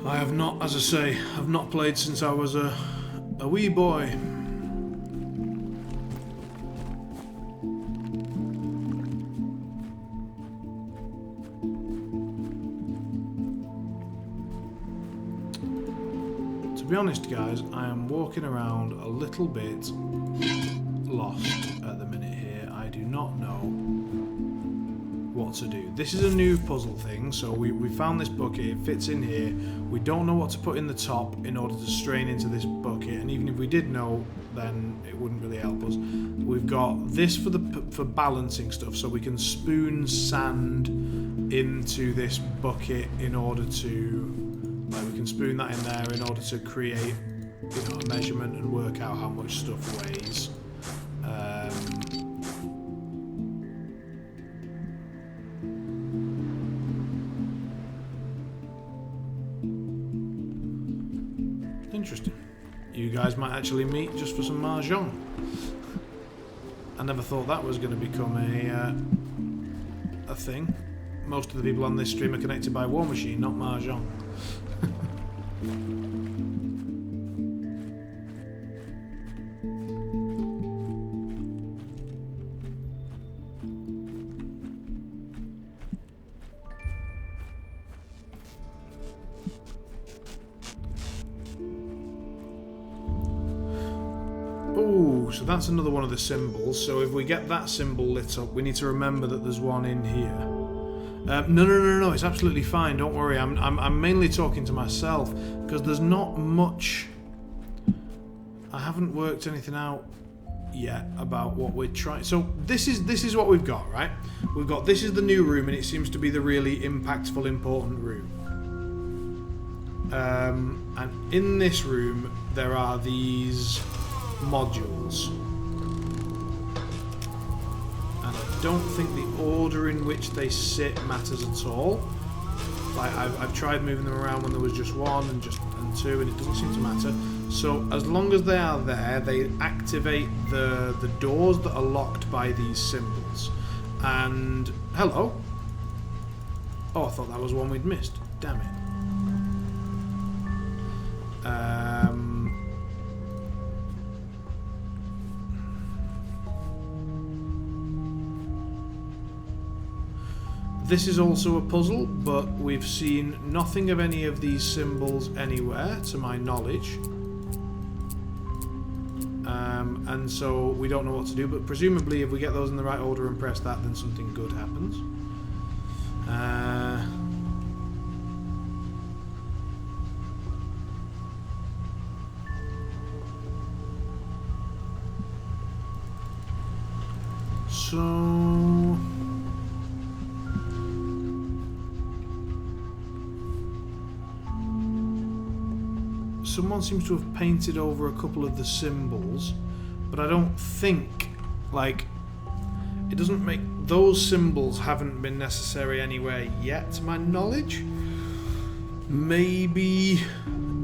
I have not, as I say, I've not played since I was a wee boy. To be honest, guys, I am walking around a little bit lost at the minute here. I do not know what to do. This is a new puzzle thing, so we found this bucket, it fits in here. We don't know what to put in the top in order to strain into this bucket, and even if we did know, then it wouldn't really help us. We've got this for balancing stuff, so we can spoon sand into this bucket in order to, like, we can spoon that in there in order to create, you know, a measurement and work out how much stuff weighs. Interesting. You guys might actually meet just for some mahjong. I never thought that was going to become a thing. Most of the people on this stream are connected by War Machine, not mahjong. Oh, so that's another one of the symbols. So if we get that symbol lit up, we need to remember that there's one in here. No, it's absolutely fine. Don't worry. I'm mainly talking to myself because there's not much. I haven't worked anything out yet about what we're trying. So this is what we've got, right? We've got, this is the new room, and it seems to be the really impactful, important room. And in this room there are these modules, and I don't think the order in which they sit matters at all. Like I've tried moving them around when there was just one and two, and it doesn't seem to matter. So as long as they are there, they activate the doors that are locked by these symbols. And hello. Oh, I thought that was one we'd missed. Damn it. This is also a puzzle, but we've seen nothing of any of these symbols anywhere, to my knowledge. And so we don't know what to do, but presumably if we get those in the right order and press that, then something good happens. So someone seems to have painted over a couple of the symbols, but I don't think, like, it doesn't make, those symbols haven't been necessary anywhere yet, to my knowledge. Maybe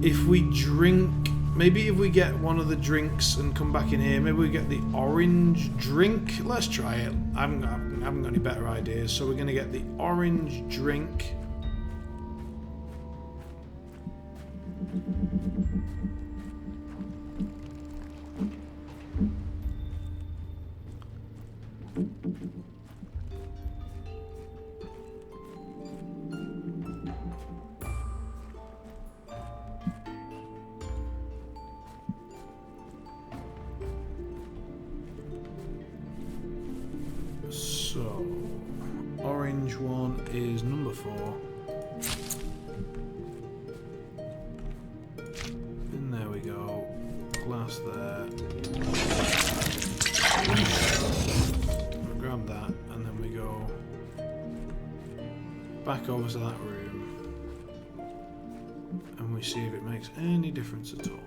if we drink, maybe if we get one of the drinks and come back in here, maybe we get the orange drink. Let's try it. I haven't got any better ideas, so we're going to get the orange drink. So, orange one is number 4. And there we go. Glass there. We'll grab that, and then we go back over to that room, and we see if it makes any difference at all.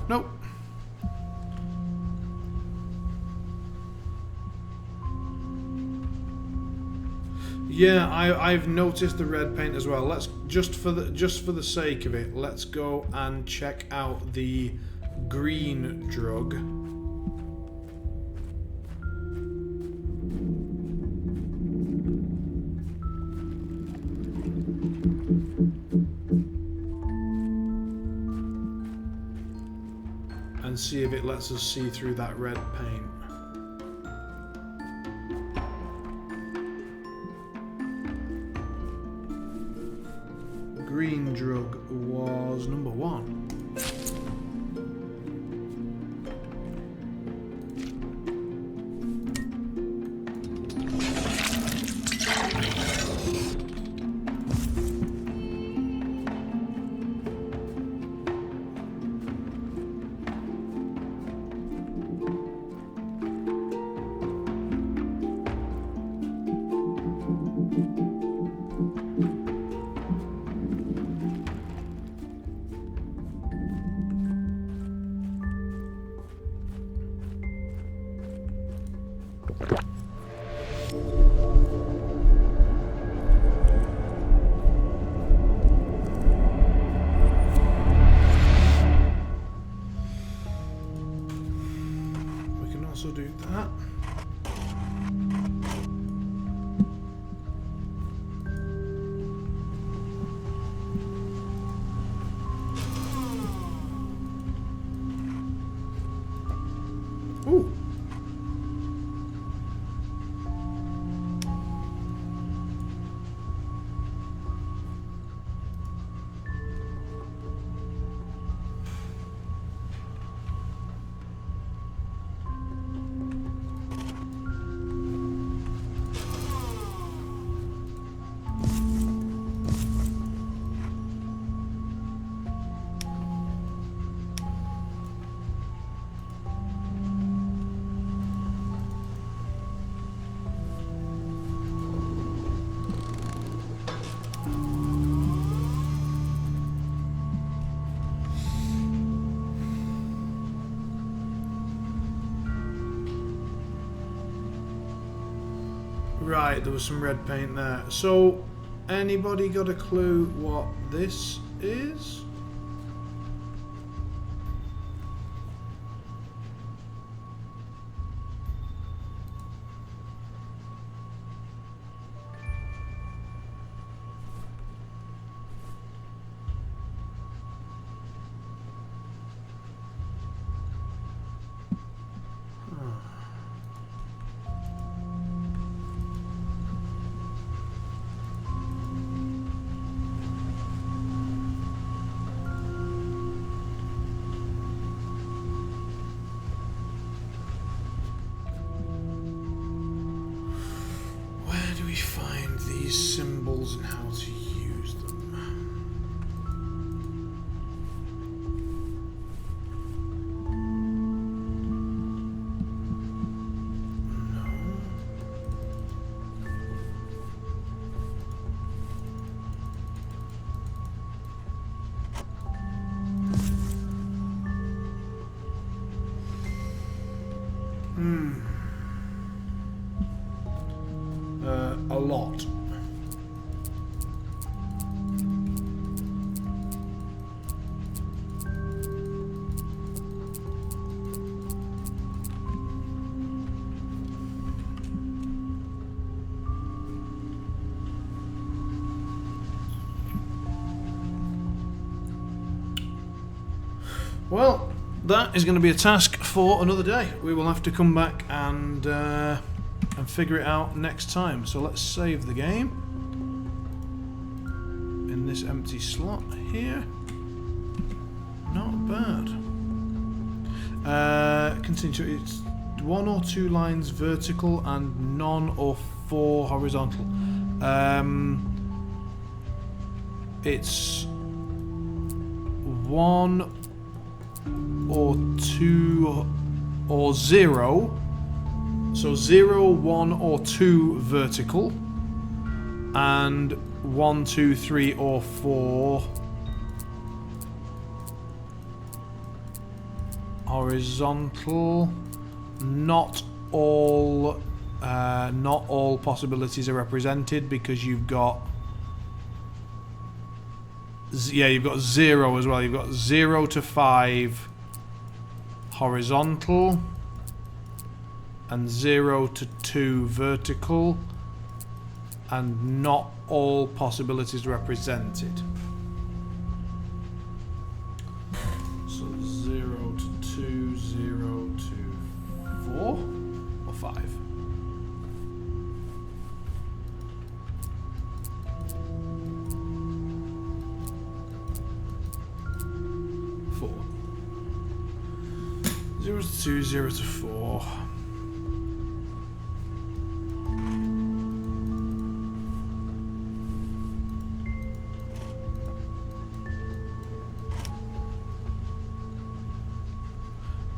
Nope. Yeah, I've noticed the red paint as well. Let's just for the sake of it, let's go and check out the green drug. And see if it lets us see through that red paint. Green drug was number 1. Do that. Ooh. Right, there was some red paint there. So, anybody got a clue what this is? Find these symbols and how to use them. No. A lot. Well, that is going to be a task for another day. We will have to come back and figure it out next time. So let's save the game in this empty slot here. Not bad. Continue. It's 1 or 2 lines vertical and none or 4 horizontal. It's 1 or 2 or 0 So 0, 1 or 2 vertical. And 1, 2, 3 or 4 horizontal. Not all possibilities are represented because you've got you've got 0 as well. You've got 0 to 5 horizontal and 0 to 2 vertical, and not all possibilities represented. So 0 to 2, 0 to 4 or 5. Zero to 2, 0 to 4.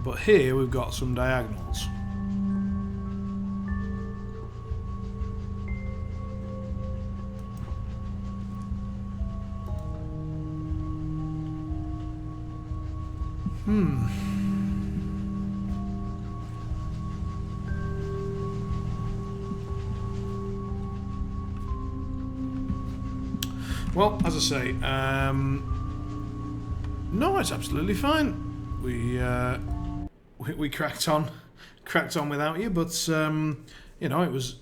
But here we've got some diagonals. Well, as I say, no, it's absolutely fine. We cracked on without you, but you know, it was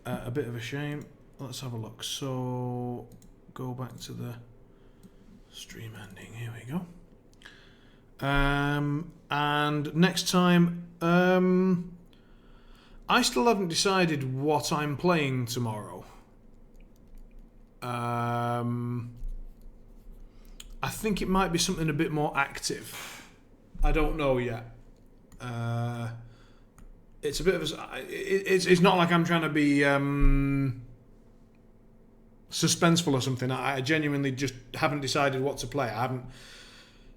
a bit of a shame. Let's have a look. So go back to the stream ending. Here we go. And next time, I still haven't decided what I'm playing tomorrow. I think it might be something a bit more active. I don't know yet. It's a bit of a... It's not like I'm trying to be suspenseful or something. I genuinely just haven't decided what to play. I haven't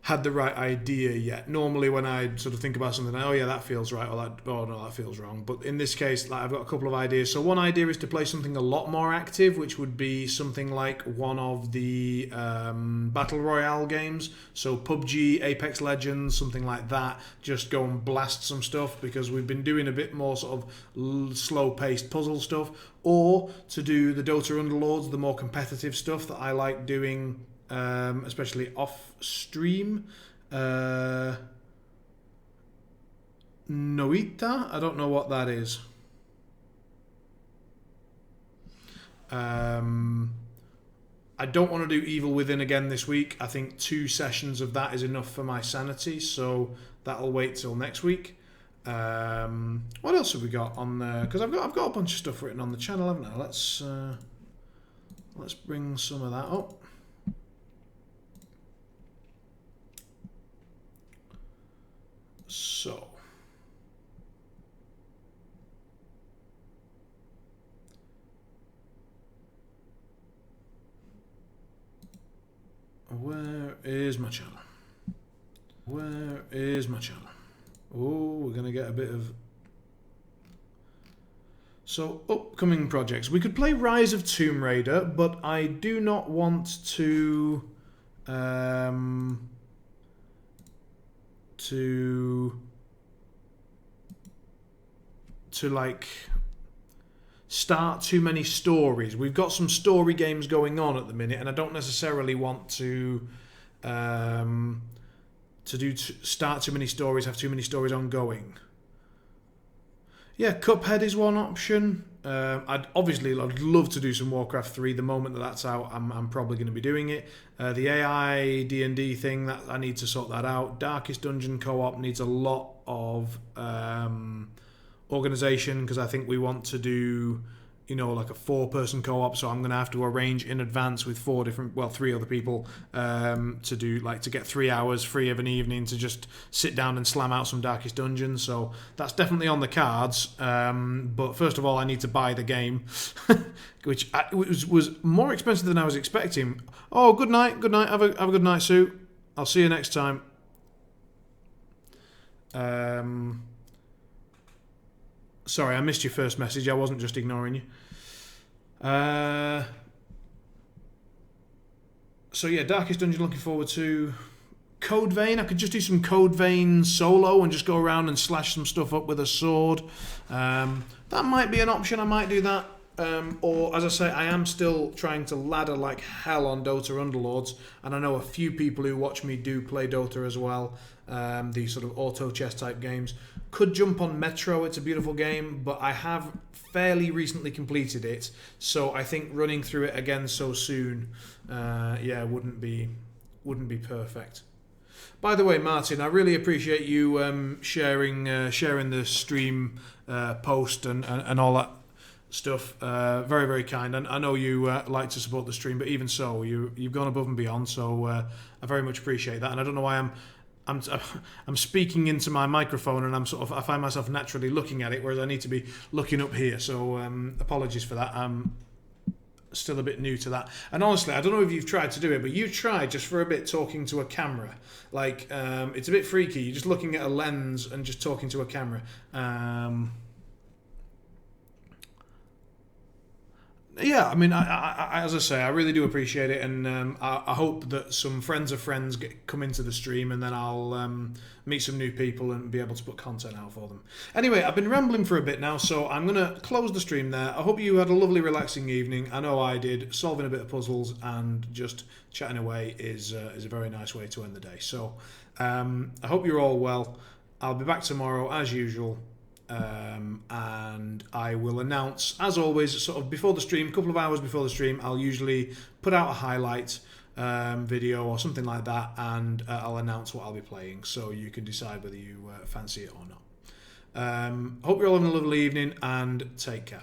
had the right idea yet. Normally when I sort of think about something, oh yeah, that feels right, or that, oh no, that feels wrong. But in this case, like, I've got a couple of ideas. So one idea is to play something a lot more active, which would be something like one of the Battle Royale games. So PUBG, Apex Legends, something like that. Just go and blast some stuff, because we've been doing a bit more sort of slow-paced puzzle stuff. Or to do the Dota Underlords, the more competitive stuff that I like doing, especially off stream. Noita? I don't know what that is. I don't want to do Evil Within again this week. I think 2 sessions of that is enough for my sanity, so that'll wait till next week. What else have we got on there? Because I've got a bunch of stuff written on the channel, haven't I? Let's bring some of that up. So, where is my channel? Where is my channel? Oh, we're going to get a bit of... So, upcoming projects. We could play Rise of Tomb Raider, but I do not want to... to like start too many stories. We've got some story games going on at the minute, and I don't necessarily want to start too many stories, have too many stories ongoing. Yeah, Cuphead is one option. I'd love to do some Warcraft 3. The moment that's out, I'm probably going to be doing it. The AI D&D thing, that I need to sort that out. Darkest Dungeon co-op needs a lot of organisation, because I think we want to do, you know, like a 4-person co-op. So I'm going to have to arrange in advance with 3 other people to do, like, to get 3 hours free of an evening to just sit down and slam out some Darkest Dungeon. So that's definitely on the cards. But first of all, I need to buy the game, which was more expensive than I was expecting. Oh, good night. Have a good night, Sue. I'll see you next time. Sorry, I missed your first message. I wasn't just ignoring you. So yeah, Darkest Dungeon looking forward to. Code Vein, I could just do some Code Vein solo and just go around and slash some stuff up with a sword. That might be an option, I might do that. Or, as I say, I am still trying to ladder like hell on Dota Underlords, and I know a few people who watch me do play Dota as well, these sort of auto chess type games. Could jump on Metro, it's a beautiful game, but I have fairly recently completed it, so I think running through it again so soon, wouldn't be perfect. By the way, Martin, I really appreciate you sharing the stream post and all that stuff. Very, very kind. And I know you like to support the stream, but even so, you've gone above and beyond. So I very much appreciate that. And I don't know why I'm speaking into my microphone, and I find myself naturally looking at it, whereas I need to be looking up here. So apologies for that. I'm still a bit new to that. And honestly, I don't know if you've tried to do it, but you tried just for a bit talking to a camera. Like, it's a bit freaky. You're just looking at a lens and just talking to a camera. Yeah, I mean, I as I say, I really do appreciate it, and I hope that some friends of friends come into the stream, and then I'll meet some new people and be able to put content out for them. Anyway, I've been rambling for a bit now, so I'm going to close the stream there. I hope you had a lovely, relaxing evening. I know I did. Solving a bit of puzzles and just chatting away is a very nice way to end the day. So I hope you're all well. I'll be back tomorrow as usual. And I will announce, as always, sort of before the stream, a couple of hours before the stream, I'll usually put out a highlight video or something like that, and I'll announce what I'll be playing, so you can decide whether you fancy it or not. Hope you're all having a lovely evening, and take care.